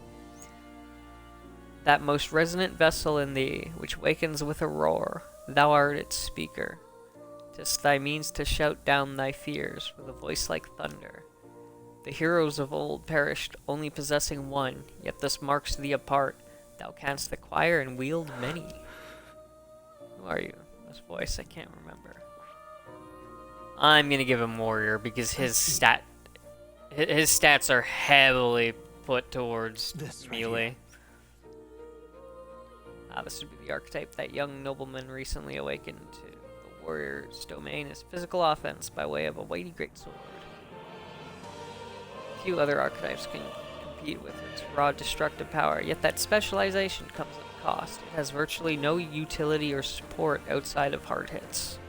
That most resonant vessel in thee, which wakens with a roar, thou art its speaker. 'Tis thy means to shout down thy fears with a voice like thunder. The heroes of old perished only possessing one, yet this marks thee apart. Thou canst acquire and wield many. Who are you? his voice? I can't remember. I'm gonna give him warrior because his stats are heavily put towards melee. This would be the archetype that young nobleman recently awakened to. The warrior's domain is physical offense by way of a weighty greatsword. Few other archetypes can compete with its raw destructive power, yet that specialization comes at a cost. It has virtually no utility or support outside of hard hits.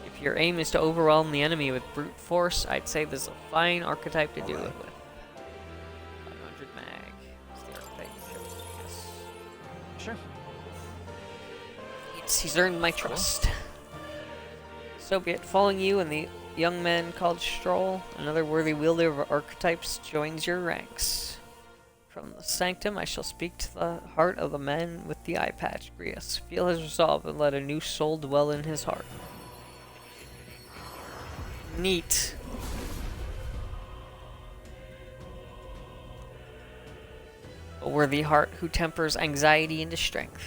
If your aim is to overwhelm the enemy with brute force, I'd say this is a fine archetype to do it with. 100 mag. It's the archetype you chose, yes.
Sure.
Yes, he's earned my trust. So be it. Following you and the young man called Stroll, another worthy wielder of archetypes, joins your ranks. From the sanctum, I shall speak to the heart of the man with the eye patch. Grius, feel his resolve and let a new soul dwell in his heart. Neat. A worthy heart who tempers anxiety into strength.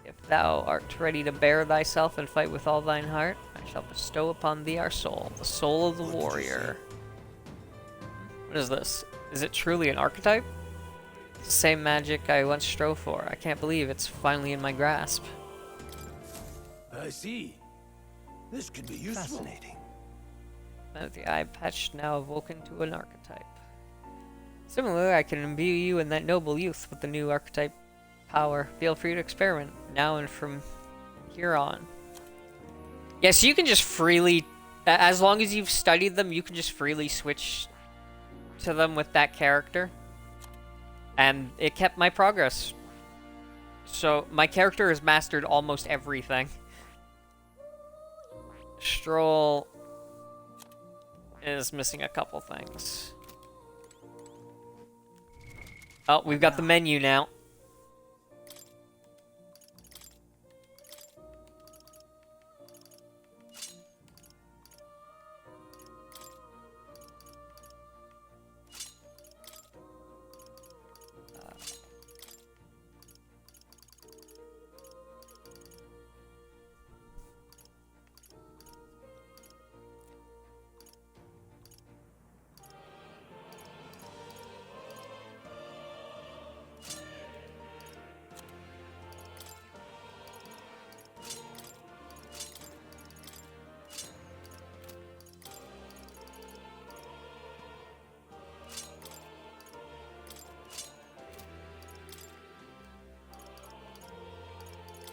If thou art ready to bear thyself and fight with all thine heart, I shall bestow upon thee our soul, the soul of the warrior. What is this? Is it truly an archetype? It's the same magic I once strove for. I can't believe it's finally in my grasp.
I see. This could be useful.
Fascinating.
The eye patch now awoken to an archetype. Similarly, I can imbue you and that noble youth with the new archetype power. Feel free to experiment now and from here on. Yeah, so you can just freely, as long as you've studied them, you can just freely switch to them with that character. And it kept my progress. So my character has mastered almost everything. Stroll is missing a couple things. Oh, we've got the menu now.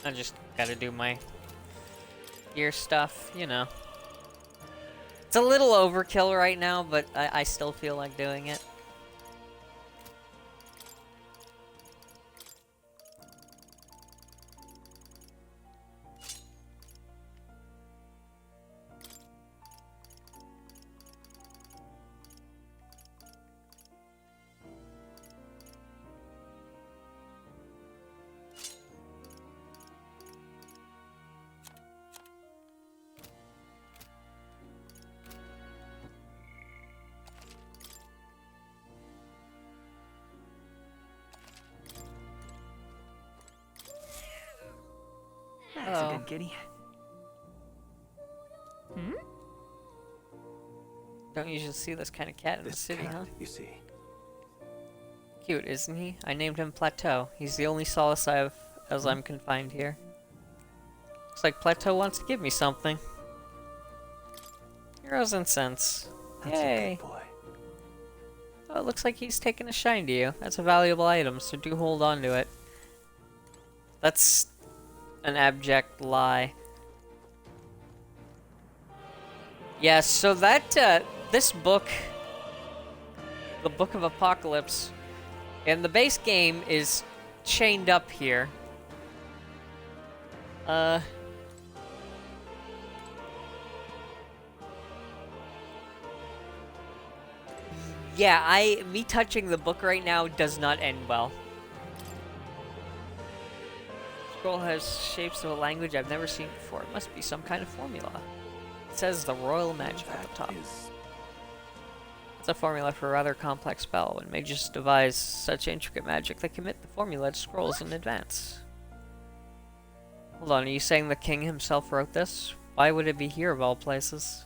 I just gotta do my gear stuff, you know. It's a little overkill right now, but I still feel like doing it.
That's a good kitty.
Hmm?
Don't usually see this kind of cat in the city, huh?
You see.
Cute, isn't he? I named him Plateau. He's the only solace I have as I'm confined here. Looks like Plateau wants to give me something. Heroes and cents.
That's
Yay!
a good boy.
Oh, it looks like he's taken a shine to you. That's a valuable item, so do hold on to it. That's an abject lie. Yeah, so that, this book, the Book of Apocalypse, and the base game is chained up here. Yeah, me touching the book right now does not end well. Scroll has shapes of a language I've never seen before. It must be some kind of formula. It says the royal magic at the top. It's a formula for a rather complex spell. When mages devise such intricate magic, they commit the formula to scrolls in advance. Hold on, are you saying the king himself wrote this? Why would it be here of all places?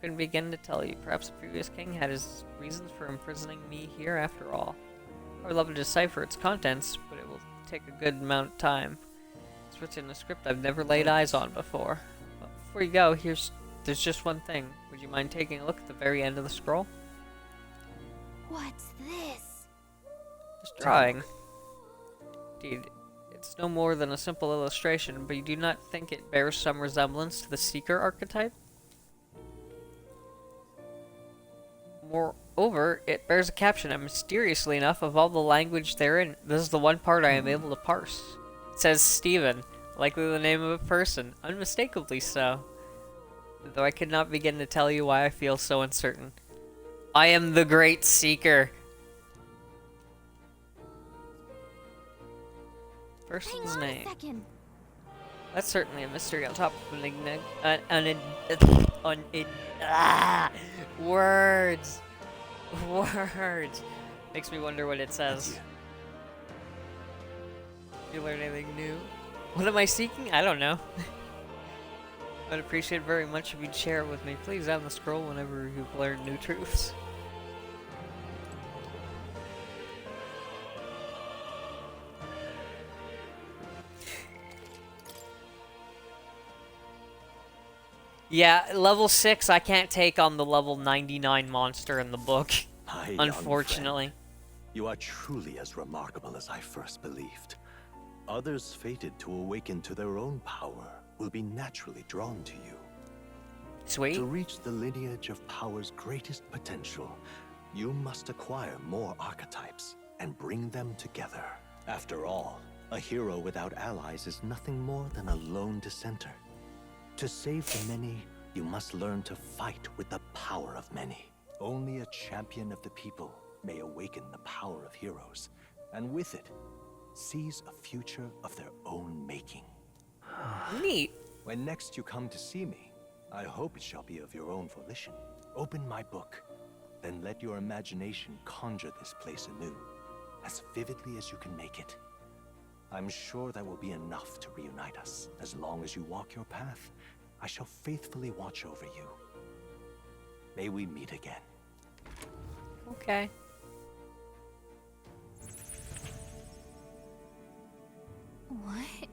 Couldn't begin to tell you. Perhaps the previous king had his reasons for imprisoning me here after all. I would love to decipher its contents, but it will take a good amount of time. It's written in a script I've never laid eyes on before. But before you go, there's just one thing. Would you mind taking a look at the very end of the scroll?
What's this?
This drawing. Indeed, it's no more than a simple illustration, but you do not think it bears some resemblance to the Seeker archetype? Moreover, it bears a caption, and mysteriously enough, of all the language therein, this is the one part I am able to parse. It says Stephen, likely the name of a person, unmistakably so. Though I could not begin to tell you why I feel so uncertain. I am the Great Seeker. Person's name. That's certainly a mystery on top of words. Words. Makes me wonder what it says. You learn anything new? What am I seeking? I don't know. I'd appreciate very much if you'd share it with me. Please have the scroll whenever you've learned new truths. Yeah, level 6 I can't take on the level 99 monster in the book.
My
unfortunately.
young friend, you are truly as remarkable as I first believed. Others fated to awaken to their own power will be naturally drawn to you.
Sweet.
To reach the lineage of power's greatest potential, you must acquire more archetypes and bring them together. After all, a hero without allies is nothing more than a lone dissenter. To save the many, you must learn to fight with the power of many. Only a champion of the people may awaken the power of heroes, and with it, seize a future of their own making.
Neat.
When next you come to see me, I hope it shall be of your own volition. Open my book, then let your imagination conjure this place anew, as vividly as you can make it. I'm sure that will be enough to reunite us. As long as you walk your path, I shall faithfully watch over you. May we meet again.
Okay.
What?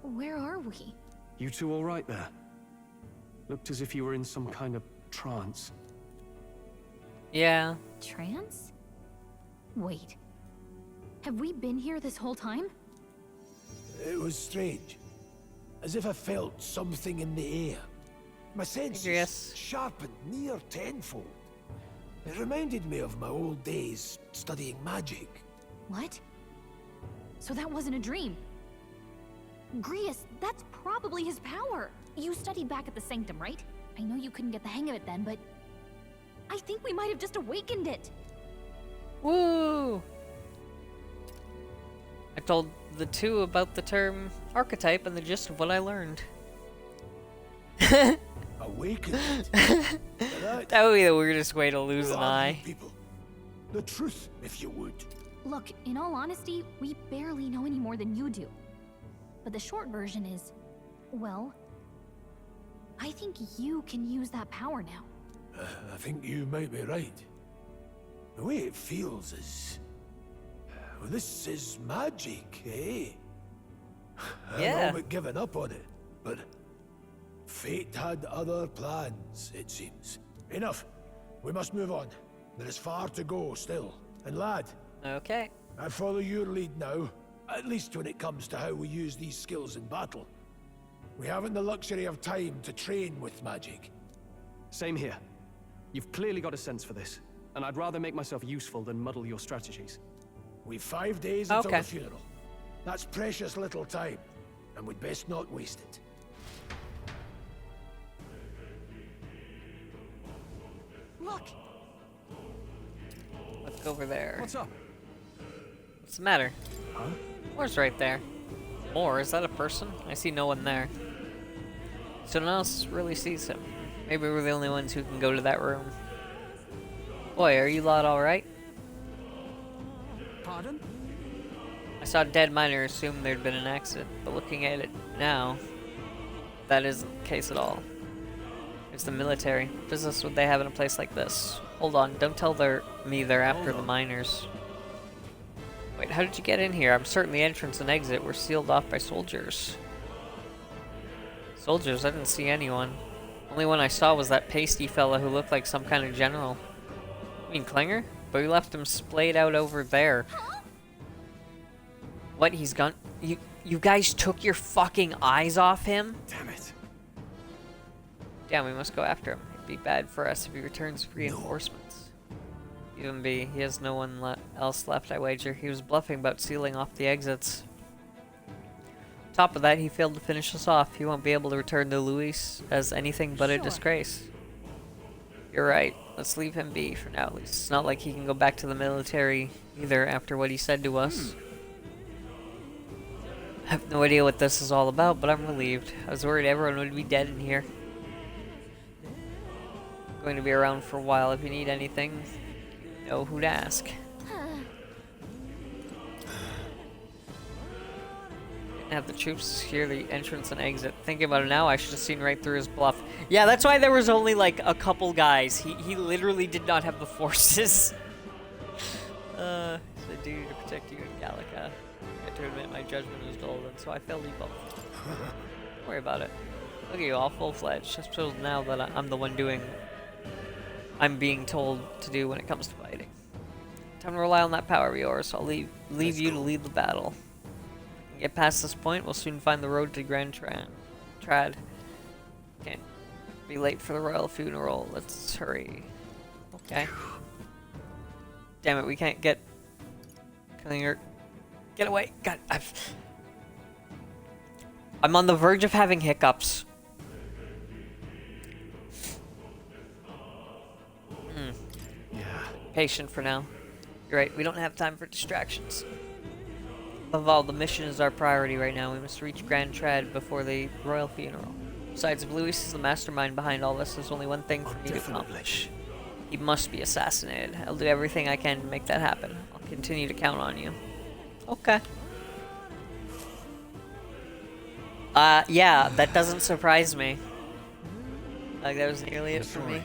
Where are we?
You two all right there? Looked as if you were in some kind of trance.
Yeah.
Trance? Wait. Have we been here this whole time?
It was strange. As if I felt something in the air. My senses sharpened near tenfold. It reminded me of my old days studying magic.
What? So that wasn't a dream. Grius, that's probably his power. You studied back at the Sanctum, right? I know you couldn't get the hang of it then, but I think we might have just awakened it.
Woo! I told the two about the term archetype and the gist of what I learned.
Awakened?
That would be the weirdest way to lose an eye.
People. The truth, if you would.
Look, in all honesty, we barely know any more than you do. But the short version is, well, I think you can use that power now.
I think you might be right. The way it feels is... Well, this is magic, eh?
Yeah.
I've all but given up on it, but fate had other plans, it seems. Enough. We must move on. There is far to go still. And lad.
Okay.
I follow your lead now, at least when it comes to how we use these skills in battle. We haven't the luxury of time to train with magic.
Same here. You've clearly got a sense for this, and I'd rather make myself useful than muddle your strategies.
We've 5 days until the funeral. That's precious little time, and we'd best not waste it.
Look!
Let's go over there.
What's up?
What's the matter?
Huh?
Moore's right there. Moore, is that a person? I see no one there. So no one else really sees him. Maybe we're the only ones who can go to that room. Boy, are you lot alright?
Pardon?
I saw a dead miner, assumed there'd been an accident, but looking at it now, that isn't the case at all. It's the military. What business would they have in a place like this? Hold on, don't tell me they're after the miners. Wait, how did you get in here? I'm certain the entrance and exit were sealed off by soldiers. Soldiers? I didn't see anyone. Only one I saw was that pasty fella who looked like some kind of general. You mean Klinger? But we left him splayed out over there. What, he's gone? You guys took your fucking eyes off him?
Damn it.
Damn, we must go after him. It'd be bad for us if he returns with reinforcements. Even be, he has no one else left, I wager. He was bluffing about sealing off the exits. Top of that, he failed to finish us off. He won't be able to return to Luis as anything but a disgrace. You're right. Let's leave him be for now, at least. It's not like he can go back to the military either after what he said to us. I have no idea what this is all about, but I'm relieved. I was worried everyone would be dead in here. I'm going to be around for a while. If you need anything, you know who to ask. Didn't have the troops secure the entrance and exit. Thinking about it now, I should have seen right through his bluff. Yeah, that's why there was only like a couple guys. He literally did not have the forces. It's a duty to protect you in Gallica. I had to admit my judgment was dull, and so I failed you both. Don't worry about it. Look at you, all full-fledged. I suppose now that I'm the one doing... I'm being told to do when it comes to fighting. Time to rely on that power of yours. I'll leave you to lead the battle. Get past this point, we'll soon find the road to Grand Trad. Can't be late for the royal funeral. Let's hurry. Okay. Damn it, we can't get... Klinger. Get away. God, I'm on the verge of having hiccups. Yeah. Patient for now. You're right, we don't have time for distractions. Above all, the mission is our priority right now. We must reach Grand Trad before the royal funeral. Besides, if Luis is the mastermind behind all this, there's only one thing for me to accomplish. He must be assassinated. I'll do everything I can to make that happen. I'll continue to count on you. Okay. Yeah, that doesn't surprise me. Like, that was nearly it for me.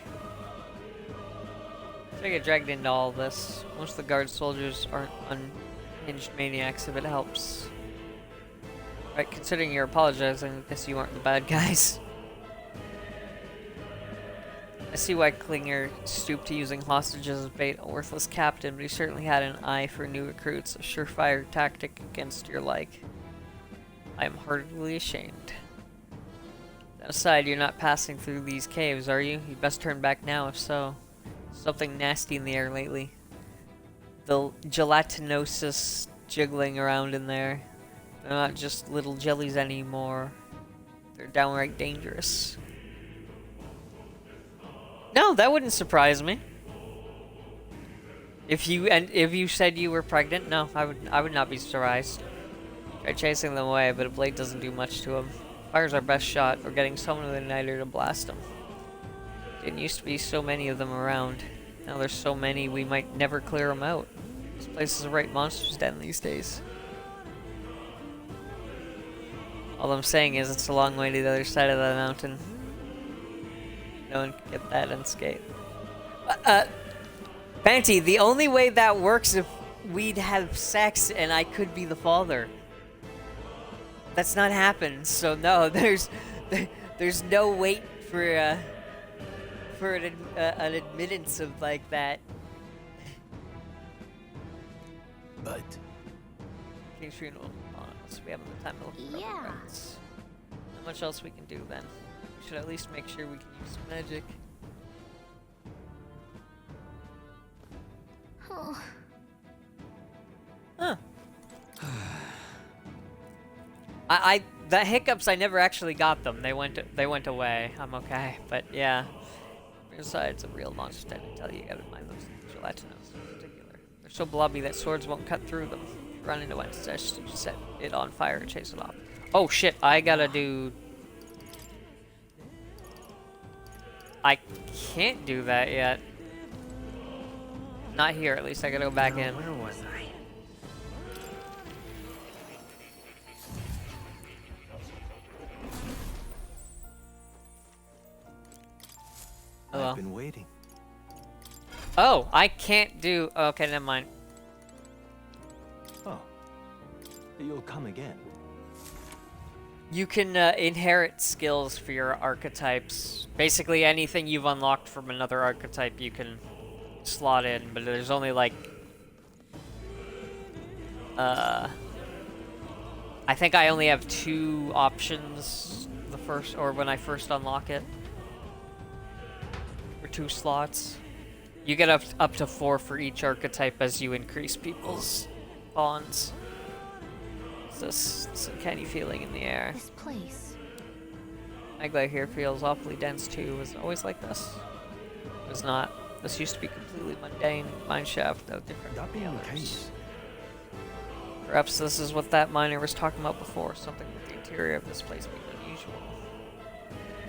I get dragged into all this. Most of the guard soldiers aren't unhinged maniacs, if it helps. Right, considering you're apologizing, I guess you aren't the bad guys. I see why Klinger stooped to using hostages as bait, a worthless captain, but he certainly had an eye for new recruits, a surefire tactic against your like. I am heartily ashamed. That aside, you're not passing through these caves, are you? You'd best turn back now, if so. Something nasty in the air lately. The gelatinosis jiggling around in there. They're not just little jellies anymore. They're downright dangerous. No, that wouldn't surprise me. If you said you were pregnant, no, I would not be surprised. Try chasing them away, but a blade doesn't do much to them. Fire's our best shot, or getting someone with an igniter to blast them. Didn't used to be so many of them around. Now there's so many we might never clear them out. This place is a right monster's den these days. All I'm saying is it's a long way to the other side of the mountain. No one can get that unscathed. Banty, the only way that works if we'd have sex and I could be the father. That's not happened, so no, there's no wait for an admittance of like that.
But
King's funeral. So we haven't the time to look for other friends. Not much else we can do then. We should at least make sure we can use some magic.
Oh.
Huh. The hiccups, I never actually got them. They went away. I'm okay. But yeah. Besides, a real monster tend to tell you gotta mind those gelatinos in particular. They're so blobby that swords won't cut through them. Run into one, just set it on fire and chase it off. Oh shit, I gotta do... I can't do that yet. Not here, at least I gotta go back in.
Where was I?
well.
I've been waiting.
Oh, I can't do... Okay, never mind.
Oh, you'll come again.
You can inherit skills for your archetypes. Basically, anything you've unlocked from another archetype you can slot in, but there's only like... I think I only have 2 options the first, or when I first unlock it. Or 2 slots. You get up to 4 for each archetype as you increase people's bonds. It's this uncanny feeling in the air.
This place.
Magla here feels awfully dense too. Was it always like this? It was not. This used to be completely mundane mineshaft, though different
That
from the
being the
others.
case,
Perhaps this is what that miner was talking about before. Something with the interior of this place being unusual.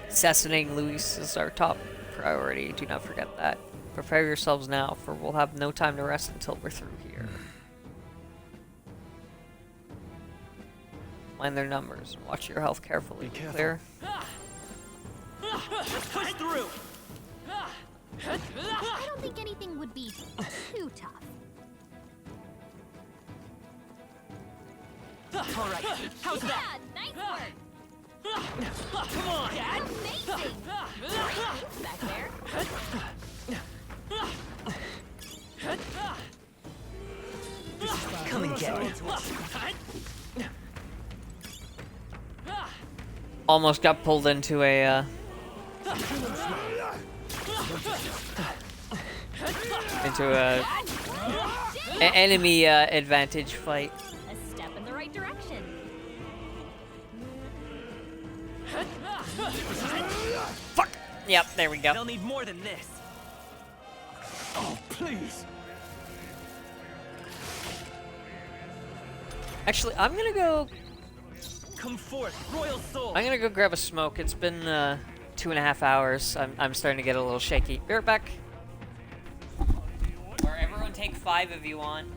Assassinating Luis is our top priority. Do not forget that. Prepare yourselves now, for we'll have no time to rest until we're through here. Mind their numbers and watch your health carefully.
Be careful.
Clear?
Let's push through.
I don't think anything would be too tough.
All right, how's that?
Yeah, nice work.
Come on.
Amazing. Thanks back there.
Come and get me.
Almost got pulled into a enemy advantage fight.
A step in the right direction.
Fuck. Yep, there we go.
They'll need more than this.
Oh, please.
Actually, I'm gonna go.
Come forth, royal soul.
I'm gonna go grab a smoke. It's been 2.5 hours. I'm starting to get a little shaky. Be right back. Or everyone take 5 if you want.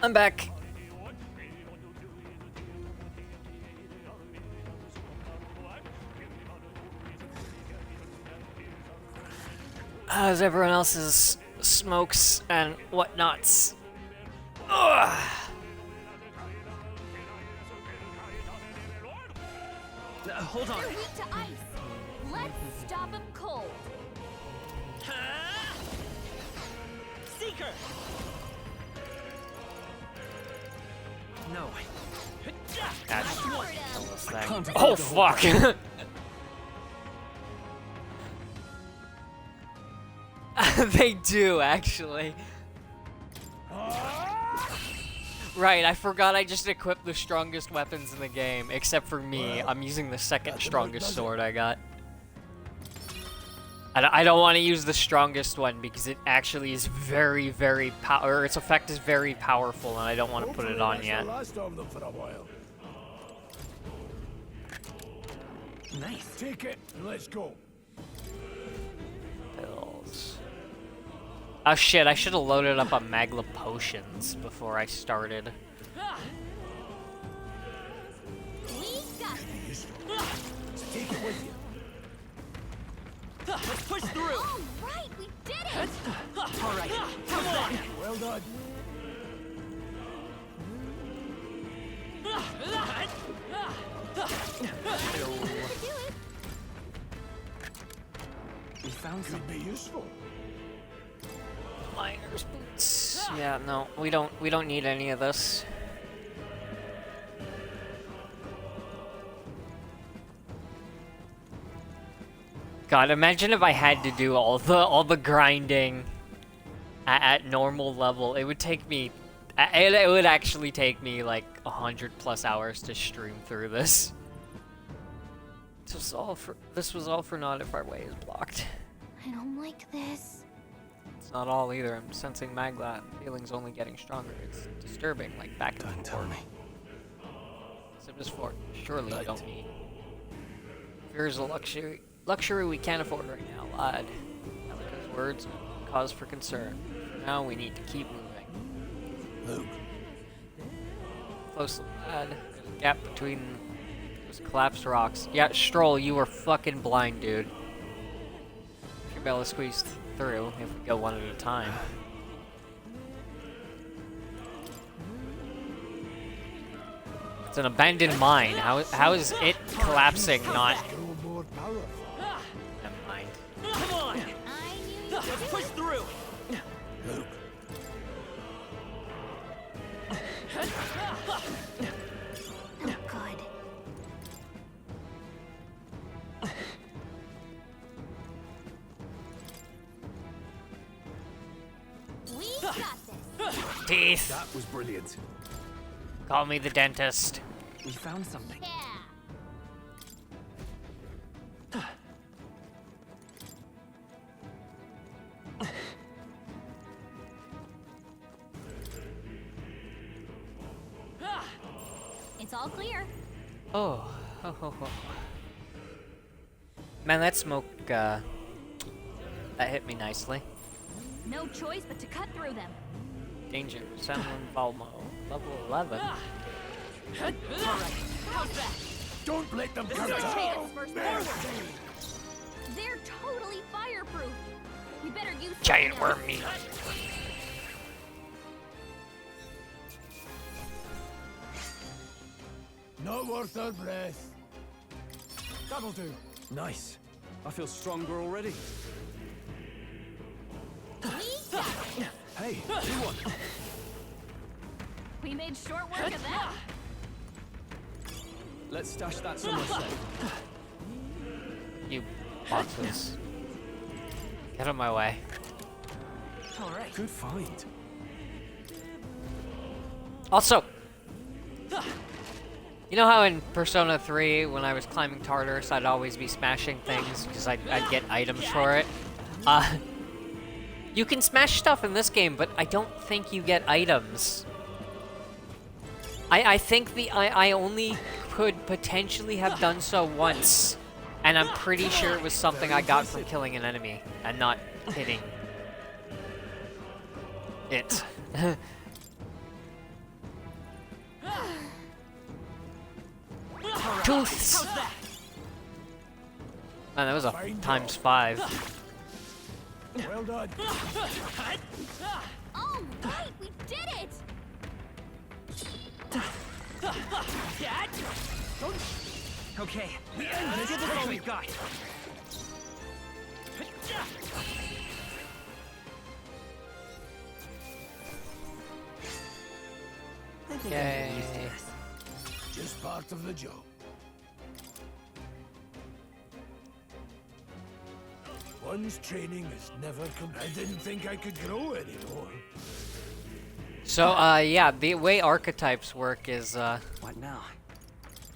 I'm back. How's everyone else's smokes and whatnots? Ugh.
Hold on.
They're weak to ice. Let's stop them cold.
Seeker! No.
That's
one.
Oh fuck! They do actually. Right, I forgot I just equipped the strongest weapons in the game, except for me. I'm using the second strongest sword I got. I don't want to use the strongest one because it actually is very, very or its effect is very powerful, and I don't want to put it on yet.
Last of them for a while.
Nice.
Take it and let's go.
Pills. Oh shit, I should have loaded up on Magla potions before I started.
Take it with you.
Let's push through.
All right, we did it.
All right, come on.
Well done.
We found
Could be useful.
Miner's boots. Yeah, no, we don't need any of this. God, imagine if I had to do all the grinding at normal level. It would take me. It would actually take me like 100+ hours to stream through this. This was all for naught if our way is blocked.
I don't like this.
It's not all either. I'm sensing Magla. Feeling's only getting stronger. It's disturbing, like back and forth.
Tell me.
Except for surely you don't need. Fear is a luxury we can't afford right now, lad. Gallica's words cause for concern. For now, we need to keep moving.
Move.
Closely, lad. There's a gap between those collapsed rocks. Yeah, Stroll, you were fucking blind, dude. If your bell is squeezed through, if we go one at a time. It's an abandoned mine. How is it collapsing not... Never mind.
Come on. Let's push through.
Luke.
Oh, God. We got this.
Teeth.
That was brilliant.
Call me the dentist.
We found something.
Yeah. It's all clear.
Oh. Man, that smoke, that hit me nicely.
No choice but to cut through them.
Danger. Someone Valmo. Level 11.
Don't let them
This
come
is our
down.
chance, first person. They're totally fireproof. We better use
Giant
something else.
worm meat.
Not worth our breath. That'll do.
Nice. I feel stronger already. Hey, you one.
We made short work of that.
Let's stash that somewhere safe.
You boxes. Get out of my way.
All right.
Good find.
Also, you know how in Persona 3, when I was climbing Tartarus, I'd always be smashing things because I'd get items for it? You can smash stuff in this game, but I don't think you get items. I think I only could potentially have done so once, and I'm pretty sure it was something I got from killing an enemy and not hitting it. Tooths! Man, that was a times 5.
Well done.
Oh, right, we did it!
Okay, let's give this all we've got.
I think I can use this. Just part of the job. One's training is never I didn't think I could grow anymore.
So, yeah, the way archetypes work is,
What now?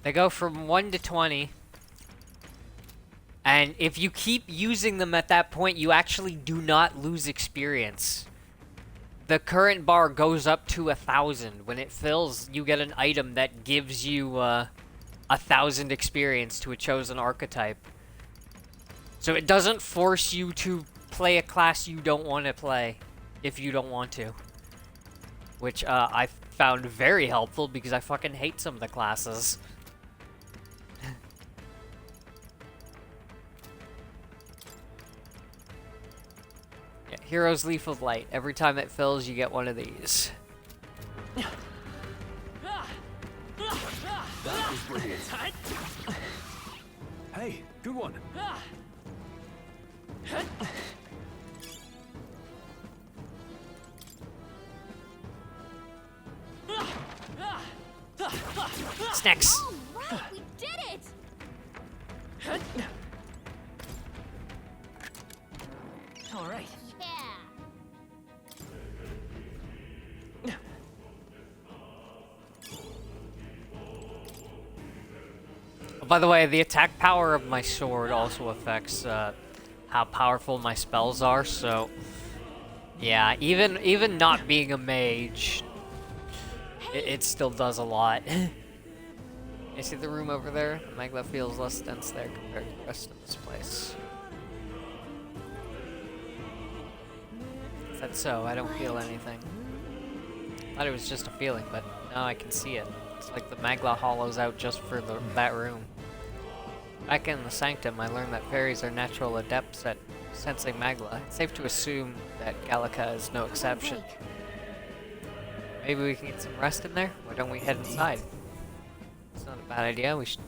they go from 1 to 20. And if you keep using them at that point, you actually do not lose experience. The current bar goes up to 1,000. When it fills, you get an item that gives you, 1,000 experience to a chosen archetype. So it doesn't force you to play a class you don't want to play, if you don't want to. Which, I found very helpful because I fucking hate some of the classes. Yeah, Hero's Leaf of Light. Every time it fills, you get one of these.
That was brilliant. Hey, good one.
Snacks.
Oh, right, we did it!
All right.
Yeah.
By the way, the attack power of my sword also affects how powerful my spells are, so yeah, even not being a mage, it still does a lot. You see the room over there? The magla feels less dense there compared to the rest of this place. Is that so? I don't feel anything. Thought it was just a feeling, but now I can see it. It's like the magla hollows out just for that room. Back in the Sanctum, I learned that fairies are natural adepts at sensing magla. It's safe to assume that Gallica is no exception. Maybe we can get some rest in there? Why don't we head inside? It's not a bad idea. We should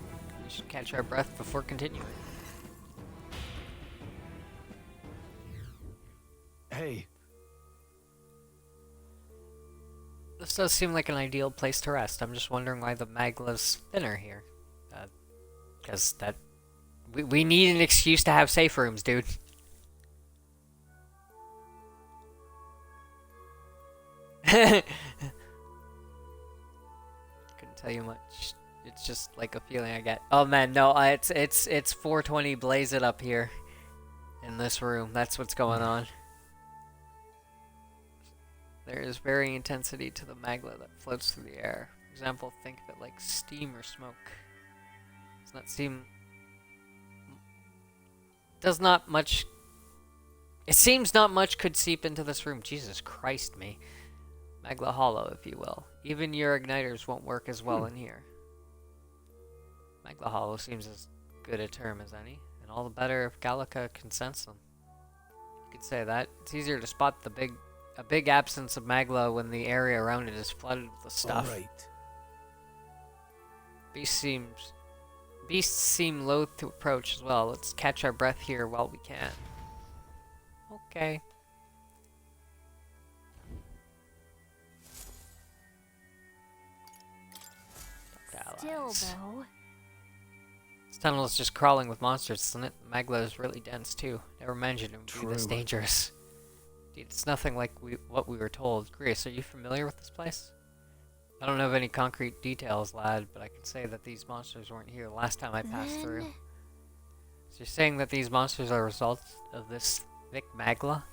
catch our breath before continuing.
Hey.
This does seem like an ideal place to rest. I'm just wondering why the magla's thinner here. Because we need an excuse to have safe rooms, dude. Couldn't tell you much. It's just like a feeling I get. Oh man, no, it's 420 blaze it up here in this room. That's what's going on. There is varying intensity to the magla that floats through the air. For example, think of it like steam or smoke. Does not seem... Does not much... It seems not much could seep into this room. Jesus Christ me. Magla hollow, if you will. Even your igniters won't work as well in here. Magla hollow seems as good a term as any, and all the better if Gallica can sense them. You could say that. It's easier to spot a big absence of magla when the area around it is flooded with stuff.
All right.
Beasts seem loath to approach as well. Let's catch our breath here while we can. Okay.
Still, though.
This tunnel is just crawling with monsters, isn't it? Magla is really dense too. Never mentioned it would be this dangerous. Indeed, it's nothing like what we were told. Grace, are you familiar with this place? I don't have any concrete details, lad, but I can say that these monsters weren't here the last time I passed through. So you're saying that these monsters are results of this thick magla?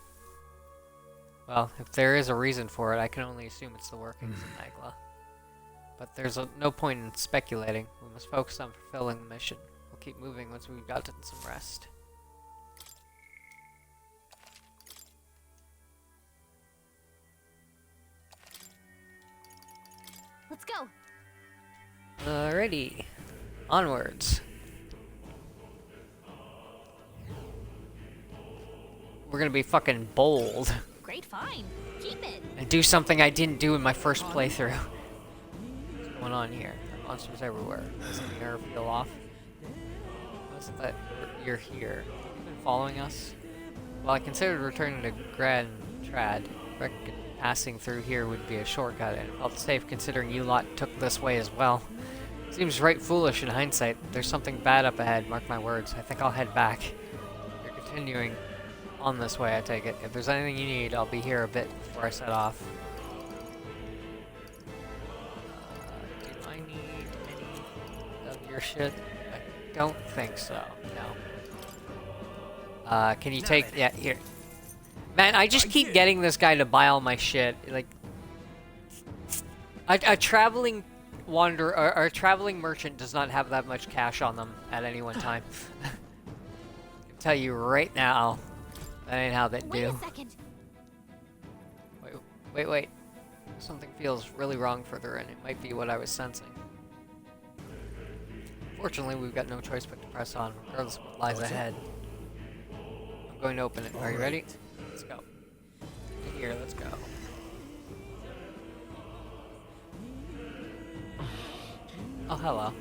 Well, if there is a reason for it, I can only assume it's the workings of magla. But there's no point in speculating. We must focus on fulfilling the mission. We'll keep moving once we've gotten some rest.
Let's go.
Alrighty. Onwards. We're gonna be fucking bold.
Great find. Keep it.
And do something I didn't do in my first playthrough. What's going on here? There are monsters everywhere. Does the nerve feel off? What's that? You're here. You've been following us? Well, I considered returning to Grand Trad. Reckon passing through here would be a shortcut, and it felt safe considering you lot took this way as well. Seems right foolish in hindsight. There's something bad up ahead, mark my words. I think I'll head back. You're continuing on this way, I take it. If there's anything you need, I'll be here a bit before I set off. Do I need any of your shit? I don't think so, no. Can you take... Yeah, here. Man, I just keep getting this guy to buy all my shit. Like... A traveling wanderer, or a traveling merchant does not have that much cash on them at any one time. I can tell you right now, that ain't how they do.
Wait a second.
Wait. Something feels really wrong further in. It might be what I was sensing. Fortunately, we've got no choice but to press on, regardless of what lies ahead. I'm going to open it. Are you ready? Let's go. Here, let's go. Oh, hello.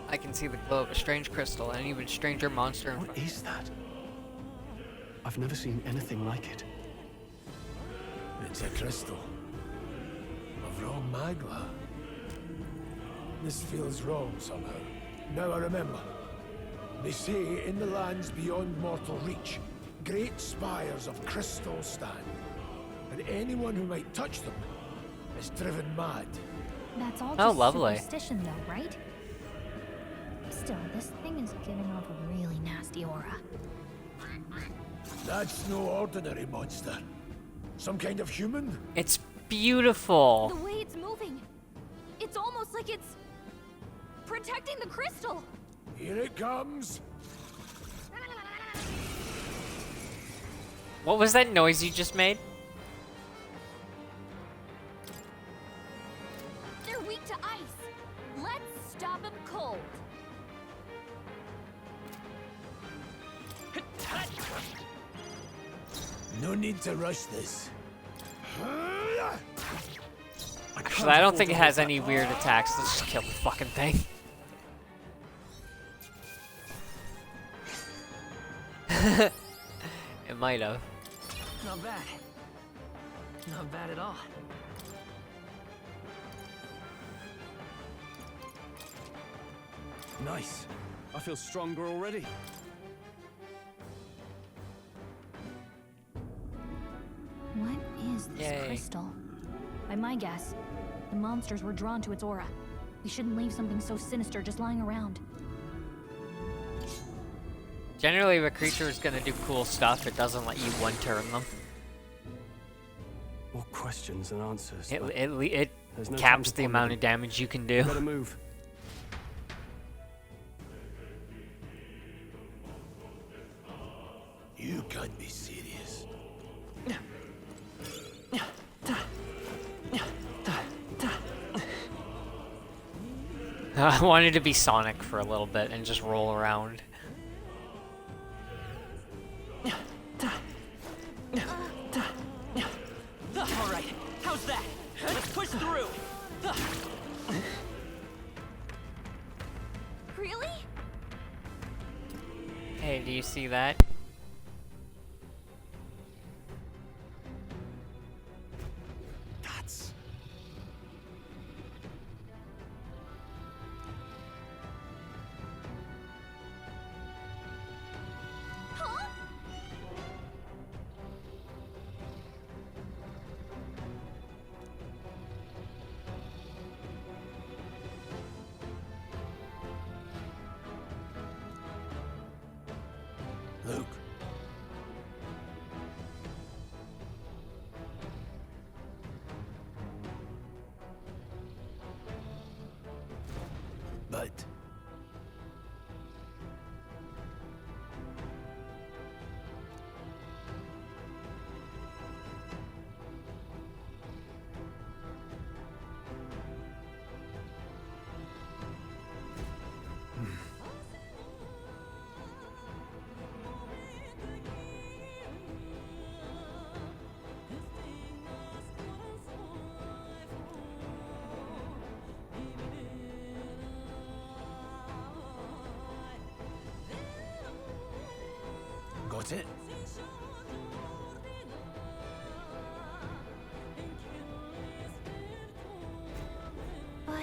I can see the glow of a strange crystal and an even stranger monster in front.
What is that? I've never seen anything like it.
It's a crystal of raw magma. This feels wrong somehow. Now I remember. They say in the lands beyond mortal reach, great spires of crystal stand, and anyone who might touch them is driven mad.
That's all
Oh,
just
lovely.
superstition, though, right? Still, this thing is giving off a really nasty aura.
That's no ordinary monster. Some kind of human?
It's beautiful.
The way it's moving, it's almost like it's protecting the crystal.
Here it comes.
What was that noise you just made?
They're weak to ice. Let's stop them cold.
No need to rush this.
Actually, I don't think it has any weird attacks. Let's just kill the fucking thing. It might have.
Not bad. Not bad at all.
Nice. I feel stronger already.
What is this
Yay.
crystal? By my guess, the monsters were drawn to its aura. We shouldn't leave something so sinister just lying around.
Generally, if a creature is gonna do cool stuff, it doesn't let you one-turn them.
More questions than answers.
It
There's no time
caps
to
the
ponder
amount
them.
of damage you can do.
Better move.
You can't be serious.
I wanted to be Sonic for a little bit and just roll around.
All right, how's that? Let's push through.
Really?
Hey, do you see that?
That's...
Huh?
Look, got it.
But...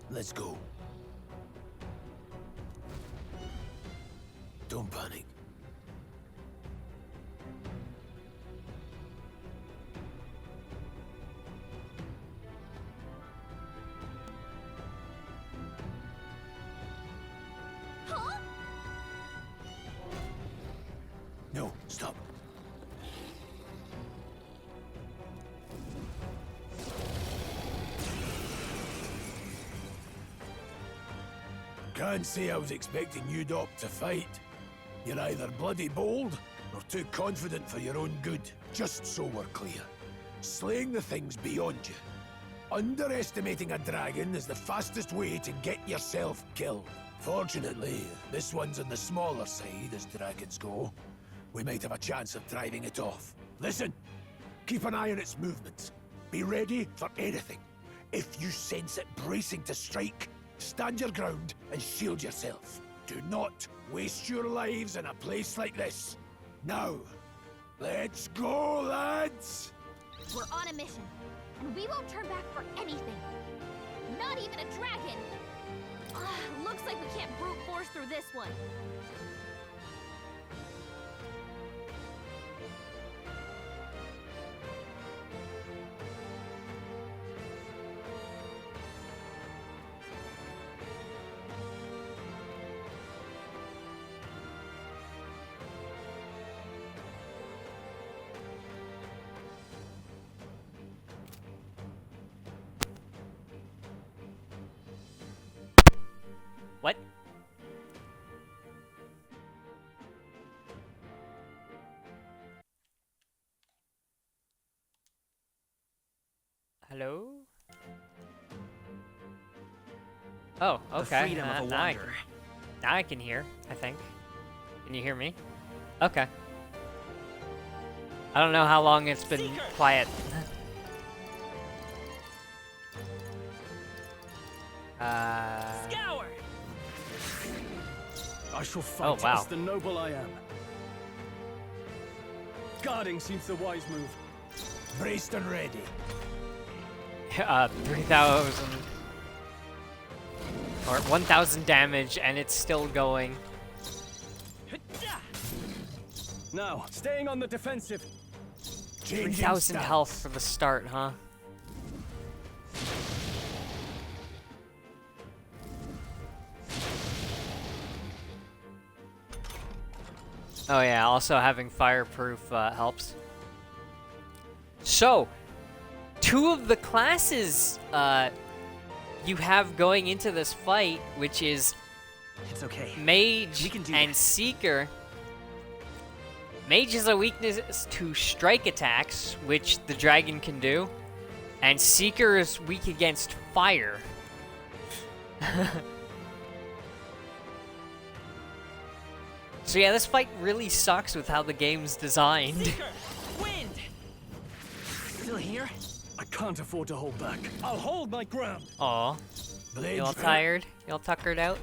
Let's go. Don't panic.
Huh?
No, stop. Can't say I was expecting you, Doc, to fight. You're either bloody bold, or too confident for your own good. Just so we're clear. Slaying the thing's beyond you. Underestimating a dragon is the fastest way to get yourself killed. Fortunately, this one's on the smaller side as dragons go. We might have a chance of driving it off. Listen, keep an eye on its movements. Be ready for anything. If you sense it bracing to strike, stand your ground and shield yourself. Do not waste your lives in a place like this. Now, let's go, lads!
We're on a mission, and we won't turn back for anything. Not even a dragon! Looks like we can't brute force through this one.
What? Hello? Oh, okay.
The freedom of a
now
wanderer.
Now I can hear, I think. Can you hear me? Okay. I don't know how long it's been quiet.
Scour!
I shall fight
Oh, wow.
as the noble I am. Guarding seems the wise move.
Braced and ready.
3,000 or 1,000 damage, and it's still going.
Now, staying on the defensive.
3,000 health for the start, huh? Oh yeah, also having fireproof helps. So, two of the classes you have going into this fight, which is
It's okay.
Mage
can do
and
this.
Seeker. Mage is a weakness to strike attacks, which the dragon can do, and Seeker is weak against fire. So yeah, this fight really sucks with how the game's designed.
Seeker! Wind!
Still here?
I can't afford to hold back. I'll hold my ground.
Aw. You all tired? You all tuckered out?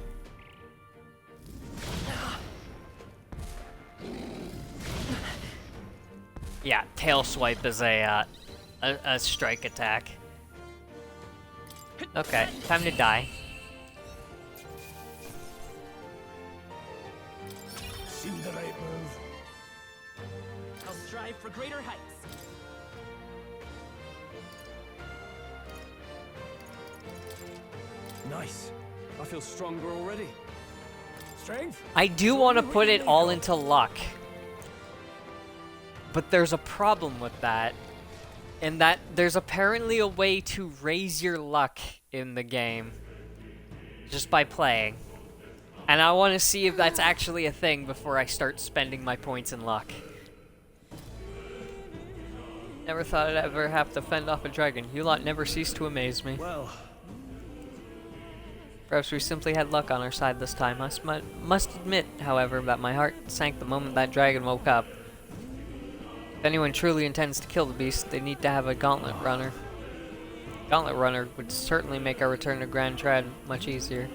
Yeah, tail swipe is a strike attack. Okay, time to die.
Seemed the right move.
I'll strive for greater heights.
Nice. I feel stronger already.
Strength?
I do want to put it all into luck. But there's a problem with that. In that there's apparently a way to raise your luck in the game. Just by playing. And I want to see if that's actually a thing before I start spending my points in luck. Never thought I'd ever have to fend off a dragon. You lot never cease to amaze me.
Well,
perhaps we simply had luck on our side this time. I must admit, however, that my heart sank the moment that dragon woke up. If anyone truly intends to kill the beast, they need to have a gauntlet runner. Gauntlet Runner would certainly make our return to Grand Trad much easier.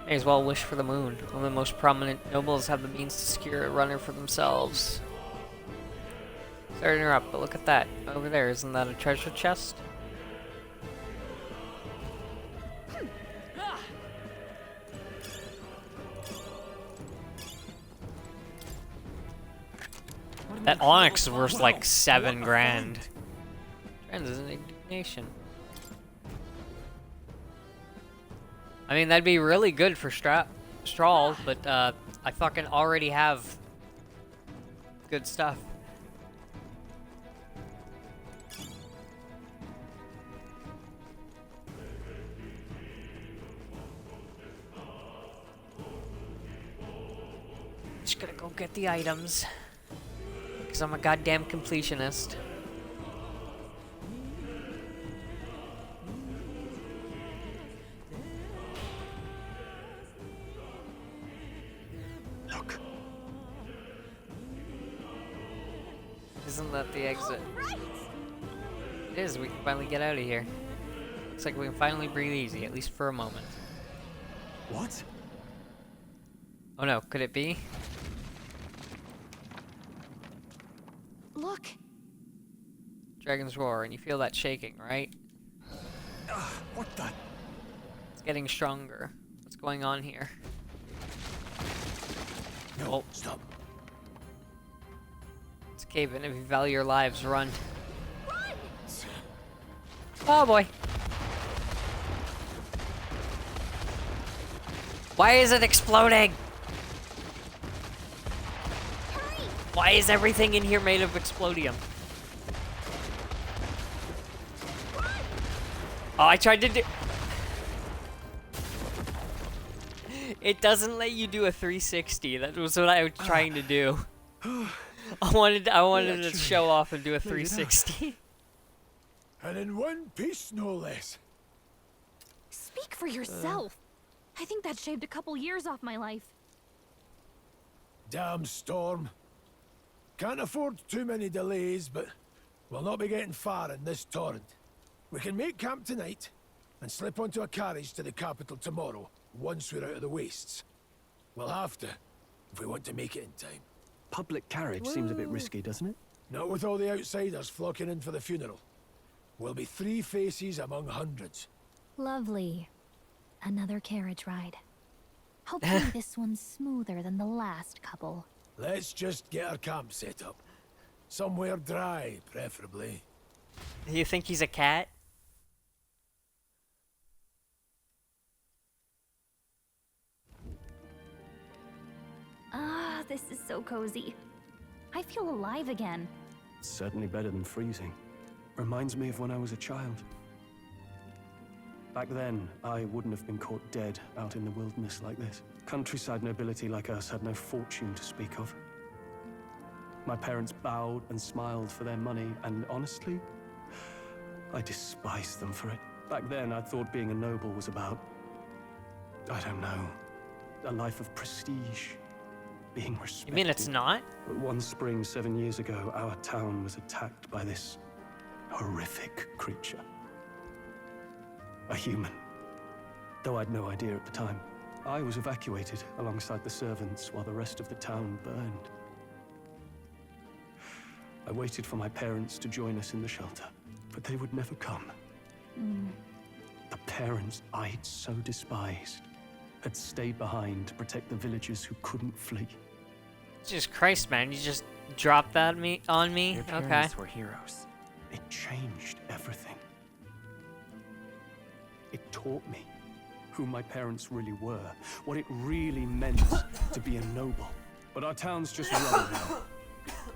May as well wish for the moon. Only the most prominent nobles have the means to secure a runner for themselves. Sorry to interrupt, but look at that. Over there, isn't that a treasure chest? That onyx is worth like 7 grand. Trends is an indignation. I mean, that'd be really good for Strahl, but I fucking already have good stuff. Just gonna go get the items. Because I'm a goddamn completionist.
Look.
Isn't that the exit? It is, we can finally get out of here. Looks like we can finally breathe easy, at least for a moment.
What?
Oh no, could it be?
Look!
Dragon's Roar, and you feel that shaking, right?
What the?
It's getting stronger. What's going on here?
No, stop.
It's a cave in. If you value your lives, run. Oh boy. Why is it exploding? Why is everything in here made of explodium? Oh, I tried to do... It doesn't let you do a 360. That was what I was trying to do. I wanted to show off and do a 360.
And in one piece, no less.
Speak for yourself. I think that shaved a couple years off my life.
Damn storm. Can't afford too many delays, but we'll not be getting far in this torrent. We can make camp tonight and slip onto a carriage to the capital tomorrow, once we're out of the wastes. We'll have to, if we want to make it in time.
Public carriage seems a bit risky, doesn't it?
Not with all the outsiders flocking in for the funeral. We'll be 3 faces among hundreds.
Lovely. Another carriage ride. Hopefully this one's smoother than the last couple.
Let's just get our camp set up. Somewhere dry, preferably.
You think he's a cat?
Ah, this is so cozy. I feel alive again.
It's certainly better than freezing. Reminds me of when I was a child. Back then, I wouldn't have been caught dead out in the wilderness like this. Countryside nobility like us had no fortune to speak of. My parents bowed and smiled for their money, and honestly, I despised them for it. Back then, I thought being a noble was about, I don't know, a life of prestige, being respected.
You mean it's not?
But one spring 7 years ago, our town was attacked by this horrific creature. A human. Though I'd no idea at the time. I was evacuated alongside the servants while the rest of the town burned. I waited for my parents to join us in the shelter, but they would never come. The parents I'd so despised had stayed behind to protect the villagers who couldn't flee.
Jesus Christ, man, you just dropped that on me?
Your
Okay.
parents were heroes.
It changed everything. It taught me who my parents really were, what it really meant to be a noble. But our town's just rubble now.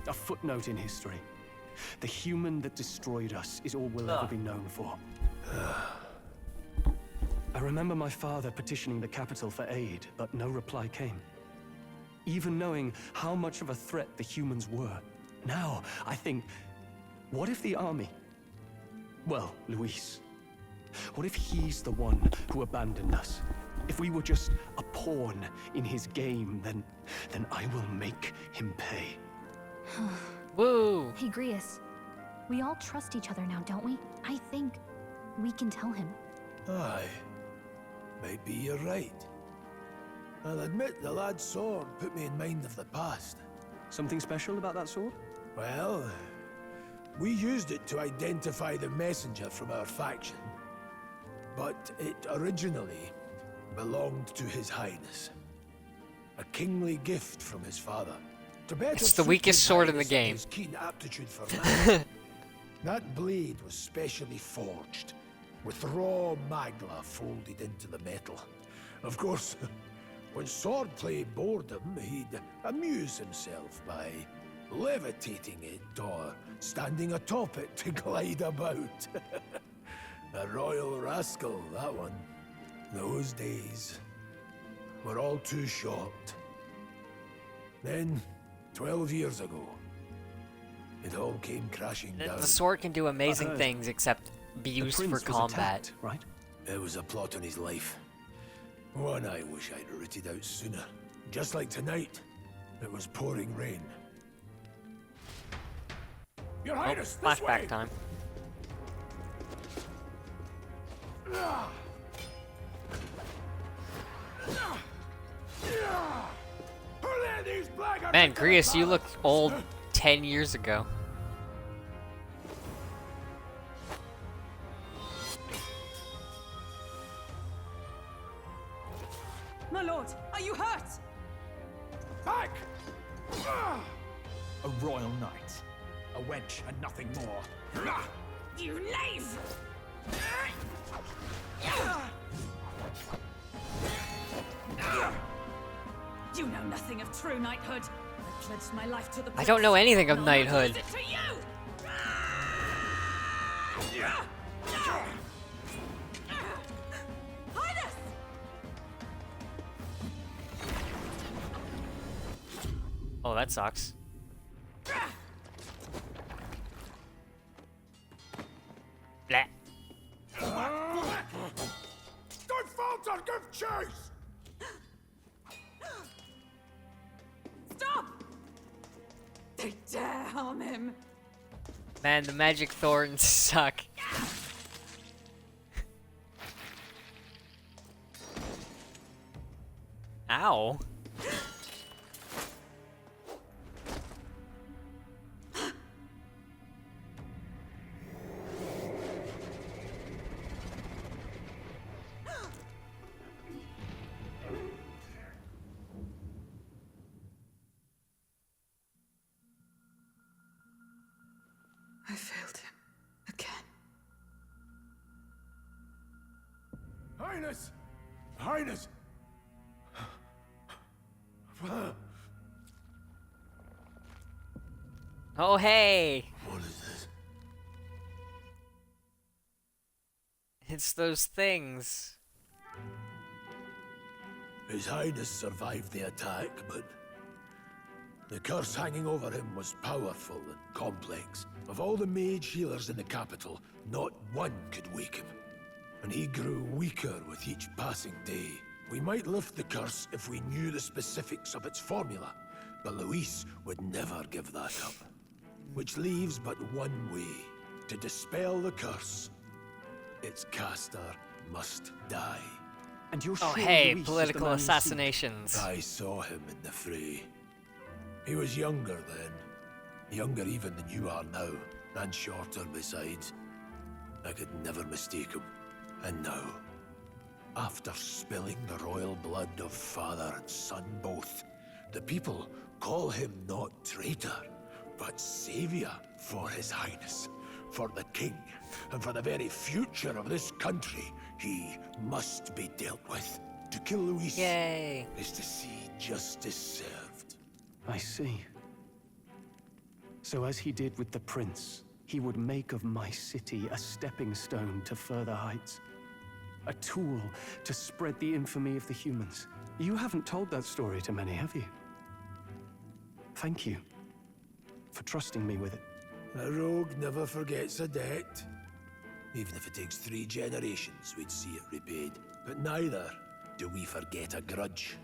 A footnote in history. The human that destroyed us is all we'll ever be known for. I remember my father petitioning the capital for aid, but no reply came. Even knowing how much of a threat the humans were. Now, I think, what if the army? Well, Luis. What if he's the one who abandoned us? If we were just a pawn in his game, then I will make him pay.
Woo!
Hey, Grius. We all trust each other now, don't we? I think We can tell him.
Aye. Maybe you're right. I'll admit the lad's sword put me in mind of the past.
Something special about that sword?
Well, we used it to identify the messenger from our faction. But it originally belonged to His Highness. A kingly gift from his father. To better
It's the
suit
weakest
His
sword in the
Highness and
game.
his keen aptitude for magic. That blade was specially forged, with raw magla folded into the metal. Of course, when swordplay bored him, he'd amuse himself by levitating it or standing atop it to glide about. A royal rascal, that one. Those days were all too short. Then, 12 years ago, it all came crashing down.
The sword can do amazing things, except be used for combat.
Right?
It was a plot on his life. One I wish I'd rooted out sooner. Just like tonight, it was pouring rain. Your
Oh,
Highness, this way!
flashback time. Man, Grius, you look old 10 years ago.
My lord, are you hurt?
Back!
A royal knight. A wench and nothing more.
You knave! You know nothing of true knighthood. I pledged my life to the
I don't know
prince.
anything of
Now I
knighthood.
pledge it to you! Highness!
Oh, that sucks. Blah.
Don't falter, give chase!
Stop! They dare harm him.
Man, the magic thorns suck. Ow.
I failed him again.
Highness! Highness!
Oh, hey!
What is this?
It's those things.
His Highness survived the attack, but the curse hanging over him was powerful and complex. Of all the mage healers in the capital, not one could wake him. And he grew weaker with each passing day. We might lift the curse if we knew the specifics of its formula, but Luis would never give that up. Which leaves but one way. To dispel the curse, its caster must die.
And you're
Oh,
sure
hey,
Luis is the
political
man you seek?
assassinations.
I saw him in the fray. He was younger then. Younger even than you are now, and shorter besides. I could never mistake him. And now, after spilling the royal blood of father and son both, the people call him not traitor, but savior for His Highness, for the king, and for the very future of this country. He must be dealt with. To kill Luis
Yay.
is to see justice served.
I see. So as he did with the prince, he would make of my city a stepping stone to further heights. A tool to spread the infamy of the humans. You haven't told that story to many, have you? Thank you for trusting me with it.
A rogue never forgets a debt. Even if it takes 3 generations, we'd see it repaid. But neither do we forget a grudge.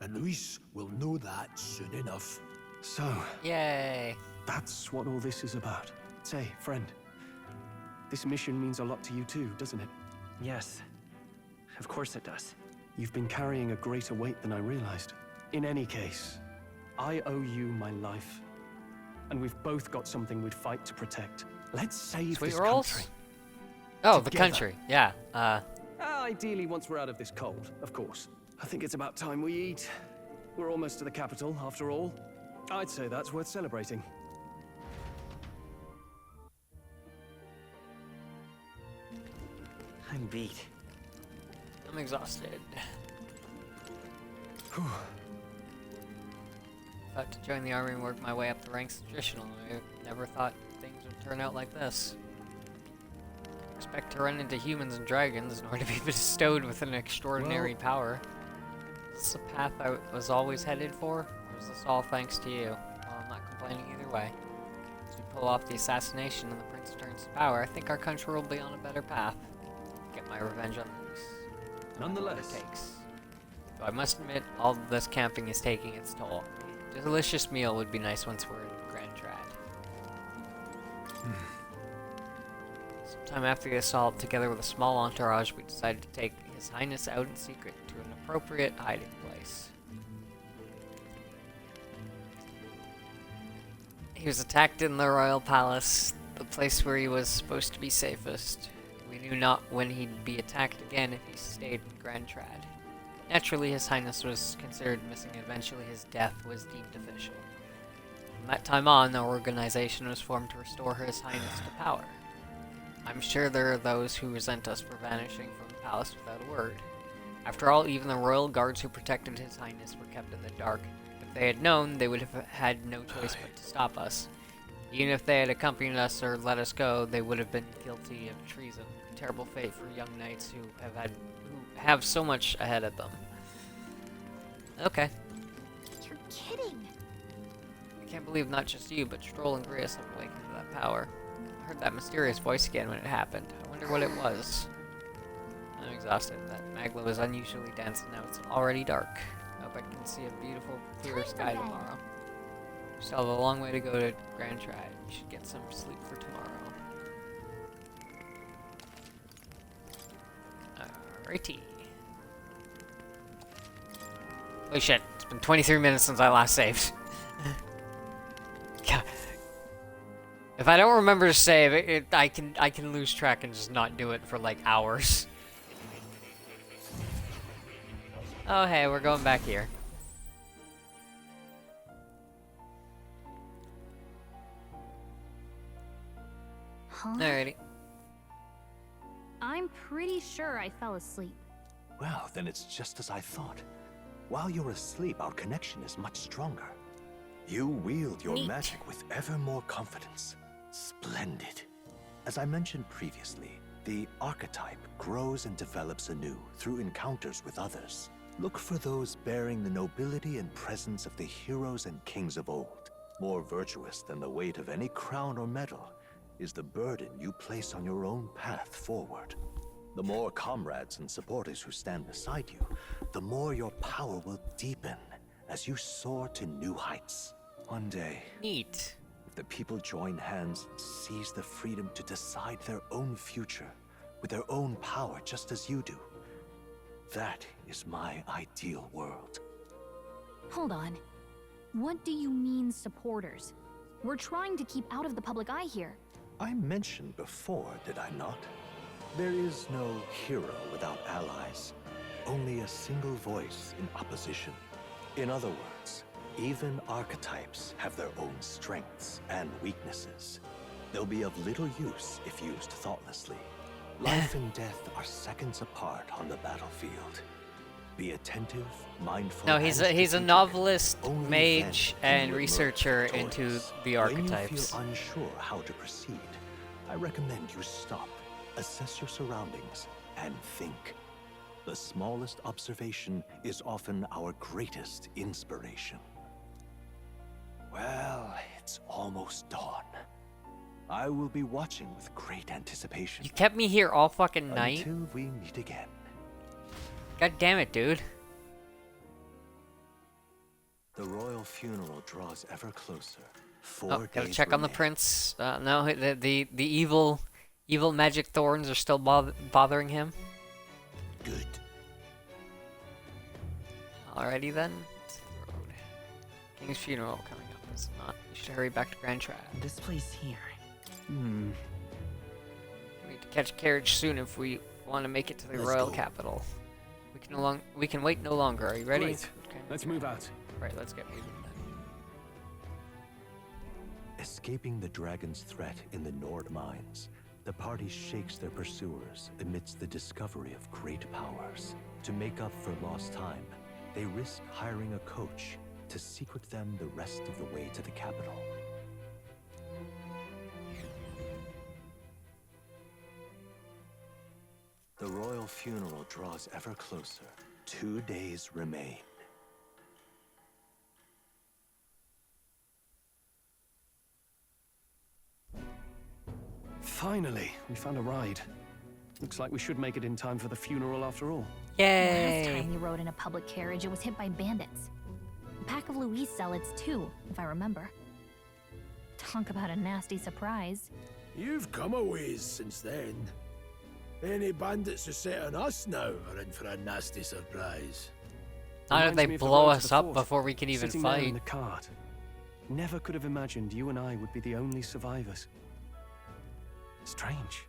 And Luis will know that soon enough.
So,
Yay.
that's what all this is about. Say, friend, This mission means a lot to you too, doesn't it?
Yes, of course it does.
You've been carrying a greater weight than I realized. In any case, I owe you my life. And we've both got something we'd fight to protect. Let's save
Sweet
this
rolls?
country.
Oh, the
Together.
country. Yeah.
Ideally, once we're out of this cold, of course. I think it's about time we eat. We're almost to the capital, after all. I'd say that's worth celebrating.
I'm beat.
I'm exhausted. About to join the army and work my way up the ranks traditionally. I never thought things would turn out like this. Expect to run into humans and dragons in order to be bestowed with an extraordinary power. Is this the path I was always headed for? Or is this all thanks to you? Well, I'm not complaining either way. As we pull off the assassination and the prince returns to power, I think our country will be on a better path. Get my revenge on these.
Nonetheless.
It takes. Though I must admit, all of this camping is taking its toll. A delicious meal would be nice once we're in Grand Trad. Sometime after the assault, together with a small entourage, we decided to take His Highness out in secret to an appropriate hiding place. He was attacked in the royal palace, the place where he was supposed to be safest. We knew not when he'd be attacked again if he stayed in Grand Trad. Naturally, His Highness was considered missing, and eventually his death was deemed official. From that time on, the organization was formed to restore His Highness to power. I'm sure there are those who resent us for vanishing from the palace without a word. After all, even the royal guards who protected His Highness were kept in the dark. If they had known, they would have had no choice but to stop us. Even if they had accompanied us or let us go, they would have been guilty of treason. A terrible fate for young knights who have so much ahead of them. Okay.
You're kidding.
I can't believe not just you, but Stroll and Grius have awakened to that power. I heard that mysterious voice again when it happened. I wonder what it was. I'm exhausted. That Magla was unusually dense, and now it's already dark. I hope I can see a beautiful, clear sky tomorrow. We still have a long way to go to Grand Trad. We should get some sleep for tomorrow. Alrighty. Holy shit, it's been 23 minutes since I last saved. God. If I don't remember to save, I can lose track and just not do it for like hours. Oh hey, we're going back here.
Huh?
Alrighty.
I'm pretty sure I fell asleep.
Well, then it's just as I thought. While you're asleep, our connection is much stronger. You wield your magic with ever more confidence. Splendid. As I mentioned previously, the archetype grows and develops anew through encounters with others. Look for those bearing the nobility and presence of the heroes and kings of old. More virtuous than the weight of any crown or medal is the burden you place on your own path forward. The more comrades and supporters who stand beside you, the more your power will deepen as you soar to new heights. One day,
neat.
If the people join hands and seize the freedom to decide their own future with their own power just as you do, that is my ideal world.
Hold on. What do you mean, supporters? We're trying to keep out of the public eye here.
I mentioned before, did I not? There is no hero without allies. Only a single voice in opposition. In other words, even archetypes have their own strengths and weaknesses. They'll be of little use if used thoughtlessly. Life and death are seconds apart on the battlefield. Be attentive, mindful.
No, he's a novelist, mage, and researcher into the archetypes.
When you feel unsure how to proceed, I recommend you stop, assess your surroundings, and think. The smallest observation is often our greatest inspiration. Well, it's almost dawn. I will be watching with great anticipation.
You kept me here all fucking night?
Until we meet again.
God damn it, dude.
The royal funeral draws ever closer.
Oh, gotta check on the prince. No, the evil Evil magic thorns are still bothering him.
Good.
Alrighty then. It's the road. King's funeral coming up. It's not. We should hurry back to Grand Trad.
This place here.
We need to catch a carriage soon if we want to make it to the royal capital. We can wait no longer. Are you ready?
Great.
Okay.
Let's move out.
Right, let's get moving then.
Escaping the dragon's threat in the Nord mines, the party shakes their pursuers amidst the discovery of great powers. To make up for lost time, they risk hiring a coach to secret them the rest of the way to the capital. The royal funeral draws ever closer. 2 days remain.
Finally, we found a ride. Looks like we should make it in time for the funeral after all.
Yay!
Last time we rode in a public carriage, it was hit by bandits. A pack of Louise zealots, too, if I remember. Talk about a nasty surprise.
You've come a ways since then. Any bandits who set on us now are in for a nasty surprise.
How did they
Reminds me of the
blow
road to
us
the
up
fort,
before we can even
sitting there in
fight?
the cart. Never could have imagined you and I would be the only survivors. Strange.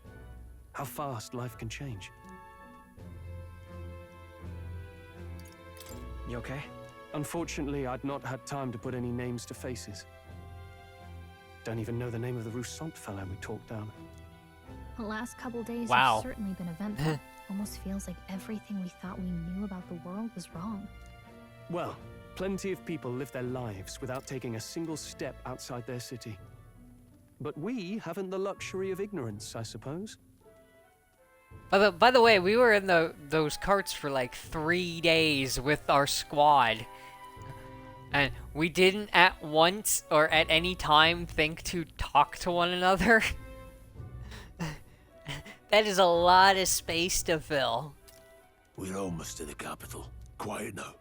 How fast life can change. You okay? Unfortunately, I'd not had time to put any names to faces. Don't even know the name of the Roussant fellow we talked down.
The last couple days
Wow.
have certainly been eventful. Almost feels like everything we thought we knew about the world was wrong.
Well, plenty of people live their lives without taking a single step outside their city. But we haven't the luxury of ignorance, I suppose.
By the way, we were in those carts for like 3 days with our squad. And we didn't at once or at any time think to talk to one another. That is a lot of space to fill.
We're almost to the capital. Quiet now,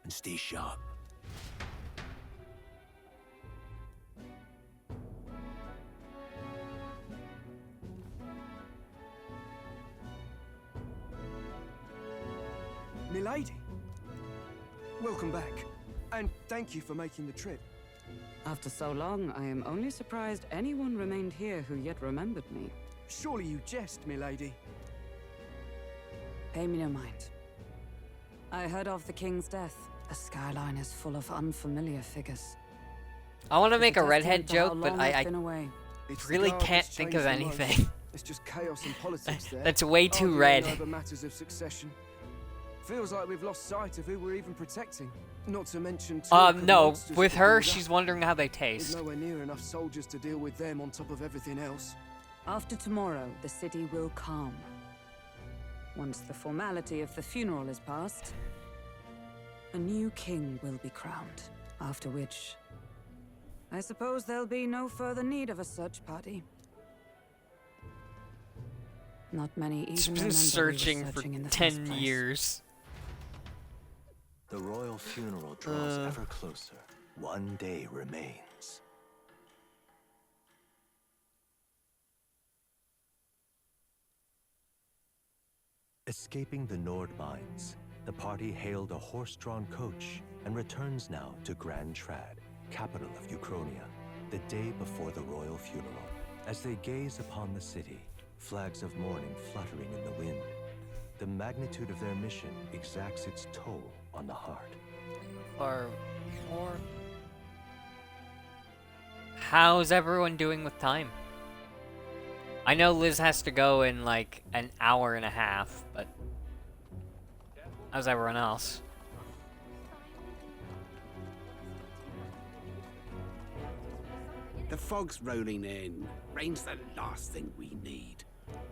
and stay sharp.
Milady, welcome back, and thank you for making the trip.
After so long, I am only surprised anyone remained here who yet remembered me.
Surely you jest, milady.
Pay me no mind. I heard of the king's death. The skyline is full of unfamiliar figures.
I want to
It's
make a
testament
redhead
to how
joke, but
long I've
I
been away.
It's the
really
guard
can't
that's
think of
changed the most.
anything.
It's just chaos and politics there.
That's way too
Arguing
red.
over matters of succession. Feels like we've lost sight of who we're even protecting. Not to mention
No,
monsters
with
to
her,
build up.
she's wondering how they
There's
taste.
nowhere near enough soldiers to deal with them on top of everything else.
After tomorrow, the city will calm. Once the formality of the funeral is past, a new king will be crowned. After which, I suppose there'll be no further need of a search party. Not many even
It's
remember
been
we were
searching for
in the first
10
place.
years.
The royal funeral draws ever closer. 1 day remains. Escaping the Nord mines, the party hailed a horse-drawn coach and returns now to Grand Trad, capital of Ukrainia, the day before the royal funeral. As they gaze upon the city, flags of mourning fluttering in the wind, the magnitude of their mission exacts its toll on the heart.
Or more. How's everyone doing with time? I know Liz has to go in like an hour and a half, but how's everyone else?
The fog's rolling in. Rain's the last thing we need.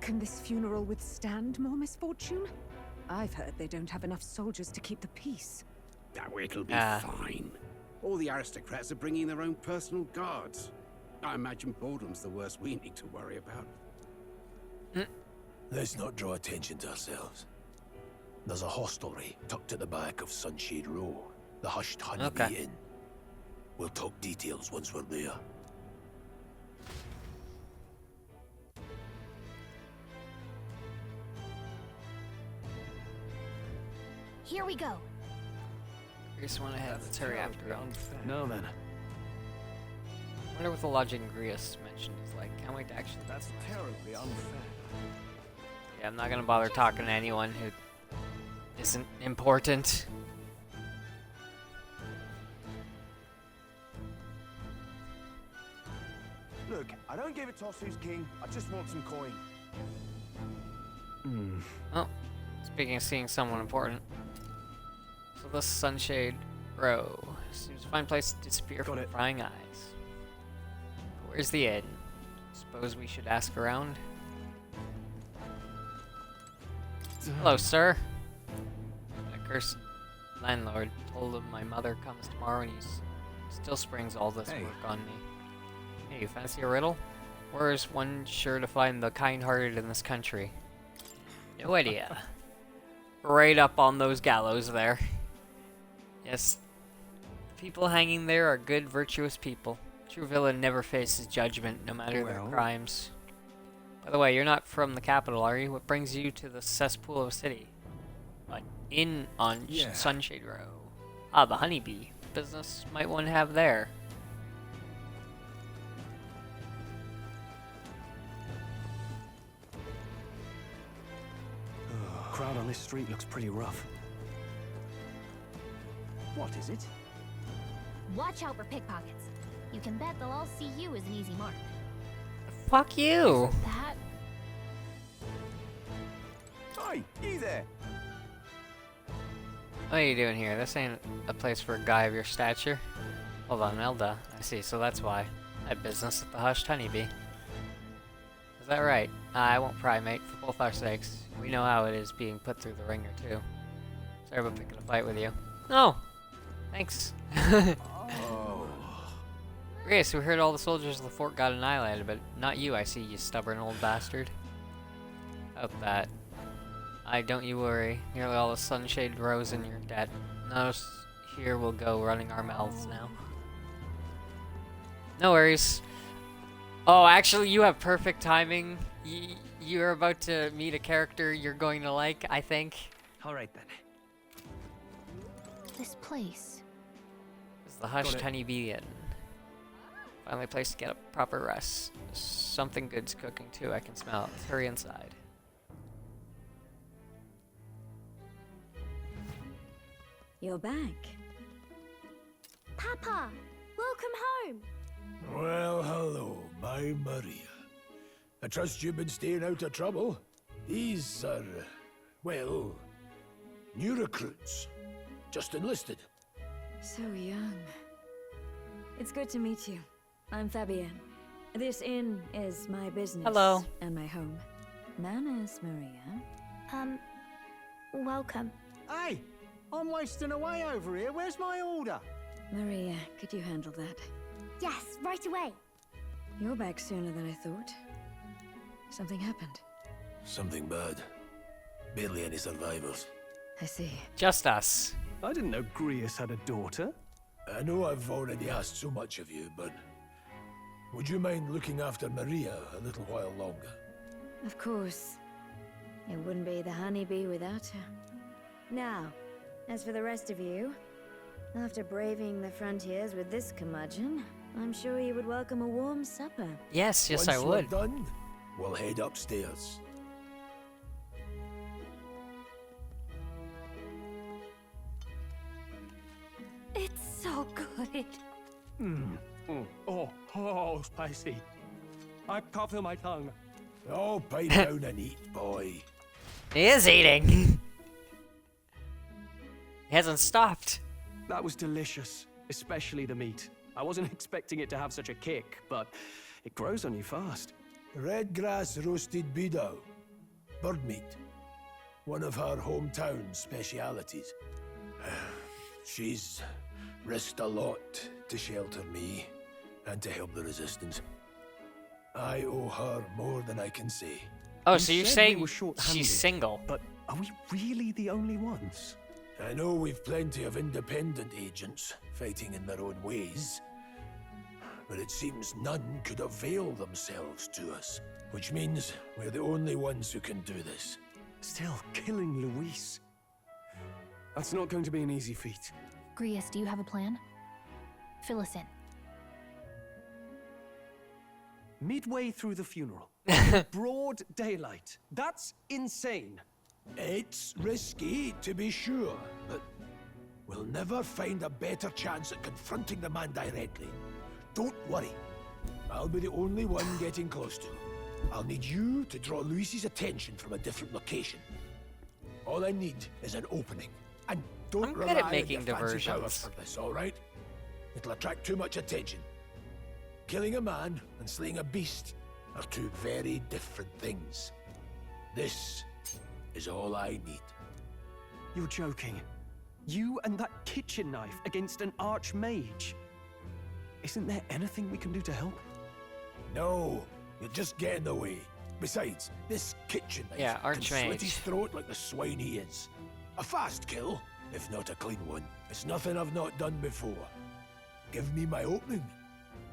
Can this funeral withstand more misfortune? I've heard they don't have enough soldiers to keep the peace.
Oh, it'll be fine. All the aristocrats are bringing their own personal guards. I imagine boredom's the worst we need to worry about.
Let's not draw attention to ourselves. There's a hostelry tucked at the back of Sunshade Row, the Hushed Honeybee Inn. We'll talk details once we're there.
Here we go.
Grius went ahead. Let's hurry after all.
No, then.
I wonder what the logic Grius mentioned is like. Can't wait to actually.
That's terribly unfair.
Yeah, I'm not gonna bother talking to anyone who isn't important.
Look, I don't give a toss who's king. I just want some coin.
Oh, speaking of seeing someone important. So the Sunshade Row seems a fine place to disappear from prying eyes. Where's the inn? Suppose we should ask around. Hello, sir. That cursed landlord told him my mother comes tomorrow and he still springs all this work on me. Hey, you fancy a riddle? Where is one sure to find the kind-hearted in this country? No idea. Right up on those gallows there. Yes, the people hanging there are good, virtuous people. True villain never faces judgment, no matter their crimes. By the way, you're not from the capital, are you? What brings you to the cesspool of a city? An inn on Sunshade Row. Ah, the honeybee. Business might one have there.
Crowd on this street looks pretty rough.
What is it?
Watch out for pickpockets. You can bet they'll all see you as an easy mark.
Fuck you!
That...
Hey, you there!
What are you doing here? This ain't a place for a guy of your stature. Hold on, Elda. I see, so that's why. I have business at the Hushed Honeybee. Is that right? I won't pry, mate, for both our sakes. We know how it is being put through the ringer, too. Sorry about picking a fight with you. No! Thanks. Grace, we heard all the soldiers of the fort got annihilated, but not you, I see, you stubborn old bastard. Hope that. Don't you worry. Nearly all the Sunshade Rows in your debt. None of us here will go running our mouths now. No worries. Oh, actually, you have perfect timing. You're about to meet a character you're going to like, I think.
Alright then.
This place.
It's the Hushed Honeybee Inn. Finally a place to get a proper rest. Something good's cooking too, I can smell it. Let's hurry inside.
You're back.
Papa! Welcome home!
Well, hello, my Maria. I trust you've been staying out of trouble. These are, well, new recruits. Just enlisted.
So young. It's good to meet you. I'm Fabienne. This inn is my business.
Hello.
And my home. Manners, Maria.
Welcome.
Hey! I'm wasting away over here. Where's my order?
Maria, could you handle that?
Yes, right away.
You're back sooner than I thought. Something happened.
Something bad. Barely any survivors.
I see.
Just us.
I didn't know Grius had a daughter.
I know I've already asked so much of you, but would you mind looking after Maria a little while longer?
Of course. It wouldn't be the honeybee without her. Now, as for the rest of you, after braving the frontiers with this curmudgeon, I'm sure you would welcome a warm supper.
Yes,
Once
I would.
we're done, we'll head upstairs.
It's so good.
Oh, spicy. I can't feel my tongue.
Oh, pipe down and eat, boy.
He is eating. He hasn't stopped.
That was delicious, especially the meat. I wasn't expecting it to have such a kick, but it grows on you fast.
Red grass roasted beedow. Bird meat. One of her hometown specialities. She's risked a lot to shelter me and to help the resistance. I owe her more than I can say.
Oh, so you're
said
saying
we were short-handed,
she's single?
But are we really the only ones?
I know we've plenty of independent agents fighting in their own ways, but it seems none could avail themselves to us, which means we're the only ones who can do this.
Still, killing Luis. That's not going to be an easy feat.
Grius, do you have a plan? Fill us in.
Midway through the funeral. Broad daylight. That's insane.
It's risky, to be sure, but we'll never find a better chance at confronting the man directly. Don't worry. I'll be the only one getting close to him. I'll need you to draw Luis's attention from a different location. All I need is an opening. And don't
I'm good
rely
at making
on your fancy powers
diversions.
for this, all right? It'll attract too much attention. Killing a man and slaying a beast are two very different things. This is all I need.
You're joking. You and that kitchen knife against an archmage. Isn't there anything we can do to help?
No, you'll just get in the way. Besides, this kitchen knife can slit his throat like the swine he is. A fast kill, if not a clean one. It's nothing I've not done before. Give me my opening,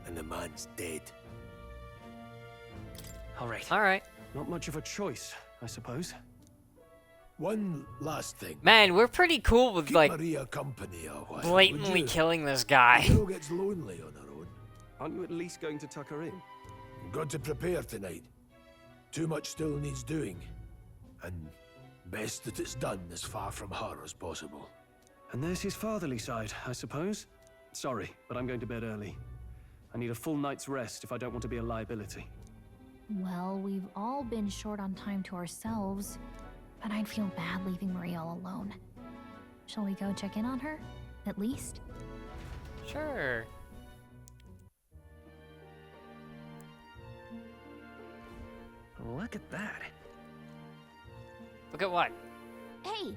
and the man's dead.
All right.
All right.
Not much of a choice, I suppose.
One last thing.
Man, we're pretty cool with,
Keep
like,
Maria company a while,
blatantly
would you?
killing this guy.
The girl gets lonely on her own.
Aren't you at least going to tuck her in?
I'm going to prepare tonight. Too much still needs doing. And best that it's done as far from her as possible.
And there's his fatherly side, I suppose. Sorry, but I'm going to bed early. I need a full night's rest if I don't want to be a liability.
Well, we've all been short on time to ourselves, but I'd feel bad leaving Marie all alone. Shall we go check in on her? At least?
Sure.
Look at that.
Look at what?
Hey!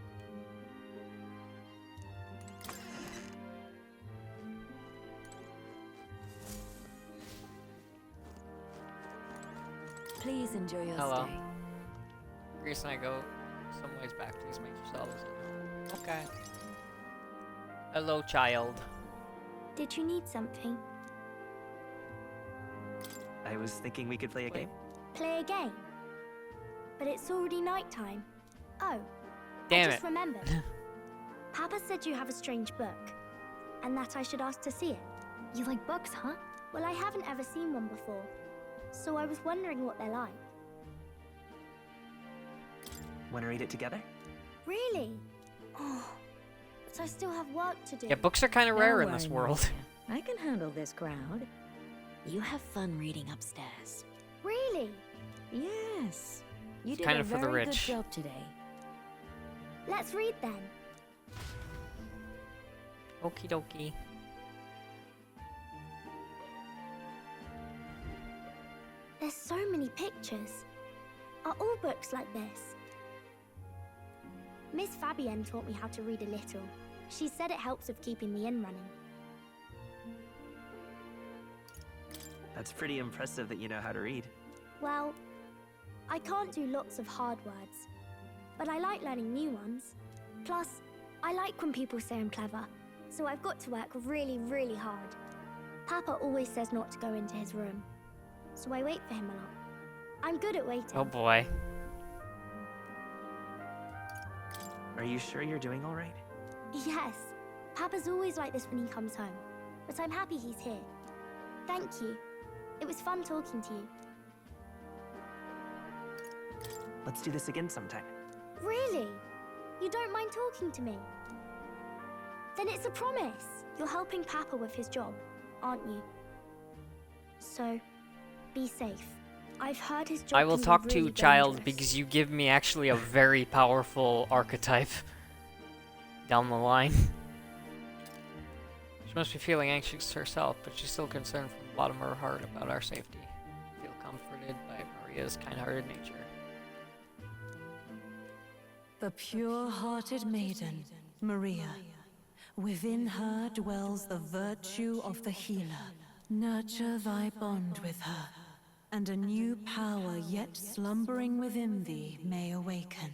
Please enjoy your
Hello.
stay.
Grace and I go some ways back. Please make yourselves at home. Okay. Hello, child.
Did you need something?
I was thinking we could play a game.
Play a game? But it's already nighttime. Oh,
Damn
I just
it.
remembered. Papa said you have a strange book, and that I should ask to see it.
You like books, huh?
Well, I haven't ever seen one before, so I was wondering what they're like.
Want to read it together?
Really? Oh, but I still have work to do.
Yeah, books are kind of
Don't
rare in this
worry,
world.
Maria. I can handle this crowd. You have fun reading upstairs.
Really?
Yes. You
It's
did
kind
a
of for the
very good
rich.
job today.
Let's read then.
Okie dokie.
There's so many pictures. Are all books like this? Miss Fabienne taught me how to read a little. She said it helps with keeping the inn running.
That's pretty impressive that you know how to read.
Well, I can't do lots of hard words, but I like learning new ones. Plus, I like when people say I'm clever, so I've got to work really, really hard. Papa always says not to go into his room, so I wait for him a lot. I'm good at waiting.
Oh boy.
Are you sure you're doing all right?
Yes, Papa's always like this when he comes home, but I'm happy he's here. Thank you. It was fun talking to you.
Let's do this again sometime.
Really? You don't mind talking to me? Then it's a promise. You're helping Papa with his job, aren't you? So, be safe. I've heard his job
I will
can be
talk to
really
you, child,
dangerous.
because you give me actually a very powerful archetype down the line. She must be feeling anxious herself, but she's still concerned from the bottom of her heart about our safety. Feel comforted by Maria's kind-hearted nature.
The pure-hearted maiden, Maria. Within her dwells the virtue of the healer. Nurture thy bond with her, and a new power yet slumbering within thee may awaken.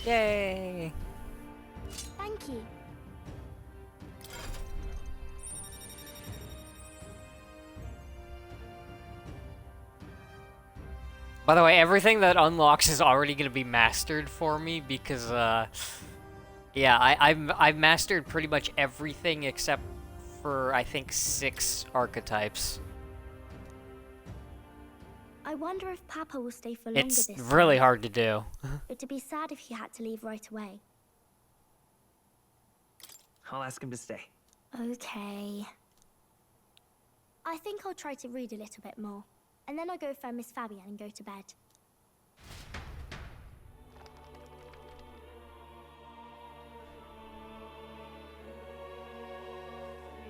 Yay!
Thank you.
By the way, everything that unlocks is already gonna be mastered for me because, yeah, I've mastered pretty much everything except for, I think, 6 archetypes.
I wonder if Papa will stay for longer
It's
this
really
time.
hard to do.
It'd be sad if he had to leave right away.
I'll ask him to stay.
Okay. I think I'll try to read a little bit more. And then I'll go find Miss Fabian and go to bed.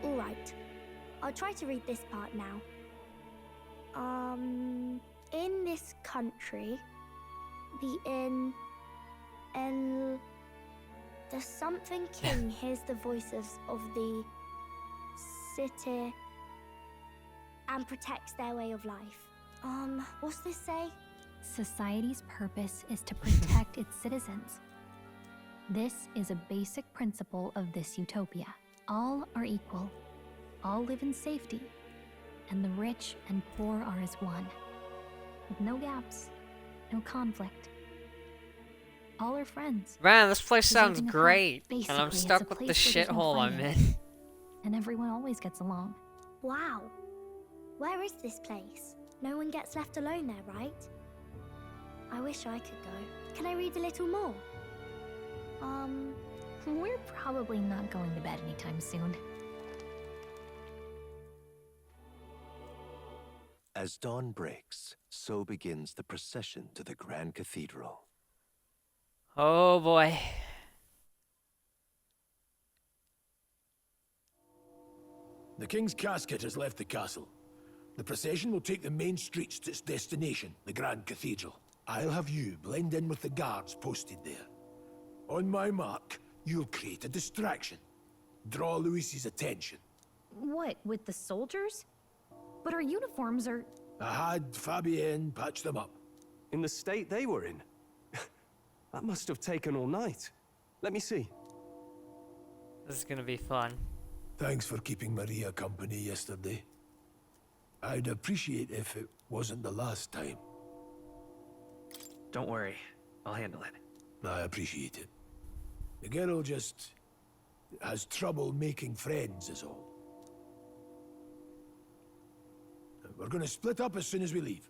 Alright. I'll try to read this part now. In this country, the something king hears the voices of the city and protects their way of life. What's this say?
Society's purpose is to protect its citizens. This is a basic principle of this utopia. All are equal, all live in safety, and the rich and poor are as one, with no gaps, no conflict. All are friends.
Man, this place sounds
Presenting a
great,
home.
and I'm
Basically,
stuck
it's a
with the
place where there's no
shithole I'm
fighting.
in.
And everyone always gets along.
Wow. Where is this place? No one gets left alone there, right? I wish I could go. Can I read a little more?
We're probably not going to bed anytime soon.
As dawn breaks, so begins the procession to the Grand Cathedral.
Oh boy.
The king's casket has left the castle. The procession will take the main streets to its destination, the Grand Cathedral. I'll have you blend in with the guards posted there. On my mark, you'll create a distraction. Draw Luis's attention.
What, with the soldiers? But our uniforms are...
I had Fabienne patch them up.
In the state they were in? That must have taken all night. Let me see.
This is gonna be fun.
Thanks for keeping Maria company yesterday. I'd appreciate if it wasn't the last time.
Don't worry, I'll handle it.
I appreciate it. The girl just has trouble making friends is all. We're going to split up as soon as we leave.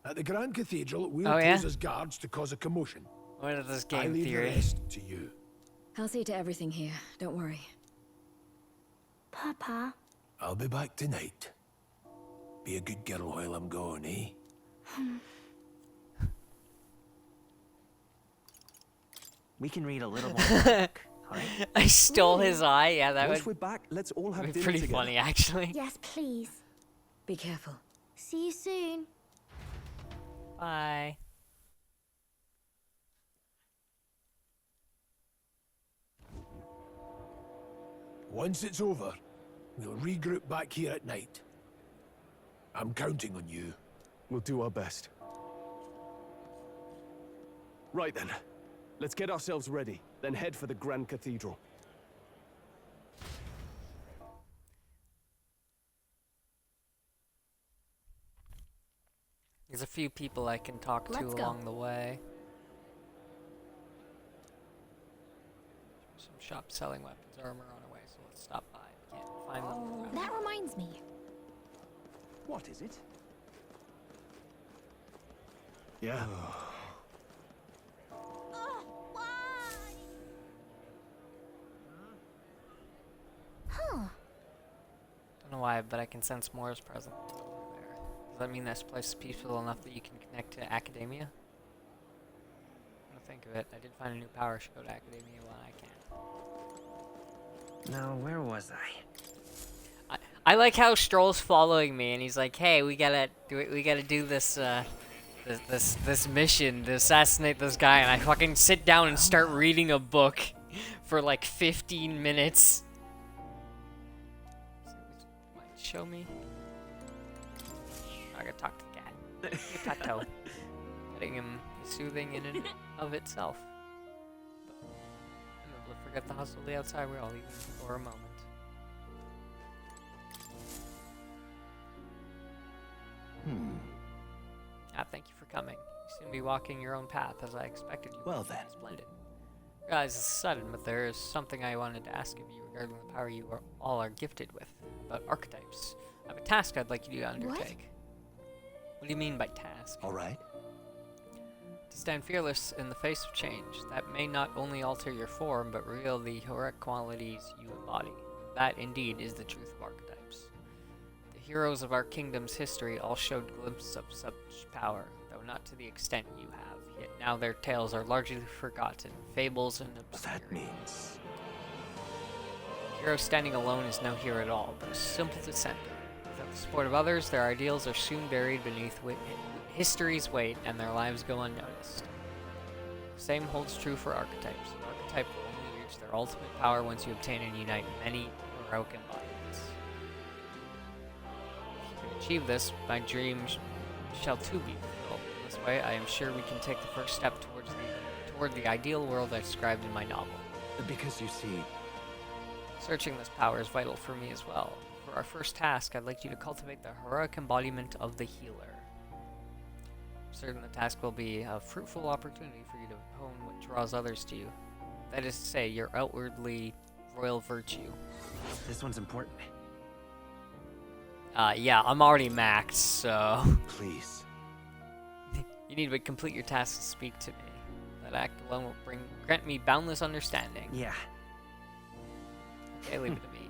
At the Grand Cathedral, we'll
Oh, yeah?
pose as guards to cause a commotion.
What is this
I
game
leave
theory?
the rest to you.
I'll see to everything here. Don't worry.
Papa.
I'll be back tonight. Be a good girl while I'm gone, eh?
We can read a little more. Alright?
I stole his eye. Yeah, that
Once
would
we're back, let's all have
be
dinner
pretty
together.
funny, actually.
Yes, please.
Be careful.
See you soon.
Bye.
Once it's over, we'll regroup back here at night. I'm counting on you.
We'll do our best. Right then. Let's get ourselves ready, then head for the Grand Cathedral.
There's a few people I can talk to
Let's go.
along the way. Some shop selling weapons, armor on the way, so let's stop by. Can't find them.
That reminds me.
What is it?
Yeah.
Huh.
Don't know why, but I can sense Mora's presence over there. Does that mean this place is peaceful enough that you can connect to Academia? When I think of it, I did find a new power to go to Academia when I can.
Now, where was I?
I like how Stroll's following me, and he's like, "Hey, we gotta do this, this mission to assassinate this guy," and I fucking sit down and start reading a book for like 15 minutes. Might show me. I gotta talk to the cat. Hey, Tato. Getting him soothing in and of itself. I'm able to forget the hustle of the outside world even for a moment. Thank you for coming. You seem to be walking your own path as I expected you.
Well then.
Splendid. Realize it's sudden, but there is something I wanted to ask of you regarding the power you all are gifted with, about archetypes. I have a task I'd like you to undertake. What do you mean by task?
All right.
To stand fearless in the face of change, that may not only alter your form, but reveal the heroic qualities you embody. That, indeed, is the truth of archetypes. The heroes of our kingdom's history all showed glimpses of such power, though not to the extent you have, yet now their tales are largely forgotten, fables and obscurity.
That means...
A hero standing alone is no hero at all, but a simple descender. Without the support of others, their ideals are soon buried beneath history's weight, and their lives go unnoticed. The same holds true for archetypes. An archetype will only reach their ultimate power once you obtain and unite many heroic embodiments. If you can achieve this, my dreams shall too be fulfilled. In this way, I am sure we can take the first step toward the ideal world I described in my novel.
Because you see...
Searching this power is vital for me as well. For our first task, I'd like you to cultivate the heroic embodiment of the healer. I'm certain the task will be a fruitful opportunity for you to hone what draws others to you. That is to say, your outwardly royal virtue.
This one's important.
Yeah, I'm already maxed, so...
Please.
You need to complete your task to speak to me. That act alone will grant me boundless understanding.
Yeah.
Okay, leave it to me.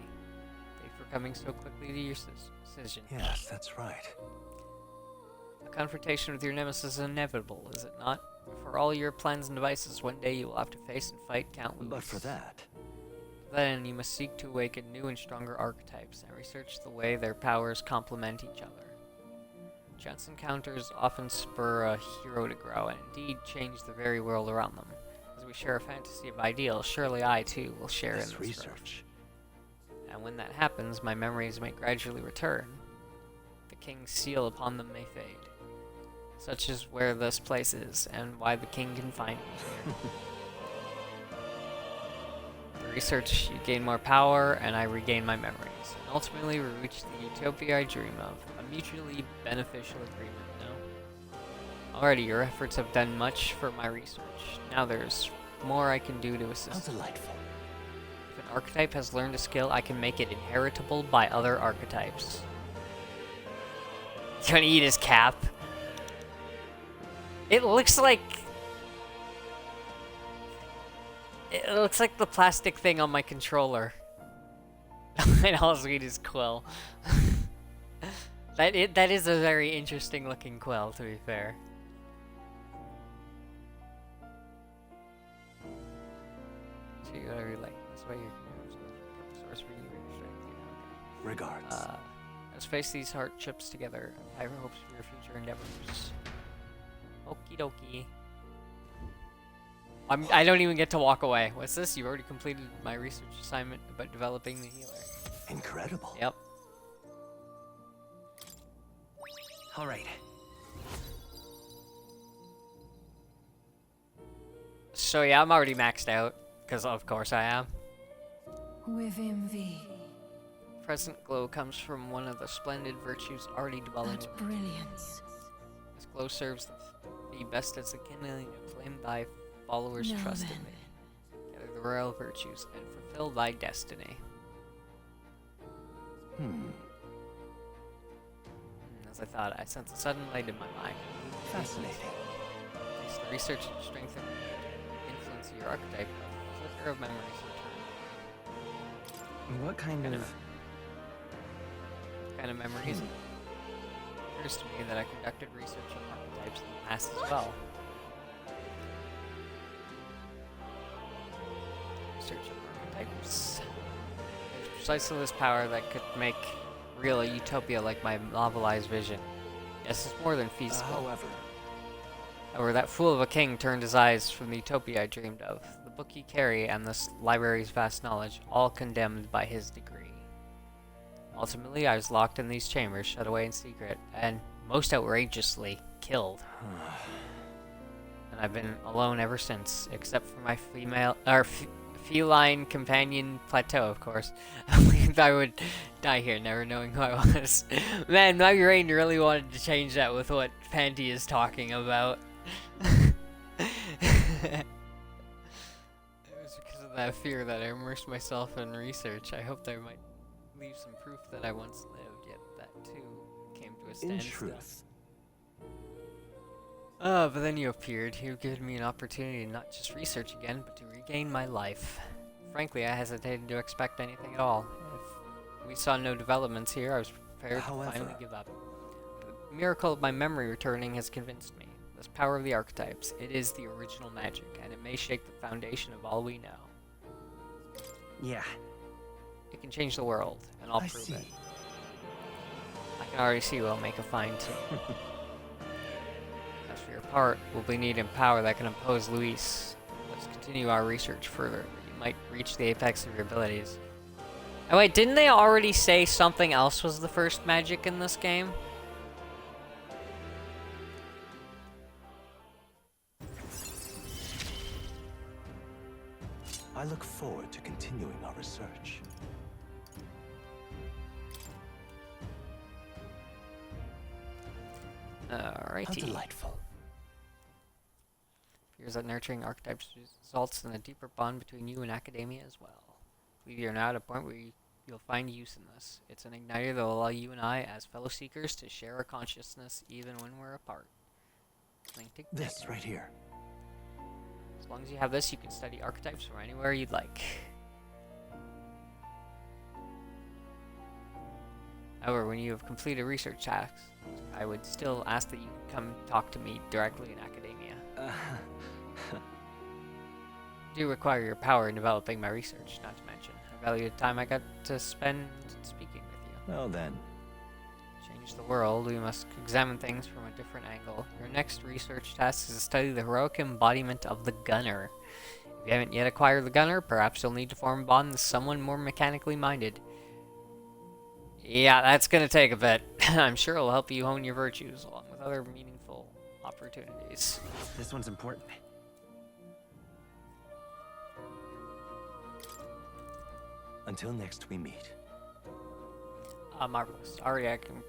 Thank you for coming so quickly to your decision.
Yes, that's right.
A confrontation with your nemesis is inevitable, is it not? For all your plans and devices, one day you will have to face and fight Count Louis.
But for that...
Then you must seek to awaken new and stronger archetypes, and research the way their powers complement each other. Chance encounters often spur a hero to grow, and indeed change the very world around them. As we share a fantasy of ideals, surely I, too, will share in this
research.
Growth. And when that happens, my memories may gradually return. The king's seal upon them may fade. Such is where this place is, and why the king can find me here. The research, you gain more power, and I regain my memories. And ultimately, we reach the utopia I dream of. A mutually beneficial agreement, no? Already, your efforts have done much for my research. Now there's more I can do to assist.
How delightful.
If an archetype has learned a skill, I can make it inheritable by other archetypes. He's gonna eat his cap. It looks like the plastic thing on my controller. And also eat his quill. That is a very interesting looking quill, to be fair. So you gotta like this way your source for you strength.
Regards.
Let's face these hardships together. I have hopes for your future endeavors. Okie dokie. I don't even get to walk away. What's this? You already completed my research assignment about developing the healer.
Incredible.
Yep.
All right.
So yeah, I'm already maxed out, because of course I am.
Within thee.
Present glow comes from one of the splendid virtues already dwelling
That
within.
brilliance.
This glow serves thee best as the kindling to flame thy followers'
Now
trust
then.
in me. Gather the royal virtues and fulfill thy destiny. As I thought, I sense a sudden light in my mind.
Fascinating.
Thanks to the research and strength and influence of your archetype, a flicker of memories return.
What kind of
memories? It occurs to me that I conducted research on archetypes in the past as well. Research on archetypes. It's precisely this power that could make real a utopia like my novelized vision. Yes, it's more than feasible. However, that fool of a king turned his eyes from the utopia I dreamed of. The book you carry and this library's vast knowledge, all condemned by his decree. Ultimately, I was locked in these chambers, shut away in secret, and most outrageously, killed. And I've been alone ever since, except for my feline companion plateau, of course. I would die here, never knowing who I was. Man, my brain really wanted to change that with what Panty is talking about. It was because of that fear that I immersed myself in research. I hoped I might leave some proof that I once lived, yet that too came to a standstill.
In truth.
But then you appeared. You given me an opportunity to not just research again, but to regain my life. Frankly, I hesitated to expect anything at all. If we saw no developments here, I was prepared to finally give up. The miracle of my memory returning has convinced me. This power of the archetypes, it is the original magic, and it may shake the foundation of all we know.
Yeah.
It can change the world, and I'll prove it. I can already see we'll make a fine team. As for your part, we'll be needing power that can oppose Luis. Let's continue our research further. You might reach the apex of your abilities. Oh wait, didn't they already say something else was the first magic in this game?
I look forward to continuing our research.
Alrighty.
How delightful.
Appears that nurturing archetypes results in a deeper bond between you and academia as well. I believe you're now at a point where you'll find use in this. It's an igniter that will allow you and I, as fellow seekers, to share our consciousness even when we're apart.
This right here.
As long as you have this, you can study archetypes from anywhere you'd like. However, when you have completed research tasks, I would still ask that you come talk to me directly in academia. I do require your power in developing my research, not to mention. I value the time I got to spend speaking with you.
Well then.
Change the world, we must examine things from a different angle. Your next research task is to study the heroic embodiment of the gunner. If you haven't yet acquired the gunner, perhaps you'll need to form a bond with someone more mechanically minded. Yeah, that's gonna take a bit. I'm sure it'll help you hone your virtues, along with other meaningful opportunities.
This one's important.
Until next we meet.
Marvelous. Already I can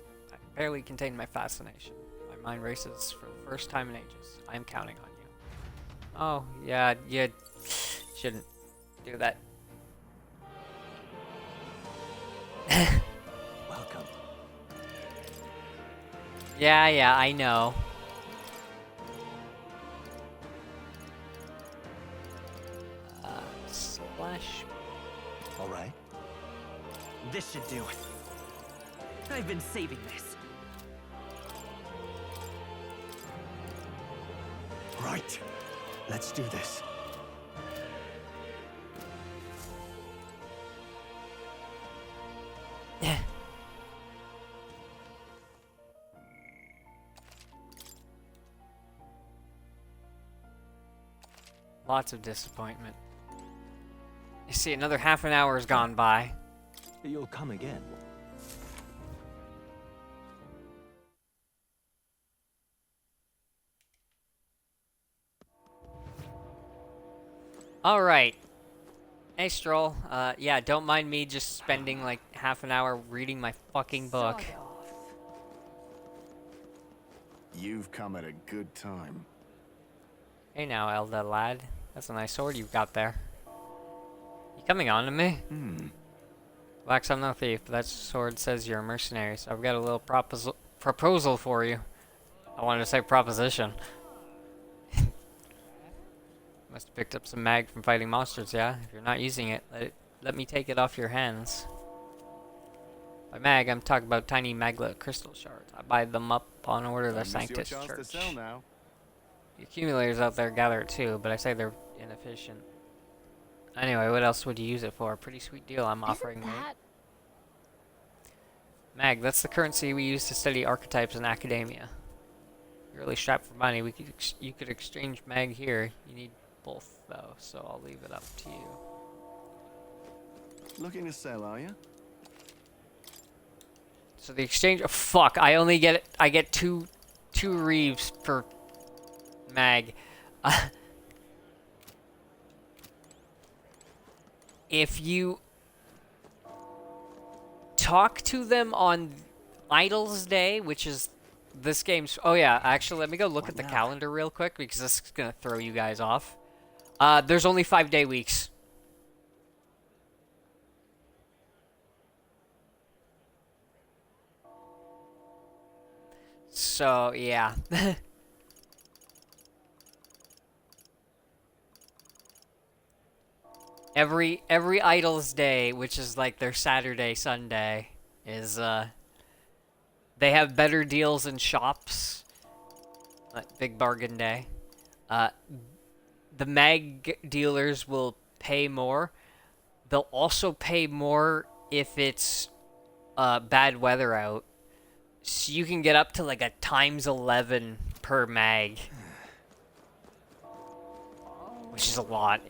barely contain my fascination. My mind races for the first time in ages. I am counting on you. Oh, yeah, you shouldn't do that.
Welcome.
Yeah, I know. Splash.
All right.
This should do it. I've been saving this.
Right. Let's do this.
Lots of disappointment. You see, another half an hour has gone by.
You'll come again.
Alright. Hey, Stroll. Yeah, don't mind me just spending like half an hour reading my fucking book.
You've come at a good time.
Hey now, Elda lad. That's a nice sword you've got there. You coming on to me? Wax, I'm no thief, but that sword says you're a mercenary, so I've got a little proposal for you. I wanted to say proposition. Must have picked up some mag from fighting monsters, yeah? If you're not using it, let me take it off your hands. By mag, I'm talking about tiny maglet crystal shards. I buy them up on order of the Sanctus Church. The accumulators out there gather it too, but I say they're inefficient. Anyway, what else would you use it for? Pretty sweet deal I'm offering, mate. Mag, that's the currency we use to study archetypes in academia. You're really strapped for money. You could exchange mag here. You need both though, so I'll leave it up to you.
Looking to sell, are you?
So the exchange. Oh, fuck! I get two reeves per mag. if you talk to them on Idols Day, which is this game's... Oh yeah, actually, let me go look at the calendar real quick, because this is going to throw you guys off. There's only 5-day weeks. So, yeah. Every Idols Day, which is like their Saturday, Sunday, is, they have better deals in shops. Like Big Bargain Day. The mag dealers will pay more. They'll also pay more if it's, bad weather out. So you can get up to like a ×11 per mag. Which is a lot.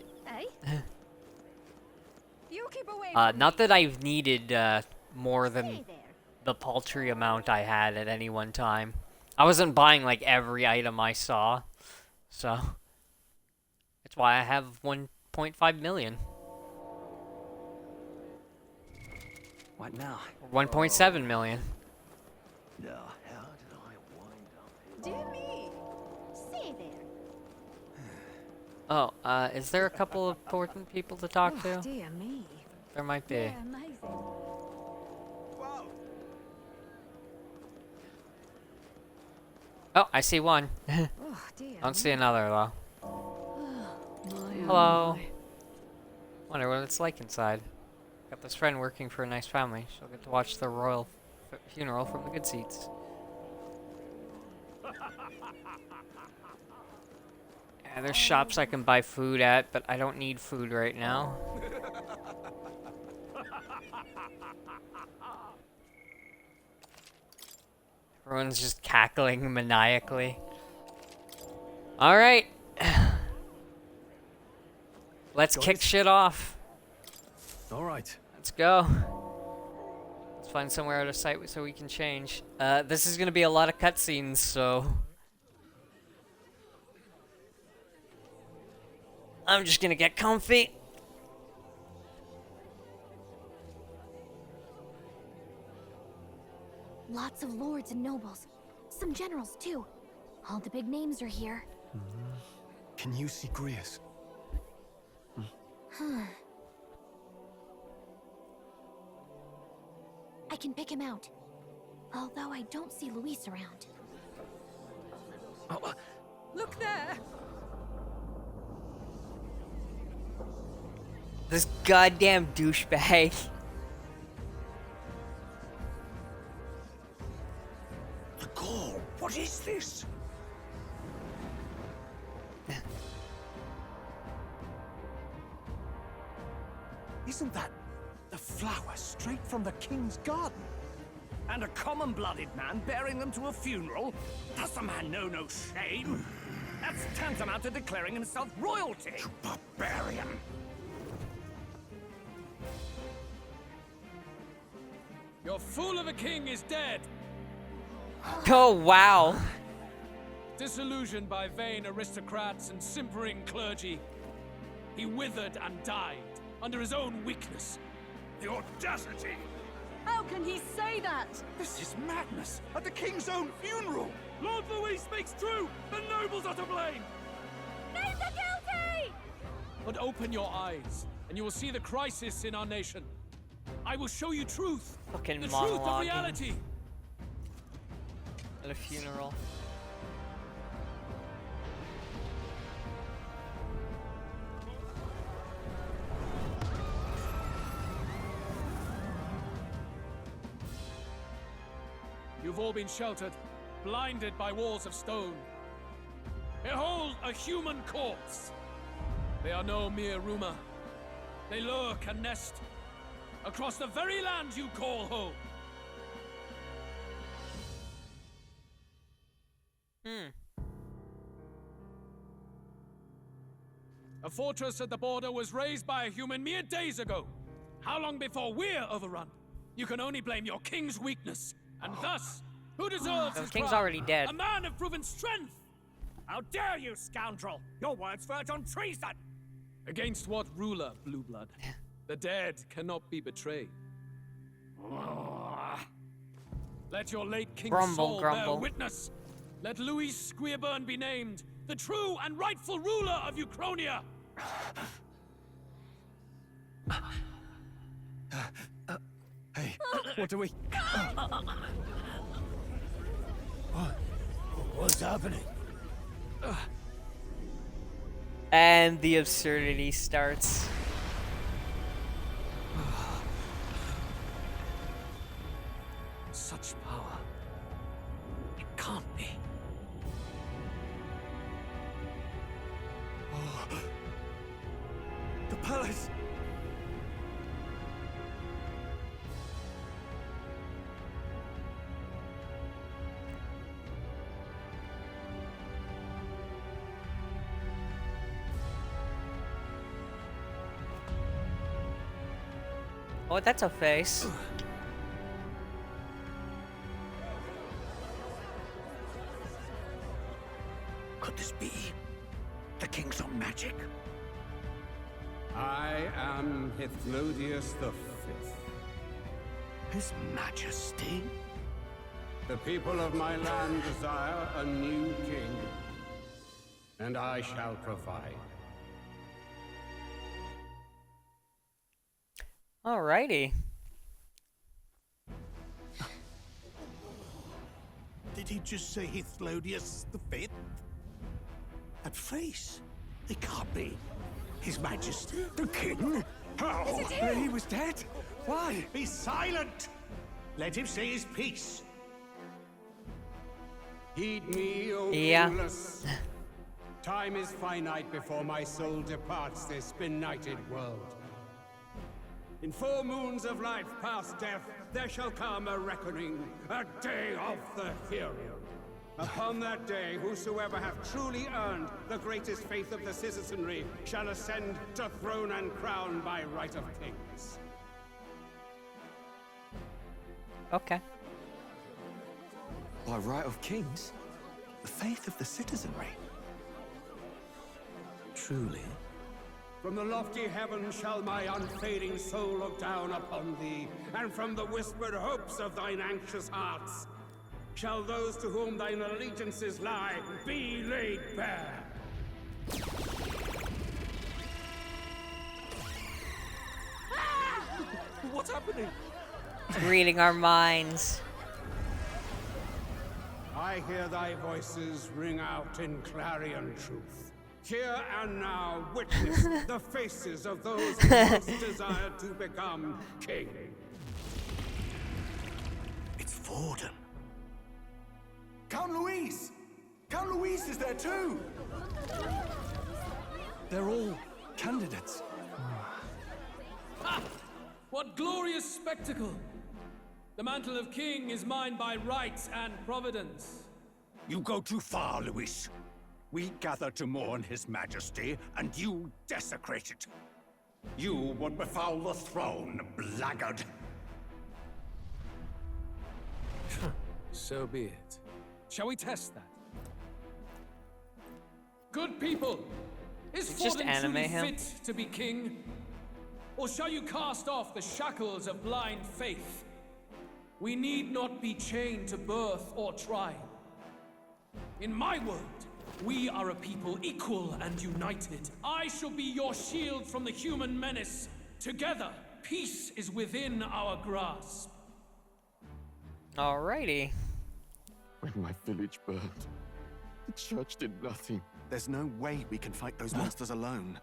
You keep away
Not that I've needed more than the paltry amount I had at any one time. I wasn't buying like every item I saw, so that's why I have 1.5 million.
What now?
1.7 million.
Now, how did I wind up?
Dear me. Say there.
Oh, is there a couple of important people to talk to?
Dear me.
There might be.
Yeah, amazing.
Oh, I see one.
Oh, dear.
Don't see another though.
My,
Hello. Wonder what it's like inside. Got this friend working for a nice family. She'll get to watch the royal funeral from the good seats. Yeah, there's shops I can buy food at, but I don't need food right now. Everyone's just cackling maniacally. Alright. Let's kick shit off.
Alright.
Let's go. Let's find somewhere out of sight so we can change. This is gonna be a lot of cutscenes, so... I'm just gonna get comfy.
Lots of lords and nobles. Some generals, too. All the big names are here.
Can you see Grius?
I can pick him out. Although I don't see Luis around.
Look there.
This goddamn douchebag.
The Gaul, what is this? Isn't that the flower straight from the king's garden?
And a common-blooded man bearing them to a funeral? Does the man know no shame? That's tantamount to declaring himself royalty.
You barbarian!
Your fool of a king is dead.
Oh, wow.
Disillusioned by vain aristocrats and simpering clergy, he withered and died under his own weakness. The audacity!
How can he say that?
This is madness! At the king's own funeral!
Lord Louis speaks true! The nobles are to blame!
Name the guilty!
But open your eyes, and you will see the crisis in our nation. I will show you truth.
Fucking
the truth of
monologuing.
reality.
At a funeral.
You've all been sheltered, blinded by walls of stone. Behold a human corpse. They are no mere rumor. They lurk and nest across the very land you call home. A fortress at the border was raised by a human mere days ago. How long before we're overrun? You can only blame your king's weakness. And thus, who deserves
The
his
king's
crown?
already dead.
A man of proven strength! How dare you, scoundrel! Your words verge on treason! Against what ruler, Blue Blood? The dead cannot be betrayed. Let your late King's soul bear witness. Let Louis Squeerburn be named the true and rightful ruler of Uchronia.
Hey, what do we... What's happening?
And the absurdity starts.
Such power. It can't be. Oh. The palace!
Oh, that's a face.
Could this be the king's own magic?
I am Hithlodius the Fifth.
His Majesty?
The people of my land desire a new king, and I shall provide.
Alrighty.
Did he just say Hithlodius the Fifth? That face. It can't be. His Majesty, the King? How?
Is it him? He was dead? Why?
Be silent! Let him say his piece.
Heed me, O
Yeah.
rulers. Time is finite before my soul departs this benighted world. In 4 moons of life past death, there shall come a reckoning, a day of the hero. Upon that day, whosoever hath truly earned the greatest faith of the citizenry shall ascend to throne and crown by right of kings.
Okay.
By right of kings? The faith of the citizenry? Truly?
From the lofty heavens shall my unfading soul look down upon thee, and from the whispered hopes of thine anxious hearts shall those to whom thine allegiances lie be laid bare.
What's happening?
Reading our minds.
I hear thy voices ring out in clarion truth. Here and now, witness the faces of those who most desire to become king.
It's Forden.
Count Louise! Count Louise is there too! They're all candidates.
Ha! What glorious spectacle! The mantle of king is mine by right and providence.
You go too far, Louis. We gather to mourn his majesty, and you desecrate it. You would befoul the throne, blackguard.
So be it. Shall we test that? Good people, is
Just
Forden
anime
truly
him.
fit to be king? Or shall you cast off the shackles of blind faith? We need not be chained to birth or trial. In my world, we are a people equal and united. I shall be your shield from the human menace. Together, peace is within our grasp.
Alrighty.
When my village burned, the church did nothing.
There's no way we can fight those monsters alone.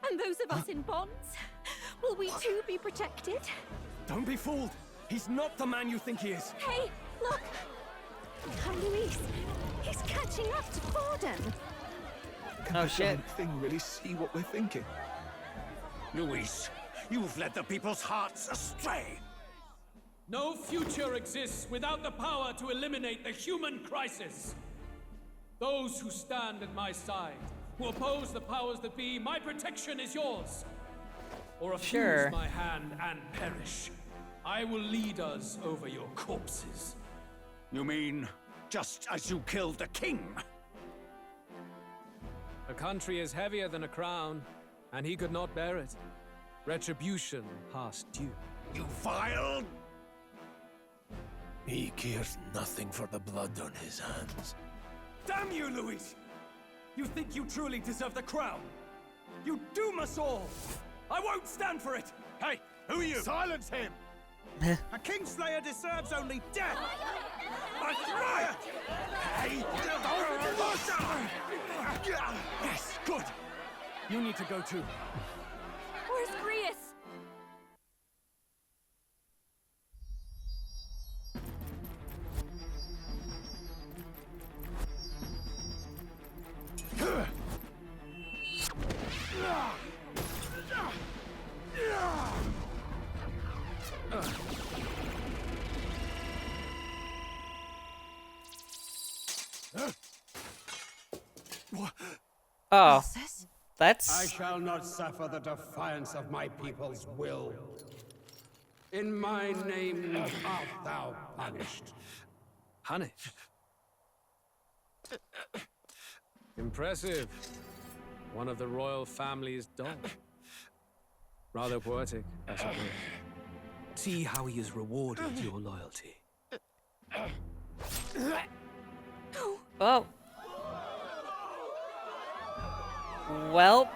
And those of us in bonds? Will we too be protected?
Don't be fooled! He's not the man you think he is!
Hey, look! Come, Luis. He's catching up to Forden.
Can
Oh,
the
shit.
damn thing really see what we're thinking?
Louis, you've led the people's hearts astray.
No future exists without the power to eliminate the human crisis. Those who stand at my side, who oppose the powers that be, my protection is yours. Or refuse
Sure.
my hand and perish. I will lead us over your corpses.
You mean, just as you killed the king?
A country is heavier than a crown, and he could not bear it. Retribution past due.
You vile! He cares nothing for the blood on his hands.
Damn you, Luis! You think you truly deserve the crown? You doom us all! I won't stand for it!
Hey, who are you? Silence him!
A Kingslayer deserves only death!
That's right! Hey,
Yes, good! You need to go too.
Where's Grius?
Oh, that's...
I shall not suffer the defiance of my people's will. In my name art thou punished.
Punished? Impressive. One of the royal family's dog. Rather poetic, I suppose.
See how he has rewarded your loyalty.
Oh. Well.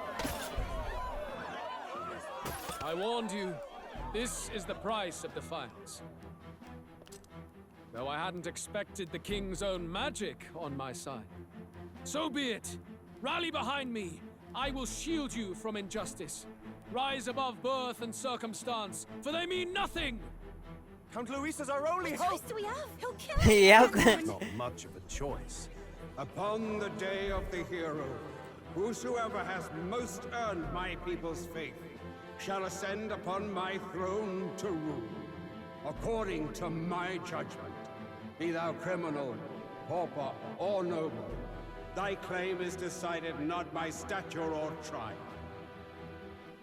I warned you. This is the price of defiance. Though I hadn't expected the king's own magic on my side. So be it. Rally behind me. I will shield you from injustice. Rise above birth and circumstance, for they mean nothing.
Count Luis is our only hope.
What choice do we have? He'll kill us.
Yeah.
Not much of a choice.
Upon the day of the hero, whosoever has most earned my people's faith shall ascend upon my throne to rule, according to my judgment. Be thou criminal, pauper, or noble, thy claim is decided not by stature or tribe.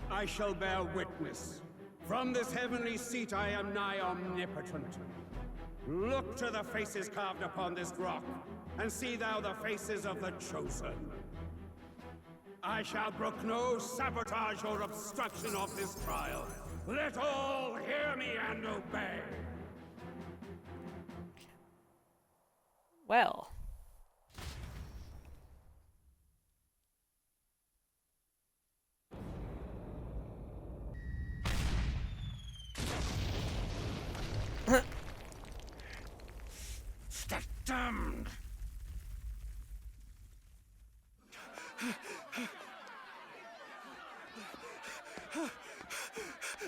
I shall bear witness. From this heavenly seat I am nigh omnipotent. Look to the faces carved upon this rock, and see thou the faces of the chosen. I shall brook no sabotage or obstruction of this trial. Let all hear me and obey.
Well.
Stop damned!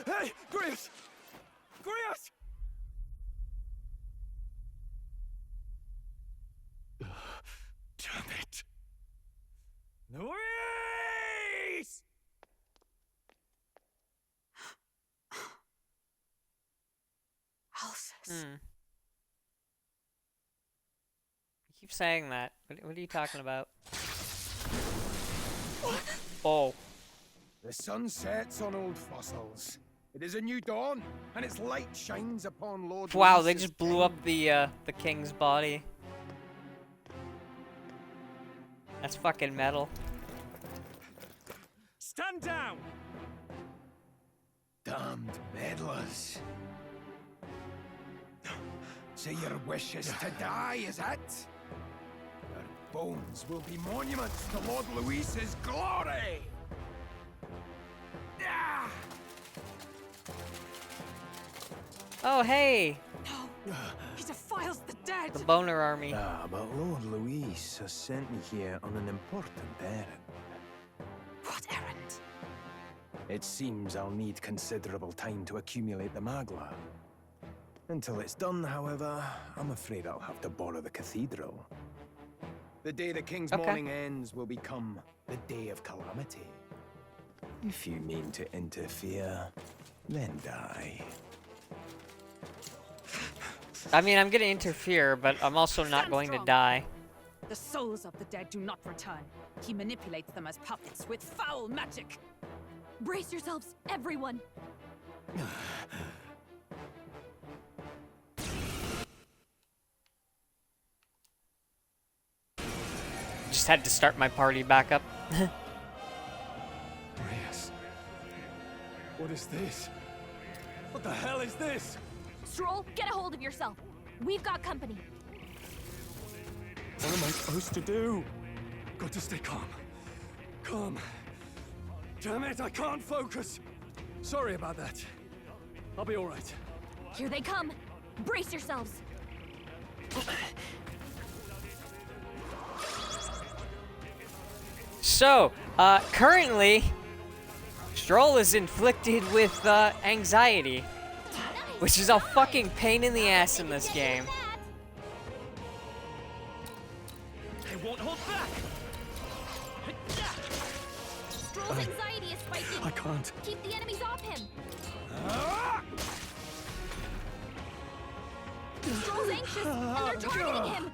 Hey, Grius! Grius!
Damn it!
Luis!
Hmm. You keep saying that. What are you talking about? Oh.
The sun sets on old fossils. It is a new dawn, and its light shines upon Lord
Wow, they
Luis's
just blew up the king's body. That's fucking metal.
Stand down! Damned meddlers. So your wish is to die, is it? Your bones will be monuments to Lord Luis's glory! Ah!
Oh, hey!
No! He defiles the dead!
The Boner Army.
Ah, but Lord Luis has sent me here on an important errand.
What errand?
It seems I'll need considerable time to accumulate the Magla. Until it's done, however, I'm afraid I'll have to borrow the cathedral. The day the king's mourning ends will become the day of calamity. If you mean to interfere, then die.
I mean, I'm gonna interfere, but I'm also not going to die.
The souls of the dead do not return. He manipulates them as puppets with foul magic.
Brace yourselves, everyone!
Just had to start my party back up.
Yes.
What is this? What the hell is this?
Stroll, get a hold of yourself. We've got company.
What am I supposed to do? Got to stay calm. Calm. Damn it, I can't focus. Sorry about that. I'll be all right.
Here they come. Brace yourselves.
So, currently, Stroll is inflicted with anxiety, which is a fucking pain in the ass in this game.
I won't hold back.
Stroll's anxiety is spiking.
I can't.
Keep the enemies off him. Stroll's anxious, and they're targeting him.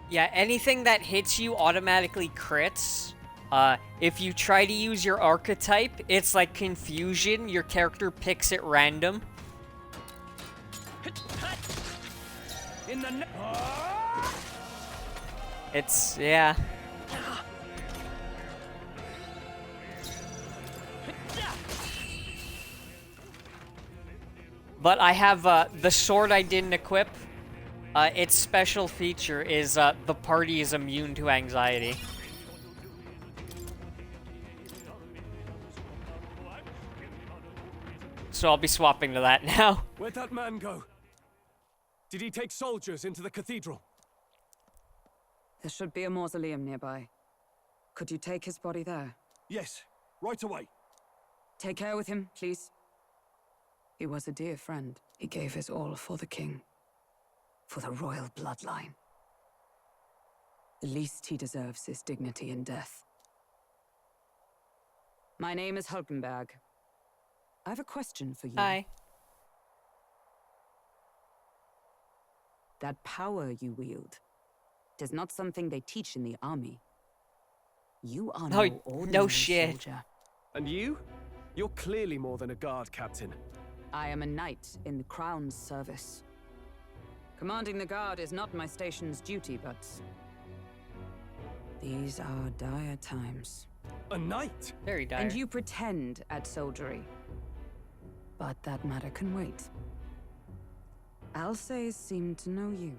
Yeah, anything that hits you automatically crits. If you try to use your archetype, it's like confusion. Your character picks at random.
In the
It's, yeah. But I have, the sword I didn't equip. Its special feature is, the party is immune to anxiety. So I'll be swapping to that now.
Where'd that man go? Did he take soldiers into the cathedral?
There should be a mausoleum nearby. Could you take his body there?
Yes, right away.
Take care with him, please. He was a dear friend. He gave his all for the king. For the royal bloodline. The least he deserves is dignity in death. My name is Hulkenberg. I have a question for you.
Hi.
That power you wield is not something they teach in the army. You are no ordinary soldier.
And you? You're clearly more than a guard, Captain.
I am a knight in the Crown's service. Commanding the guard is not my station's duty, but these are dire times.
A knight?
Very dire.
And you pretend at soldiery. But that matter can wait. Alsace seemed to know you.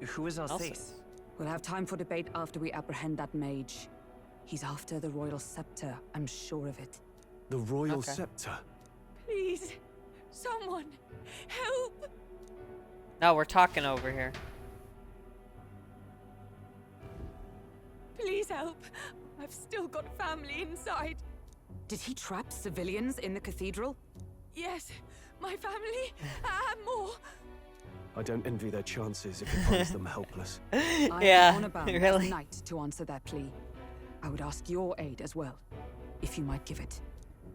Who is Alsace?
We'll have time for debate after we apprehend that mage. He's after the royal scepter, I'm sure of it.
The royal scepter?
Please, someone, help!
No, we're talking over here.
Please help. I've still got family inside.
Did he trap civilians in the cathedral?
Yes, my family and more.
I don't envy their chances if it finds them helpless.
I
Yeah,
am honor bound as
really.
a knight to answer that plea. I would ask your aid as well, if you might give it.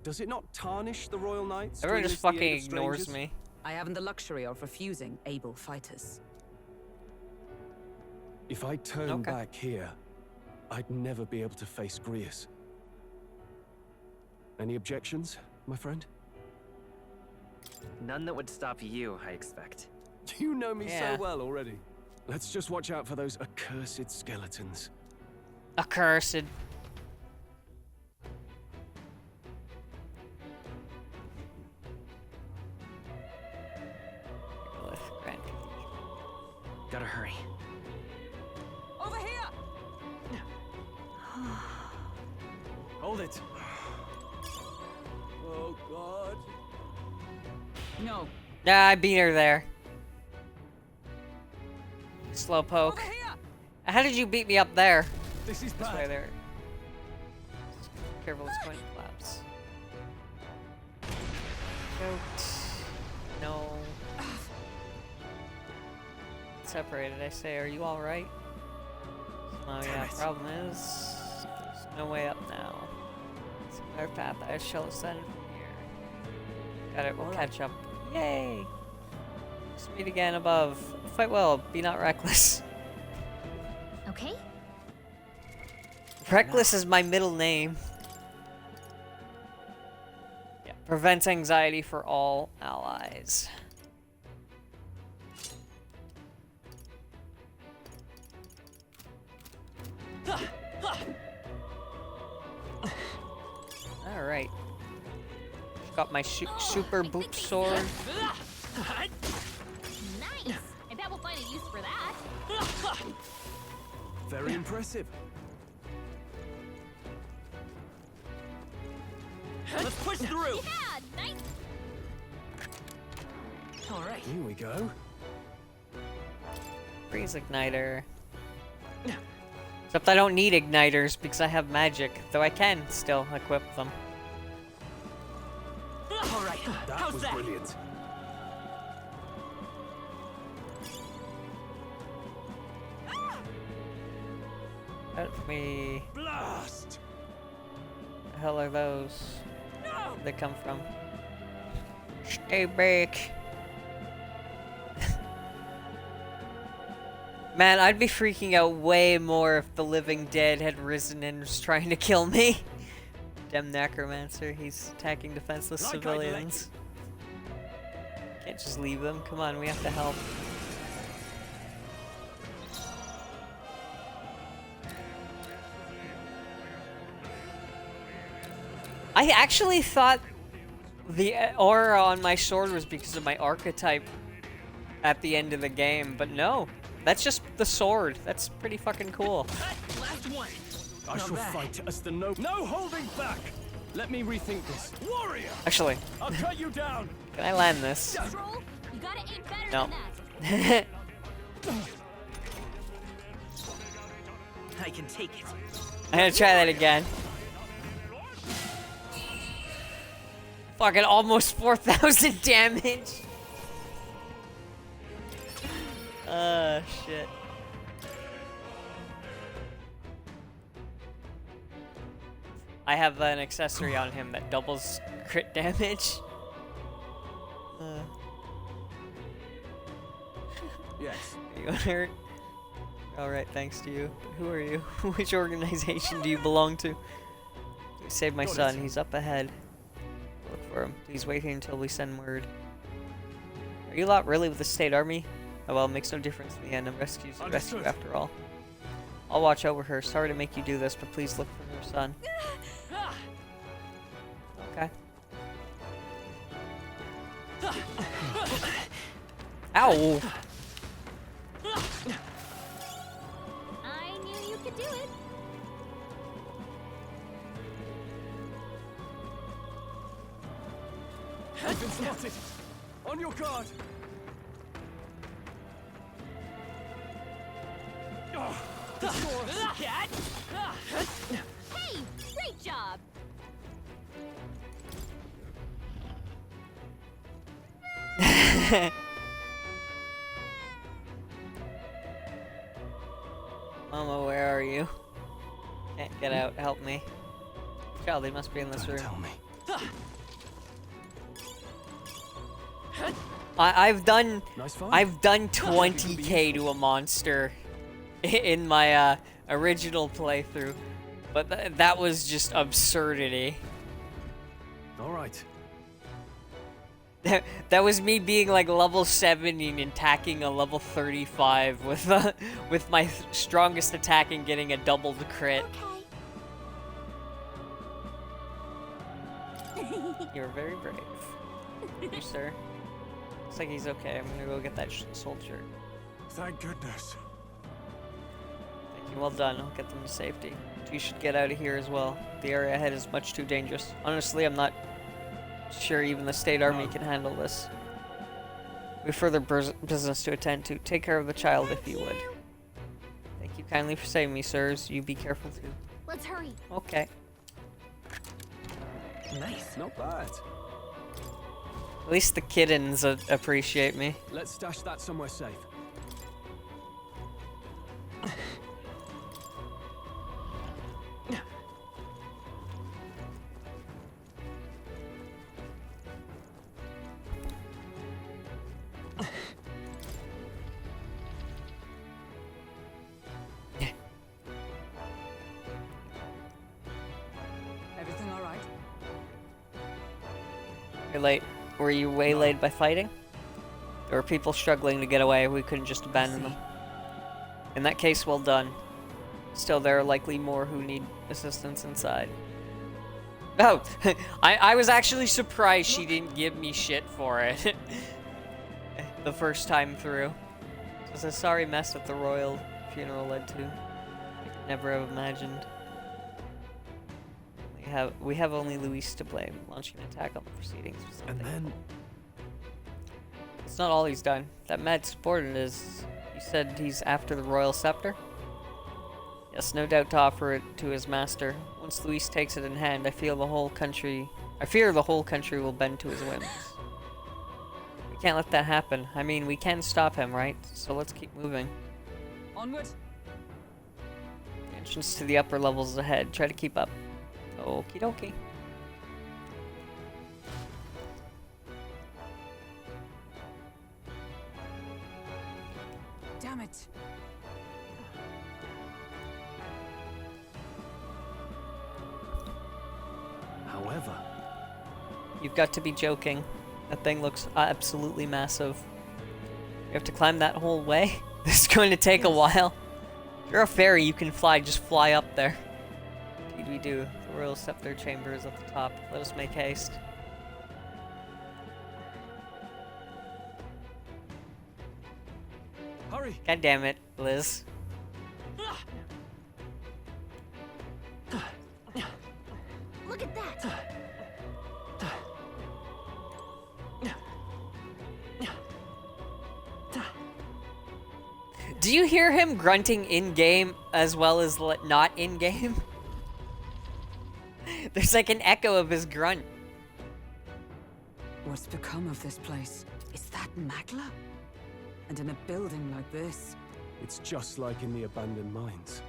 Does it not tarnish the royal knights? to
Everyone just
enlist the
fucking
aid of
ignores
strangers?
me.
I haven't the luxury of refusing able fighters.
If I turn back here, I'd never be able to face Grius. Any objections, my friend?
None that would stop you, I expect.
You know me
Yeah.
so well already. Let's just watch out for those accursed skeletons.
Accursed.
Gotta hurry.
Over here!
Hold it. Oh, God.
No.
Nah, I beat her there. Slowpoke. How did you beat me up there?
This is
This
bad.
way there. Careful, it's going to collapse. Goat. No. Separated, I say. Are you alright? Oh yeah, problem is there's no way up now. It's our path. I shall ascend from here. Got it, we'll catch up. Yay! Let's meet again above. Fight well, be not reckless.
Okay?
Reckless is my middle name. Yeah. Prevents anxiety for all allies. Alright. Got my super boot sword.
Nice! I bet we'll find a use for that.
Very impressive.
Let's push through!
Yeah, nice!
Alright.
Here we go.
Freeze igniter. Except I don't need igniters because I have magic, though I can still equip them.
Alright,
That was brilliant.
Let me...
Blast!
The hell are those? Where'd they come from? Stay back. Man, I'd be freaking out way more if the living dead had risen and was trying to kill me. Damn necromancer, he's attacking defenseless civilians. Can't just leave them. Come on, we have to help. I actually thought the aura on my sword was because of my archetype at the end of the game, but no. That's just the sword. That's pretty fucking cool.
Last one.
I shall fight as the no holding back. Let me rethink this. Warrior.
Actually,
I'll cut you down.
can I land this?
Troll, you gotta aim better
No.
than that.
I can take it.
I'm gonna try that again. Fucking almost 4,000 damage. Shit. I have an accessory on him that doubles crit damage.
Yes.
Are you hurt? Alright, thanks to you. Who are you? Which organization do you belong to? Save my son, he's up ahead. Look for him. Please wait here until we send word. Are you lot really with the state army? Oh well, it makes no difference in the end. I'm rescue after all. I'll watch over her. Sorry to make you do this, but please look for your son. Okay. Ow!
I knew you could do it.
I've been spotted. On your guard.
Hey, great job.
Mama, where are you? Can't get out. Help me. Child, they must be in this room.
Tell me.
I've done
Nice fight.
I've done 20k to a monster in my original playthrough, but that was just absurdity.
All right.
That was me being like level 70 and attacking a level 35 with my strongest attack and getting a doubled crit. You're very brave. Thank you, sir. Looks like he's okay. I'm gonna go get that soldier.
Thank goodness.
Thank you. Well done. I'll get them to safety. You should get out of here as well. The area ahead is much too dangerous. Honestly, I'm not sure even the state army can handle this. We have further business to attend to. Take care of the child if you would. Thank you kindly for saving me, sirs. You be careful too.
Let's hurry.
Okay.
Nice. Not bad.
At least the kittens appreciate me.
Let's stash that somewhere safe.
Everything all right?
You're late. Were you waylaid by fighting? There were people struggling to get away. We couldn't just abandon them. In that case, well done. Still, there are likely more who need assistance inside. Oh, I was actually surprised she didn't give me shit for it the first time through. It was a sorry mess that the royal funeral led to. I could never have imagined. We have only Luis to blame, launching an attack on the proceedings.
And then...
It's not all he's done. That mad subordinate is... You said he's after the royal scepter? Yes, no doubt to offer it to his master. Once Luis takes it in hand, I fear the whole country will bend to his whims. We can't let that happen. I mean, we can stop him, right? So let's keep moving.
Onward.
The entrance to the upper levels ahead. Try to keep up. Okie dokie.
Damn it.
However...
You've got to be joking. That thing looks absolutely massive. You have to climb that whole way? This is going to take a while. If you're a fairy, you can fly. Just fly up there. Indeed we do. The royal scepter chamber is at the top. Let us make haste.
Hurry!
God damn it, Liz.
Look at that!
Do you hear him grunting in-game as well as not in-game? There's like an echo of his grunt.
What's become of this place? Is that Magla? And in a building like this?
It's just like in the abandoned mines.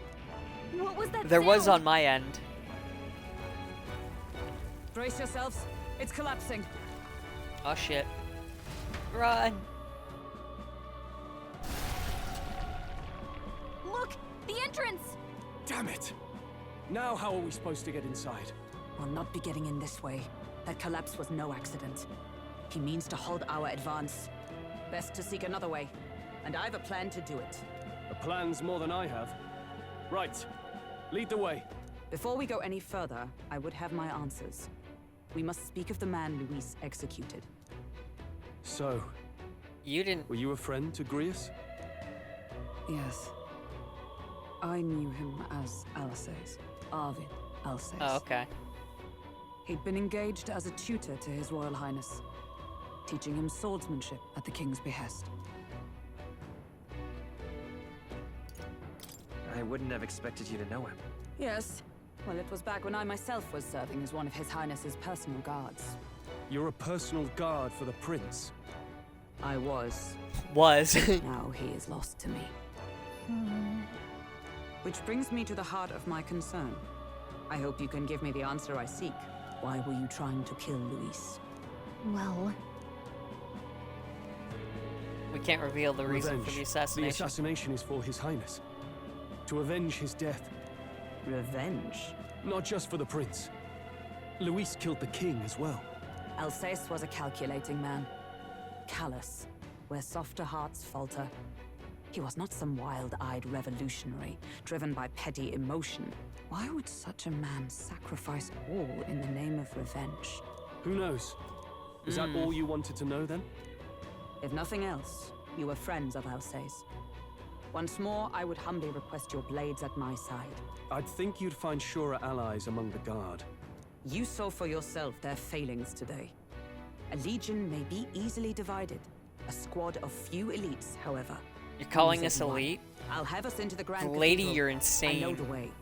What was that
There was
sound?
on my end.
Brace yourselves. It's collapsing.
Oh shit. Run!
Look! The entrance!
Damn it! Now how are we supposed to get inside?
We'll not be getting in this way. That collapse was no accident. He means to halt our advance. Best to seek another way. And I've a plan to do it.
A plan's more than I have. Right. Lead the way.
Before we go any further, I would have my answers. We must speak of the man Luis executed.
So...
You didn't...
Were you a friend to Grius?
Yes. I knew him as Alsace. Arvid Alsace.
Oh, okay.
He'd been engaged as a tutor to His Royal Highness, teaching him swordsmanship at the king's behest.
I wouldn't have expected you to know him.
Yes. Well, it was back when I myself was serving as one of His Highness's personal guards.
You're a personal guard for the prince.
I was.
Now he is lost to me. Which brings me to the heart of my concern. I hope you can give me the answer I seek. Why were you trying to kill Luis?
Well...
We can't reveal the reason for the assassination.
The assassination is for His Highness. To avenge his death.
Revenge?
Not just for the prince. Luis killed the king as well.
Alsace was a calculating man. Callous, where softer hearts falter. He was not some wild-eyed revolutionary, driven by petty emotion. Why would such a man sacrifice all in the name of revenge?
Who knows? Is that all you wanted to know then?
If nothing else, you were friends of Alsace. Once more, I would humbly request your blades at my side.
I'd think you'd find surer allies among the guard.
You saw for yourself their failings today. A legion may be easily divided. A squad of few elites, however.
You're calling
Use
us
as one.
elite?
I'll have us into the Grand
Lady,
Cathedral.
you're insane.
I know the way.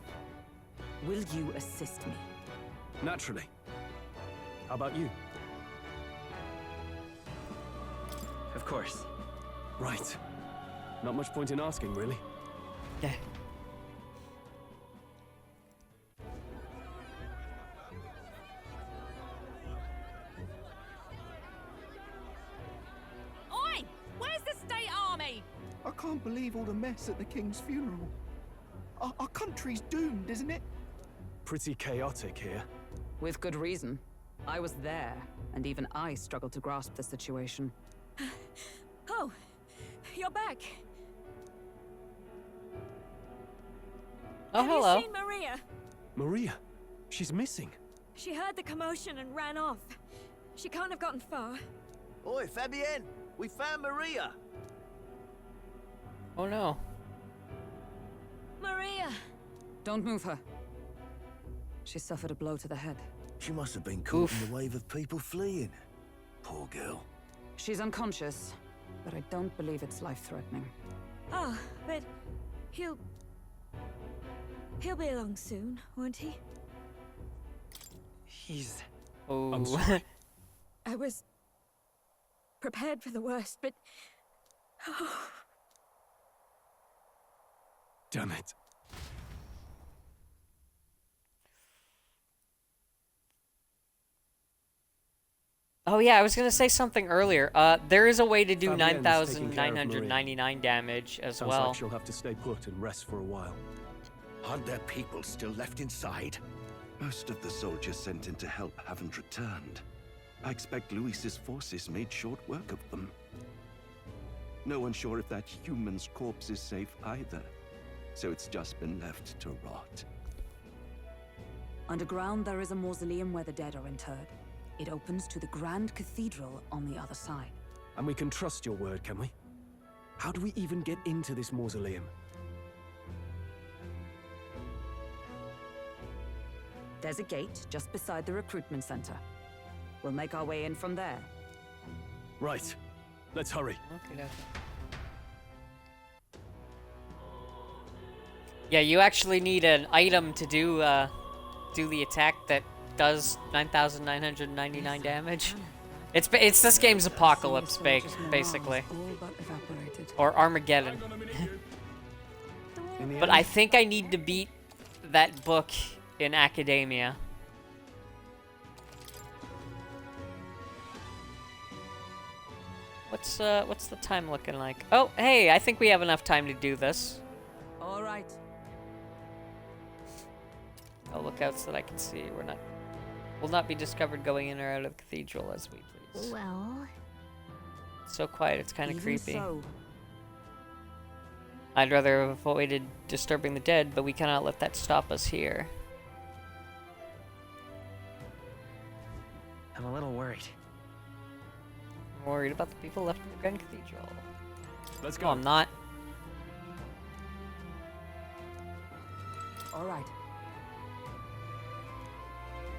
Will you assist me?
Naturally. How about you?
Of course.
Right. Not much point in asking, really.
Yeah.
Oi! Where's the state army?
I can't believe all the mess at the king's funeral. Our country's doomed, isn't it?
Pretty chaotic here.
With good reason. I was there, and even I struggled to grasp the situation.
Oh, you're back.
Oh,
Have
hello.
you seen Maria?
Maria, she's missing.
She heard the commotion and ran off. She can't have gotten far.
Oi, Fabienne, we found Maria.
Oh no.
Maria!
Don't move her. She suffered a blow to the head.
She must have been caught in the wave of people fleeing. Poor girl.
She's unconscious, but I don't believe it's life-threatening.
Oh, but he'll be along soon, won't he?
He's...
Oh.
I'm sorry.
I was prepared for the worst, but... Oh.
Damn it.
Oh yeah, I was gonna say something earlier. There is a way to do
Fabienne's taking care of
9,999 damage as
Sounds
well.
like she'll have to stay put and rest for a while.
Aren't there people still left inside?
Most of the soldiers sent in to help haven't returned. I expect Luis's forces made short work of them. No one's sure if that human's corpse is safe either, so it's just been left to rot.
Underground, there is a mausoleum where the dead are interred. It opens to the Grand Cathedral on the other side.
And we can trust your word, can we? How do we even get into this mausoleum?
There's a gate just beside the recruitment center. We'll make our way in from there.
Right. Let's hurry.
Okay. Yeah, you actually need an item to do the attack that does 9,999 damage. It's this game's apocalypse, basically, or Armageddon. But I think I need to beat that book in academia. What's the time looking like? Oh, hey, I think we have enough time to do this.
All right.
Oh, lookouts that I can see. Will not be discovered going in or out of the cathedral as we please.
Well...
It's so quiet, it's kind of creepy.
So.
I'd rather have avoided disturbing the dead, but we cannot let that stop us here.
I'm a little worried.
I'm worried about the people left in the Grand Cathedral.
Let's
go. No, I'm not.
All right.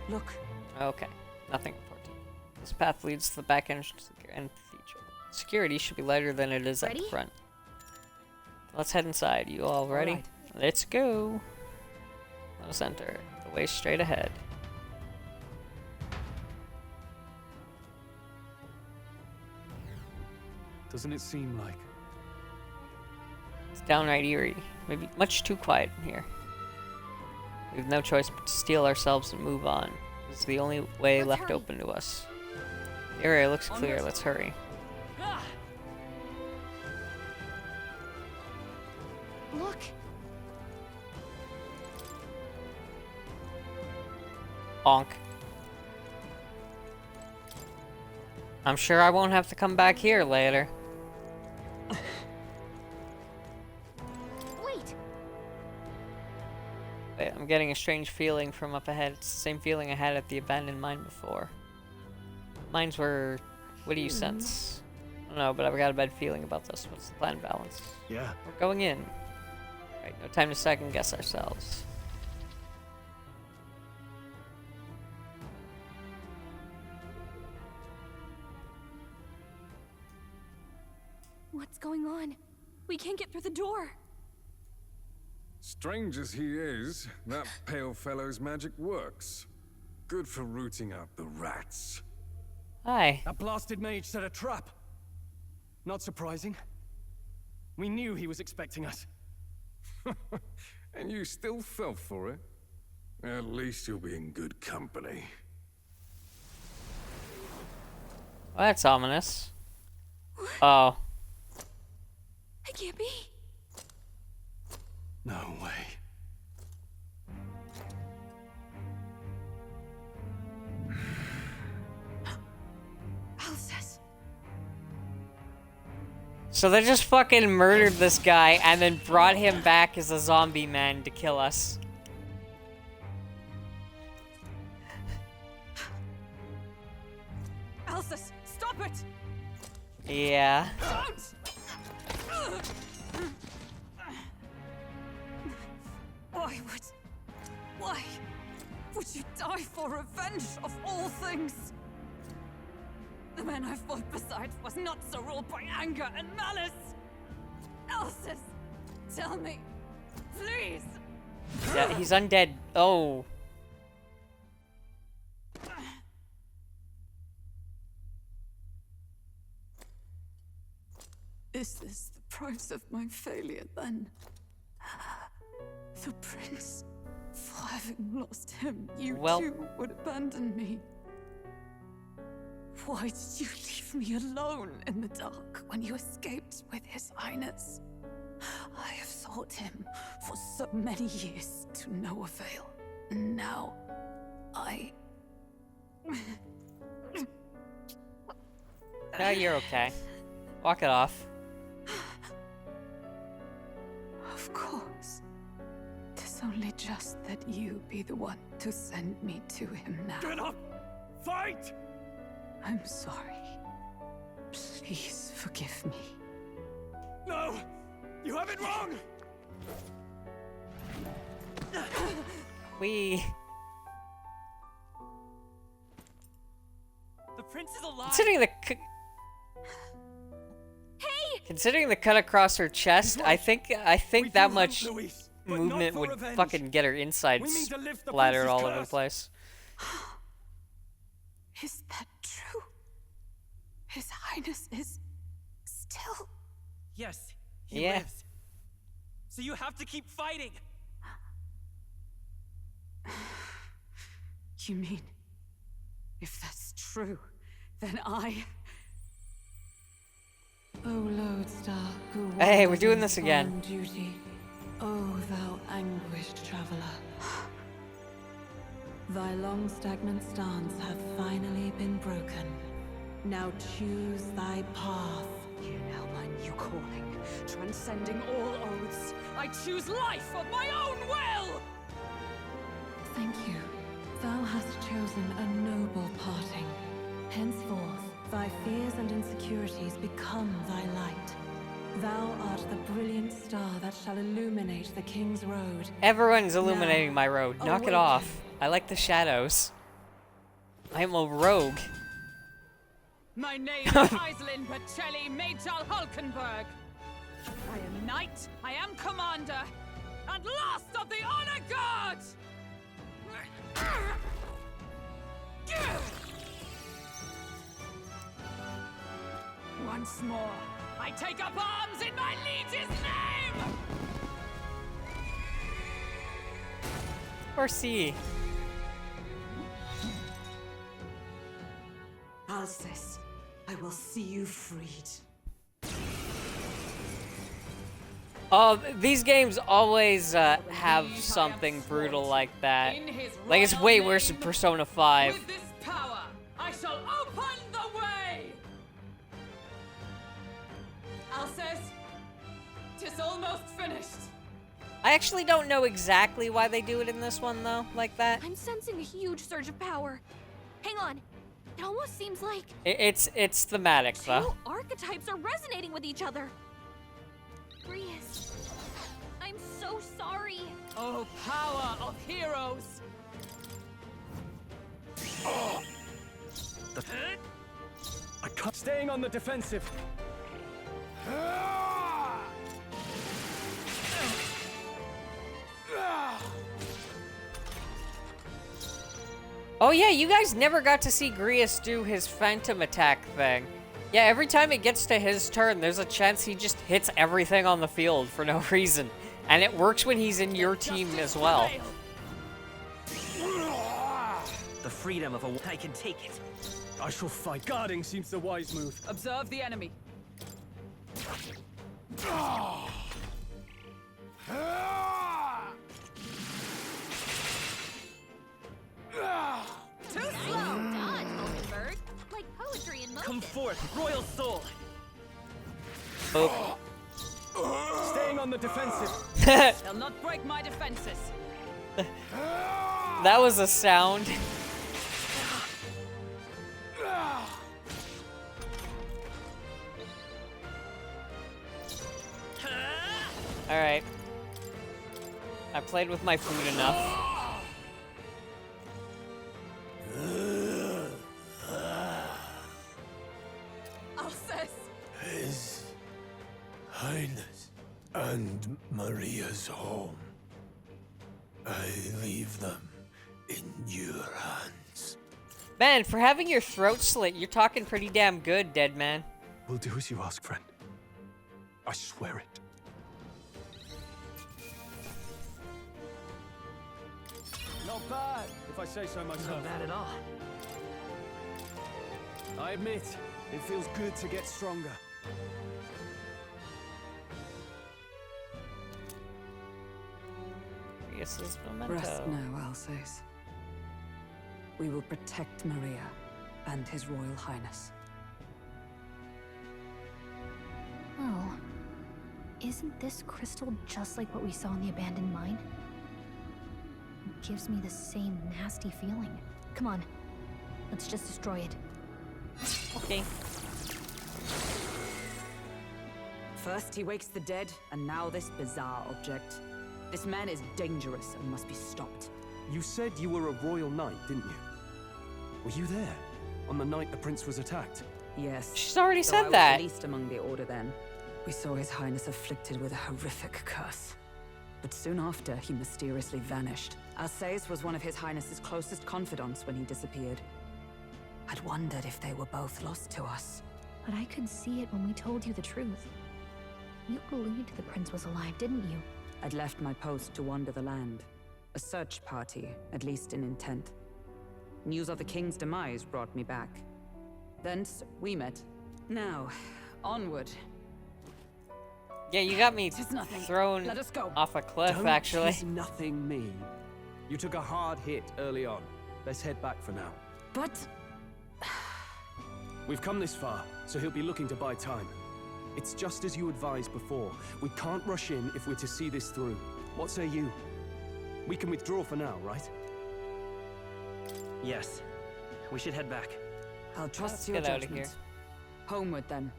Look.
Okay, nothing important. This path leads to the back entrance to the Grand Cathedral. Security should be lighter than it is at the front. Let's head inside. You all ready?
All right.
Let's go. No center. The way straight ahead.
Doesn't it seem like...
It's downright eerie. Maybe much too quiet in here. We have no choice but to steel ourselves and move on. This is the only way left open to us. The area looks clear. Let's hurry.
Look!
Bonk. I'm sure I won't have to come back here later. Wait, I'm getting a strange feeling from up ahead. It's the same feeling I had at the abandoned mine before. Mines were... What do you sense? I don't know, but I've got a bad feeling about this. What's the plan, Balance?
Yeah.
We're going in. Right, no time to second guess ourselves.
What's going on? We can't get through the door.
Strange as he is, that pale fellow's magic works. Good for rooting out the rats.
Hi.
That blasted mage set a trap. Not surprising. We knew he was expecting us.
And you still fell for it? At least you'll be in good company.
Well, that's ominous. Oh.
It can't be.
No way.
Alsace.
So they just fucking murdered this guy and then brought him back as a zombie man to kill us.
Alsus, stop it!
Yeah.
Don't! Why would you die for revenge of all things? The man I fought beside was not so ruled by anger and malice. Alsus, tell me, please.
Yeah, he's undead. Oh.
Is this the price of my failure then? The prince, for having lost him, you too would abandon me. Why did you leave me alone in the dark when you escaped with his highness? I have sought him for so many years to no avail. And now,
No, you're okay. Walk it off.
Of course. 'Tis only just that you be the one to send me to him now.
Get up! Fight!
I'm sorry. Please forgive me.
No! You have it wrong!
The prince is alive!
Considering the cut across her chest, I think that much movement would fucking get her insides splattered all over the place.
Is that true? His highness is still...
Yes, he lives. So you have to keep fighting!
You mean, if that's true, then I...
O lodestar, who
Hey, we're doing this again.
on duty, O thou anguished traveler. Thy long stagnant stance hath finally been broken. Now choose thy path.
Hear now my new calling, transcending all oaths. I choose life of my own will!
Thank you. Thou hast chosen a noble parting. Henceforth, thy fears and insecurities become thy light. Thou art the brilliant star that shall illuminate the King's Road.
Everyone's illuminating my road. Knock it
awaken.
off. I like the shadows. I am a rogue.
My name is Iselin Pacelli Majal Hulkenberg. I am knight, I am commander, and last of the honor guard! Once more, I take up arms in my liege's name!
Or C.
Alsus, I will see you freed.
These games always have something brutal like that. Like, it's way worse than Persona 5.
With this power, I shall open the way! Alsus, 'tis almost finished.
I actually don't know exactly why they do it in this one, though, like that.
I'm sensing a huge surge of power. Hang on. It almost seems like
It's thematic,
two
though.
archetypes are resonating with each other. Grius, I'm so sorry.
Oh, power of heroes!
I can't. Staying on the defensive.
Oh yeah, you guys never got to see Grius do his phantom attack thing. Yeah, every time it gets to his turn, there's a chance he just hits everything on the field for no reason. And it works when he's in your team as well.
The freedom of a... I can take it.
I shall fight. Guarding seems the wise move.
Observe the enemy.
Too slow. Done, Hulkenberg. Like poetry in motion.
Come forth, royal soul.
Boop.
Staying on the defensive.
They'll not break my defenses.
That was a sound. Alright. I played with my food enough.
Alcest!
His Highness and Maria's home. I leave them in your hands.
Man, for having your throat slit, you're talking pretty damn good, dead man.
We'll do as you ask, friend. I swear it.
Not bad, if I say so myself.
Not bad at all.
I admit, it feels good to get stronger.
This memento.
Rest now, Alsace. We will protect Maria and His Royal Highness.
Oh. Isn't this crystal just like what we saw in the abandoned mine? It gives me the same nasty feeling. Come on. Let's just destroy it.
Okay.
First he wakes the dead, and now this bizarre object. This man is dangerous and must be stopped.
You said you were a royal knight, didn't you? Were you there? On the night the prince was attacked?
Yes.
She's already
Though
said
I
that.
was least among the order then. We saw His Highness afflicted with a horrific curse. But soon after, he mysteriously vanished. Alsace was one of His Highness's closest confidants when he disappeared. I'd wondered if they were both lost to us.
But I could see it when we told you the truth. You believed the prince was alive, didn't you?
I'd left my post to wander the land. A search party, at least in intent. News of the king's demise brought me back. Thence, we met. Now, onward.
Yeah, you got me
Tis nothing.
thrown
Let us go.
off a cliff,
Don't
actually.
"'tis nothing me. You took a hard hit early on. Let's head back for now.
But...
We've come this far, so he'll be looking to buy time. It's just as you advised before. We can't rush in if we're to see this through. What say you? We can withdraw for now, right?
Yes. We should head back.
I'll trust
Let's
your
get out of
judgment.
here.
Homeward, then.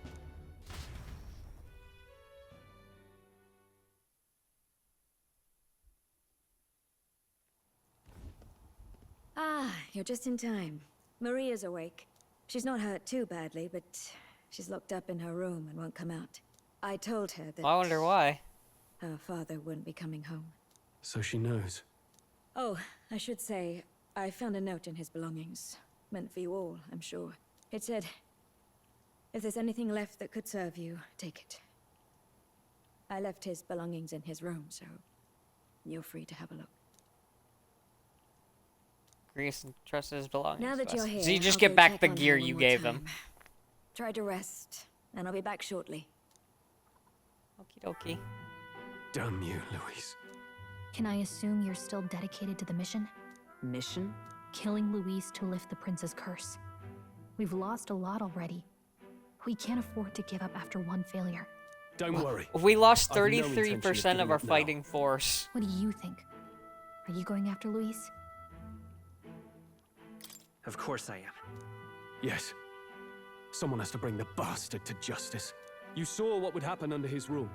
Ah, you're just in time. Maria's awake. She's not hurt too badly, but she's locked up in her room and won't come out. I told her that...
I wonder why.
Her father wouldn't be coming home.
So she knows.
Oh, I should say, I found a note in his belongings. Meant for you all, I'm sure. It said, if there's anything left that could serve you, take it. I left his belongings in his room, so you're free to have a look.
Grease and trust his belongings.
Now that
to us.
you're here,
So you just
I'll
get
go
back
check
the
on
gear
her one
you
more
gave
time.
him.
Try to rest, and I'll be back shortly.
Okie dokie.
Damn you, Louise.
Can I assume you're still dedicated to the mission?
Mission?
Killing Louise to lift the prince's curse. We've lost a lot already. We can't afford to give up after one failure.
Don't worry.
We lost
I've no intention
33% of our
giving up now.
fighting force.
What do you think? Are you going after Louise?
Of course I am.
Yes. Someone has to bring the bastard to justice. You saw what would happen under his rule.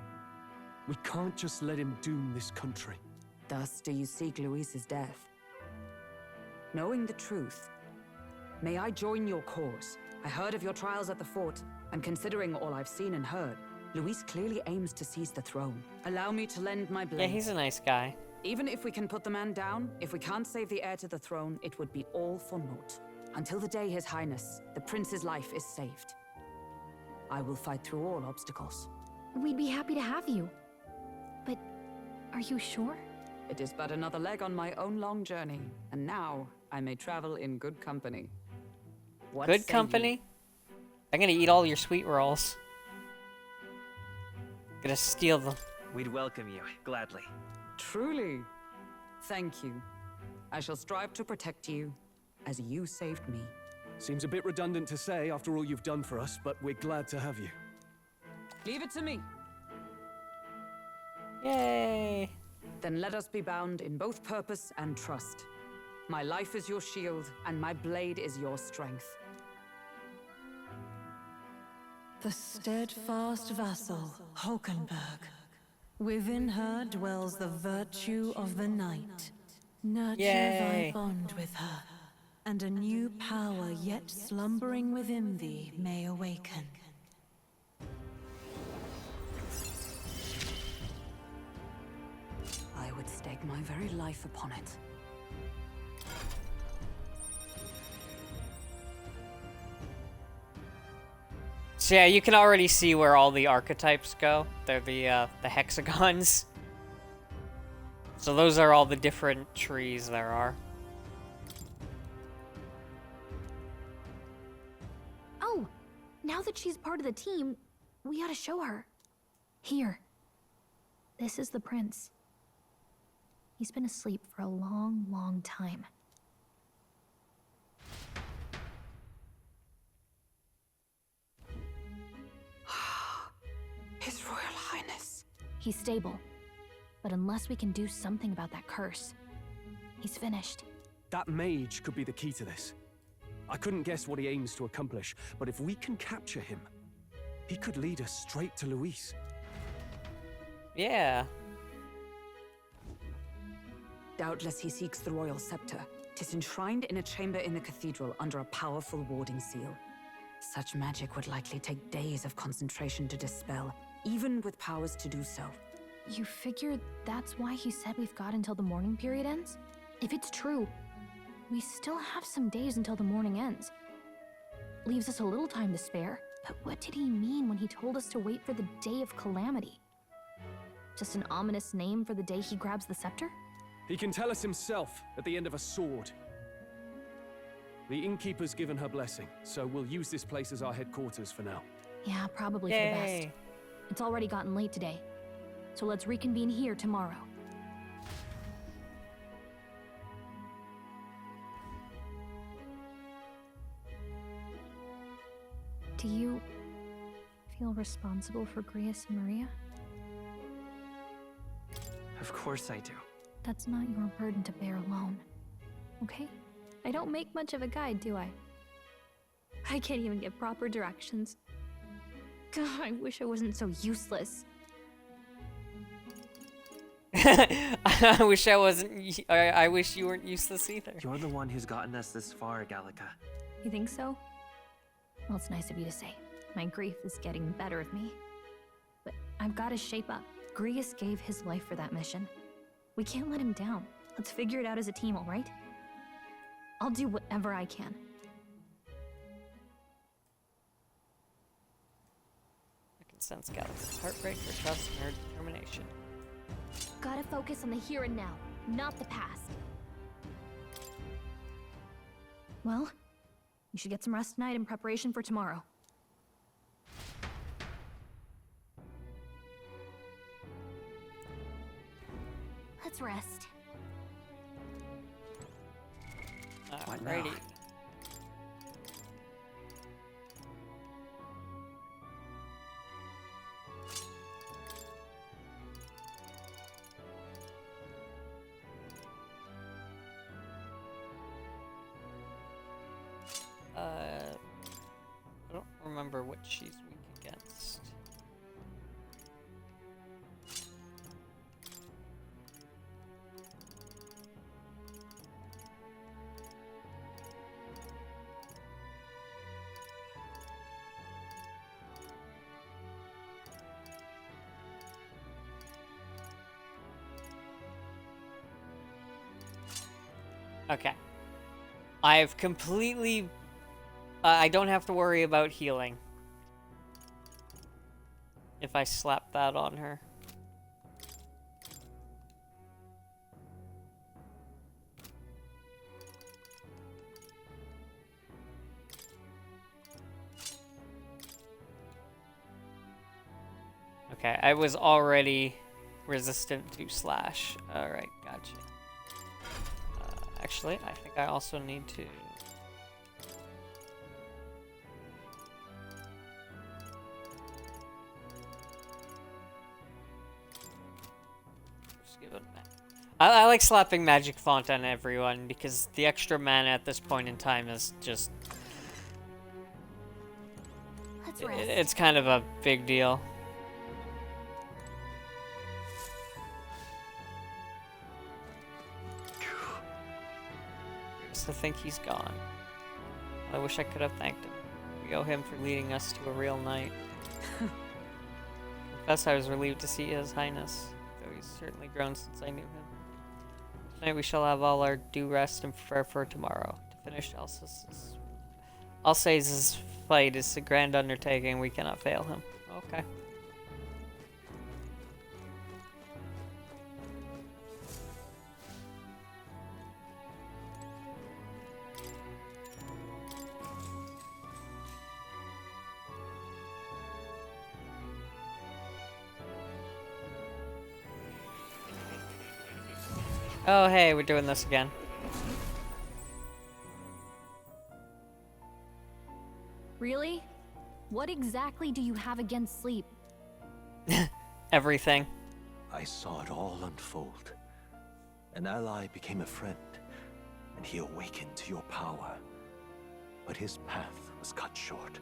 We can't just let him doom this country.
Thus do you seek Louise's death. Knowing the truth, may I join your cause? I heard of your trials at the fort, and considering all I've seen and heard, Louise clearly aims to seize the throne. Allow me to lend my blade.
Yeah, he's a nice guy.
Even if we can put the man down, if we can't save the heir to the throne, it would be all for naught. Until the day His Highness, the prince's life is saved. I will fight through all obstacles.
We'd be happy to have you. But are you sure?
It is but another leg on my own long journey, and now I may travel in good company. What
Good
say
company? I'm gonna eat all your sweet rolls. Gonna steal them.
We'd welcome you, gladly.
Truly. Thank you. I shall strive to protect you, as you saved me.
Seems a bit redundant to say after all you've done for us, but we're glad to have you.
Leave it to me.
Yay!
Then let us be bound in both purpose and trust. My life is your shield, and my blade is your strength.
The steadfast vassal, Hulkenberg. Within her dwells the virtue of the night. Nurture thy bond with her, and a new power yet slumbering within thee may awaken.
I would stake my very life upon it.
So yeah, you can already see where all the archetypes go. They're the hexagons. So those are all the different trees there are.
Oh, now that she's part of the team, we ought to show her. Here. This is the prince. He's been asleep for a long, long time.
His Royal Highness.
He's stable. But unless we can do something about that curse, he's finished.
That mage could be the key to this. I couldn't guess what he aims to accomplish, but if we can capture him, he could lead us straight to Luis.
Yeah.
Doubtless he seeks the royal scepter. 'Tis enshrined in a chamber in the cathedral under a powerful warding seal. Such magic would likely take days of concentration to dispel, even with powers to do so.
You figure that's why he said we've got until the mourning period ends? If it's true, we still have some days until the mourning ends. Leaves us a little time to spare. But what did he mean when he told us to wait for the day of calamity? Just an ominous name for the day he grabs the scepter?
He can tell us himself at the end of a sword. The innkeeper's given her blessing, so we'll use this place as our headquarters for now.
Yeah, probably for the best. It's already gotten late today. So let's reconvene here tomorrow. Do you feel responsible for Grius and Maria?
Of course I do.
That's not your burden to bear alone, okay? I don't make much of a guide, do I? I can't even give proper directions. God, I wish I wasn't so useless.
I wish I wasn't. I wish you weren't useless either.
You're the one who's gotten us this far, Gallica.
You think so? Well, it's nice of you to say. My grief is getting the better of me. But I've got to shape up. Grius gave his life for that mission. We can't let him down. Let's figure it out as a team, all right? I'll do whatever I can.
I can sense Gallica's heartbreak, her trust, and her determination.
Gotta focus on the here and now, not the past. Well, you should get some rest tonight in preparation for tomorrow. Let's rest.
Alrighty. I don't remember what she's weak against. Okay. I've completely... I don't have to worry about healing. If I slap that on her. Okay, I was already resistant to slash. Alright, gotcha. Actually, I think I also need to... I like slapping magic font on everyone because the extra mana at this point in time is just...
Let's rest.
It's kind of a big deal. Just to think he's gone. I wish I could have thanked him. We owe him for leading us to a real knight. Confess I was relieved to see His Highness, though he's certainly grown since I knew him. Tonight we shall have all our due rest and prepare for tomorrow. To finish Alsace's fight is a grand undertaking. We cannot fail him. Okay. Oh, hey, we're doing this again.
Really? What exactly do you have against sleep?
Everything.
I saw it all unfold. An ally became a friend, and he awakened to your power. But his path was cut short.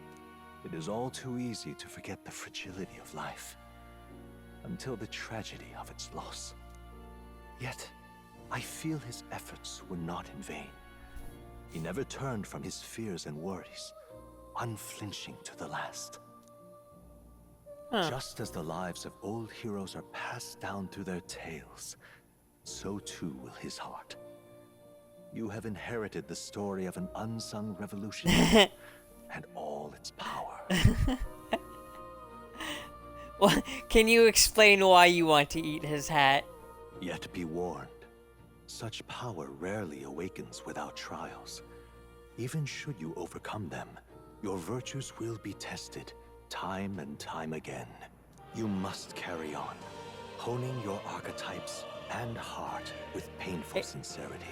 It is all too easy to forget the fragility of life, until the tragedy of its loss. Yet, I feel his efforts were not in vain. He never turned from his fears and worries, unflinching to the last. Just as the lives of old heroes are passed down through their tales, so too will his heart. You have inherited the story of an unsung revolutionary and all its power.
Well, can you explain why you want to eat his hat?
Yet be warned. Such power rarely awakens without trials. Even should you overcome them, your virtues will be tested time and time again. You must carry on, honing your archetypes and heart with painful sincerity.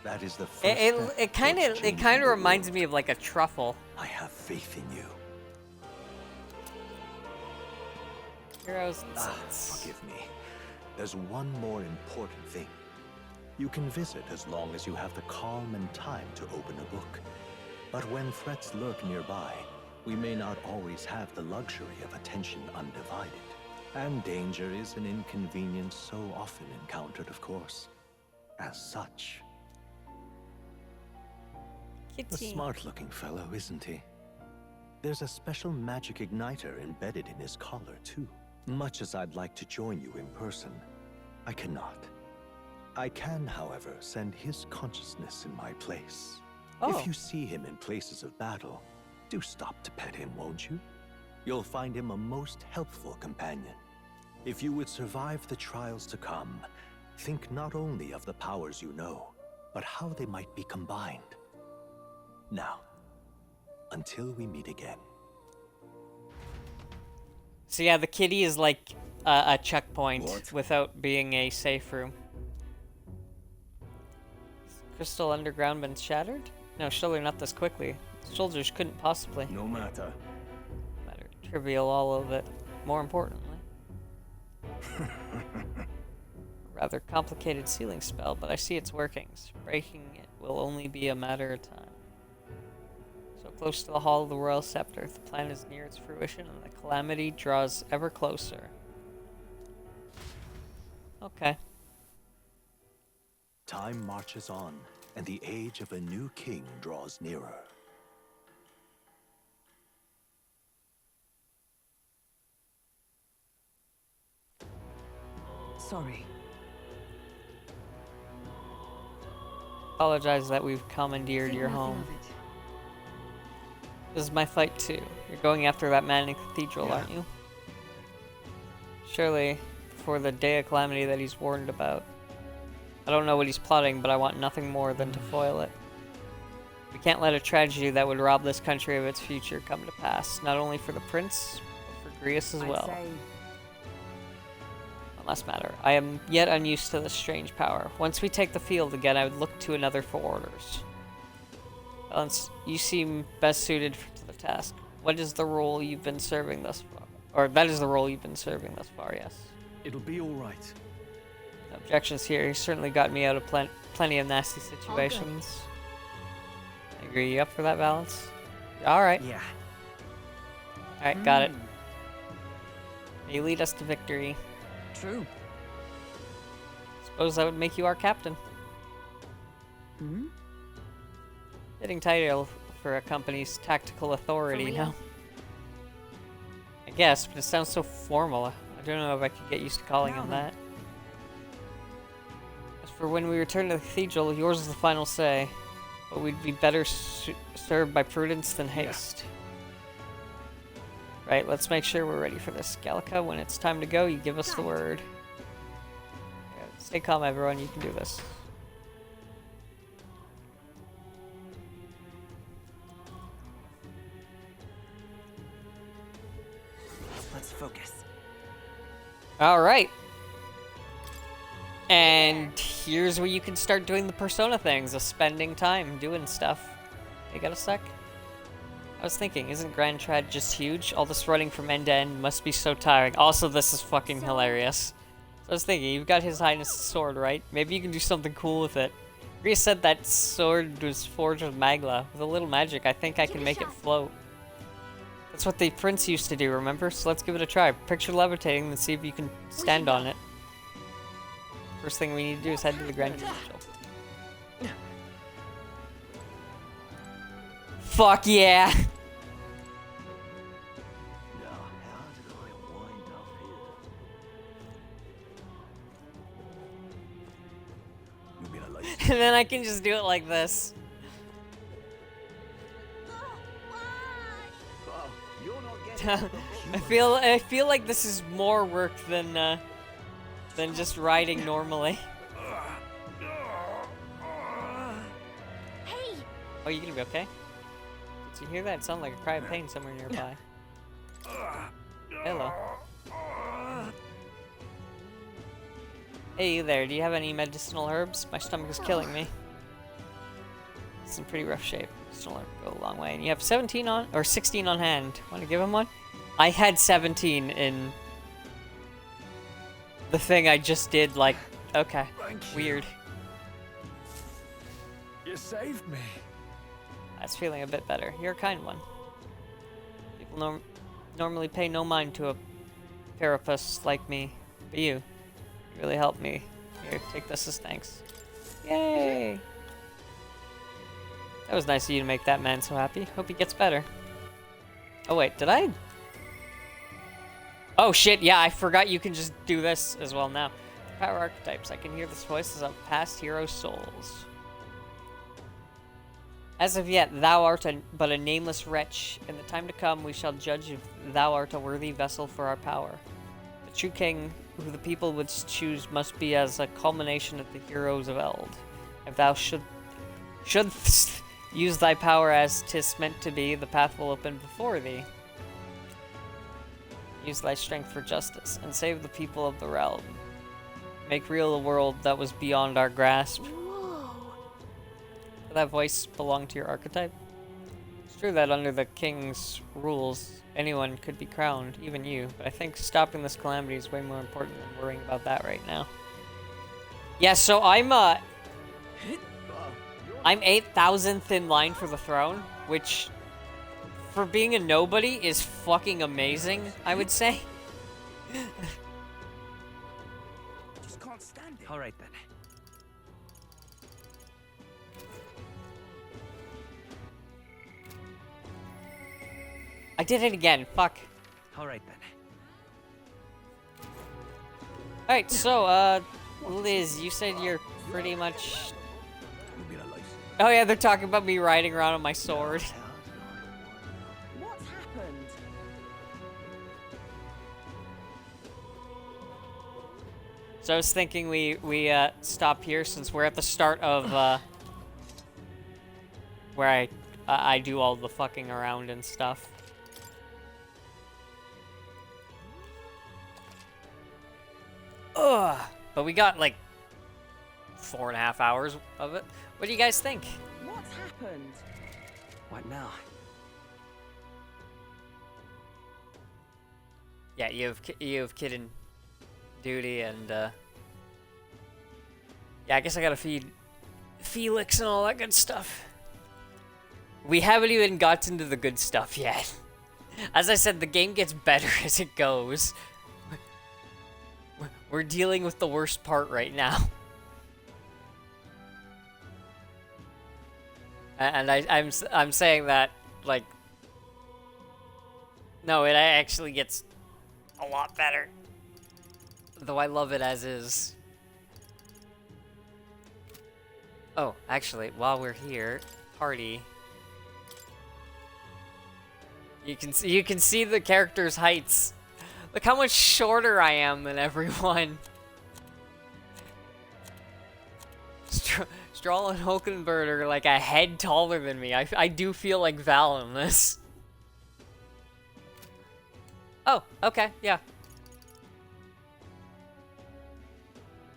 That is the first step.
It kind of reminds me of like a truffle.
I have faith in you.
Heroes and saints.
Forgive me. There's one more important thing. You can visit as long as you have the calm and time to open a book. But when threats lurk nearby, we may not always have the luxury of attention undivided. And danger is an inconvenience so often encountered, of course. As such.
Kitty.
A smart-looking fellow, isn't he? There's a special magic igniter embedded in his collar, too. Much as I'd like to join you in person, I cannot. I can, however, send his consciousness in my place.
Oh.
If you see him in places of battle, do stop to pet him, won't you? You'll find him a most helpful companion. If you would survive the trials to come, think not only of the powers you know, but how they might be combined. Now, until we meet again.
So yeah, the kitty is like a checkpoint without being a safe room. Crystal underground been shattered? No, surely not this quickly. Soldiers couldn't possibly.
No matter.
Trivial, all of it. More importantly. Rather complicated sealing spell, but I see its workings. Breaking it will only be a matter of time. So close to the Hall of the Royal Scepter, the plan is near its fruition and the calamity draws ever closer. Okay.
Time marches on, and the age of a new king draws nearer.
Sorry.
Apologize that we've commandeered your home. This is my fight too. You're going after that man in the cathedral, aren't you? Surely, for the day of calamity that he's warned about. I don't know what he's plotting, but I want nothing more than to foil it. We can't let a tragedy that would rob this country of its future come to pass, not only for the prince, but for Grius as well. One last matter. I am yet unused to this strange power. Once we take the field again, I would look to another for orders. Valence, you seem best suited to the task. What is the role you've been serving thus far? Or that is the role you've been serving thus far, yes.
It'll be all right.
objections here. He certainly got me out of plenty of nasty situations. I agree. You up for that, Balance? Alright.
Yeah.
Alright, got it. You lead us to victory.
True.
Suppose that would make you our captain. Fitting title for a company's tactical authority, no? I guess, but it sounds so formal. I don't know if I could get used to calling him that. As for when we return to the cathedral, yours is the final say. But we'd be better served by prudence than haste. Right, let's make sure we're ready for this. Gallica, when it's time to go, you give us the word. Yeah, stay calm, everyone. You can do this.
Let's focus.
Alright. And here's where you can start doing the persona things, of spending time doing stuff. You got a sec? I was thinking, isn't Grand Trad just huge? All this running from end to end must be so tiring. Also, this is fucking hilarious. So I was thinking, you've got His Highness' sword, right? Maybe you can do something cool with it. Rhea said that sword was forged with Magla. With a little magic, I think I can make it float. That's what the prince used to do, remember? So let's give it a try. Picture levitating and see if you can stand on it. First thing we need to do is head to the Grand Cathedral. Fuck yeah! And then I can just do it like this. I feel like this is more work than just riding normally.
Hey!
Oh, you gonna be okay? Did you hear that? It sounded like a cry of pain somewhere nearby. Hello. Hey, you there. Do you have any medicinal herbs? My stomach is killing me. It's in pretty rough shape. Medicinal herbs go a long way. And you have 17 on, or 16 on hand. Want to give him one? I had 17 in the thing I just did, like, okay, weird.
You saved me.
That's feeling a bit better. You're a kind one. People normally pay no mind to a carapace like me, but you really helped me. Here, take this as thanks. Yay! That was nice of you to make that man so happy. Hope he gets better. Oh wait, did I? Oh shit, yeah, I forgot you can just do this as well now. Power archetypes. I can hear the voices of past heroes' souls. As of yet, thou art but a nameless wretch. In the time to come, we shall judge if thou art a worthy vessel for our power. The true king, who the people would choose, must be as a culmination of the heroes of Eld. If thou should use thy power as 'tis meant to be, the path will open before thee. Use thy strength for justice, and save the people of the realm. Make real a world that was beyond our grasp. Did that voice belong to your archetype? It's true that under the king's rules, anyone could be crowned, even you, but I think stopping this calamity is way more important than worrying about that right now. Yeah, so I'm 8,000th in line for the throne, which, for being a nobody, is fucking amazing, I would say.
Just can't stand it.
All right then.
I did it again, fuck.
All right then.
Alright, so, Liz, you said you're pretty much... Oh yeah, they're talking about me riding around on my sword.
What's happened?
So I was thinking we stop here since we're at the start of, where I do all the fucking around and stuff. Ugh. But we got like 4.5 hours of it. What do you guys think?
What's happened?
What now?
Yeah, you have kid in duty and Yeah, I guess I gotta feed Felix and all that good stuff. We haven't even gotten to the good stuff yet. As I said, the game gets better as it goes. We're dealing with the worst part right now. And I'm saying that, like... No, it actually gets a lot better. Though I love it as is. Oh, actually, while we're here, party. You can see the characters' heights. Look how much shorter I am than everyone. Stroll and Hokenberg are like a head taller than me. I do feel like Val in this. Oh, okay, yeah.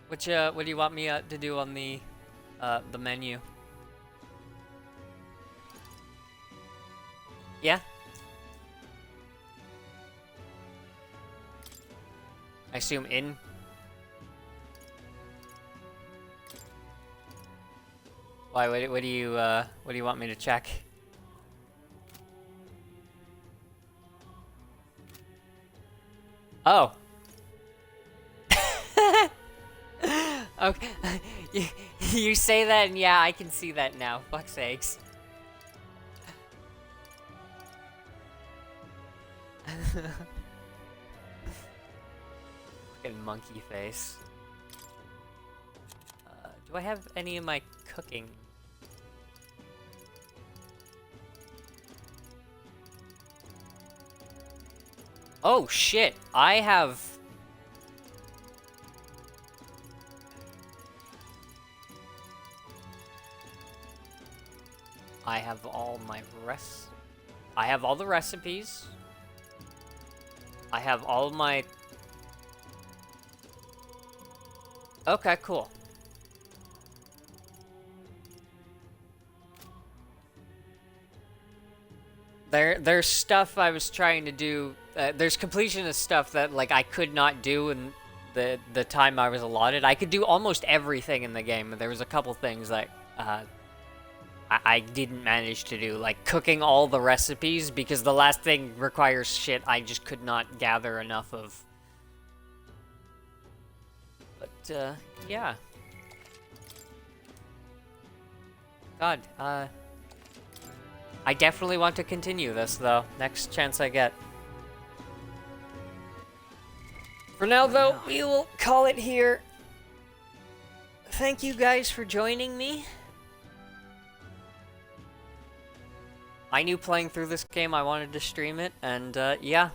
What do you want me to do on the menu? Yeah? I assume in. Why? What do you want me to check? Oh. Okay. You say that, and yeah, I can see that now. Fuck's sakes. Fucking monkey face. Do I have any of my cooking? Oh shit, I have... I have all my I have all the recipes. I have all my... Okay, cool. There's stuff I was trying to do. There's completionist stuff that like I could not do in the time I was allotted. I could do almost everything in the game, but there was a couple things that I didn't manage to do, like cooking all the recipes, because the last thing requires shit I just could not gather enough of. But yeah. God, I definitely want to continue this, though. Next chance I get. For now, though, we will call it here. Thank you guys for joining me. I knew playing through this game I wanted to stream it, and yeah.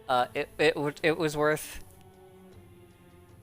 It was worth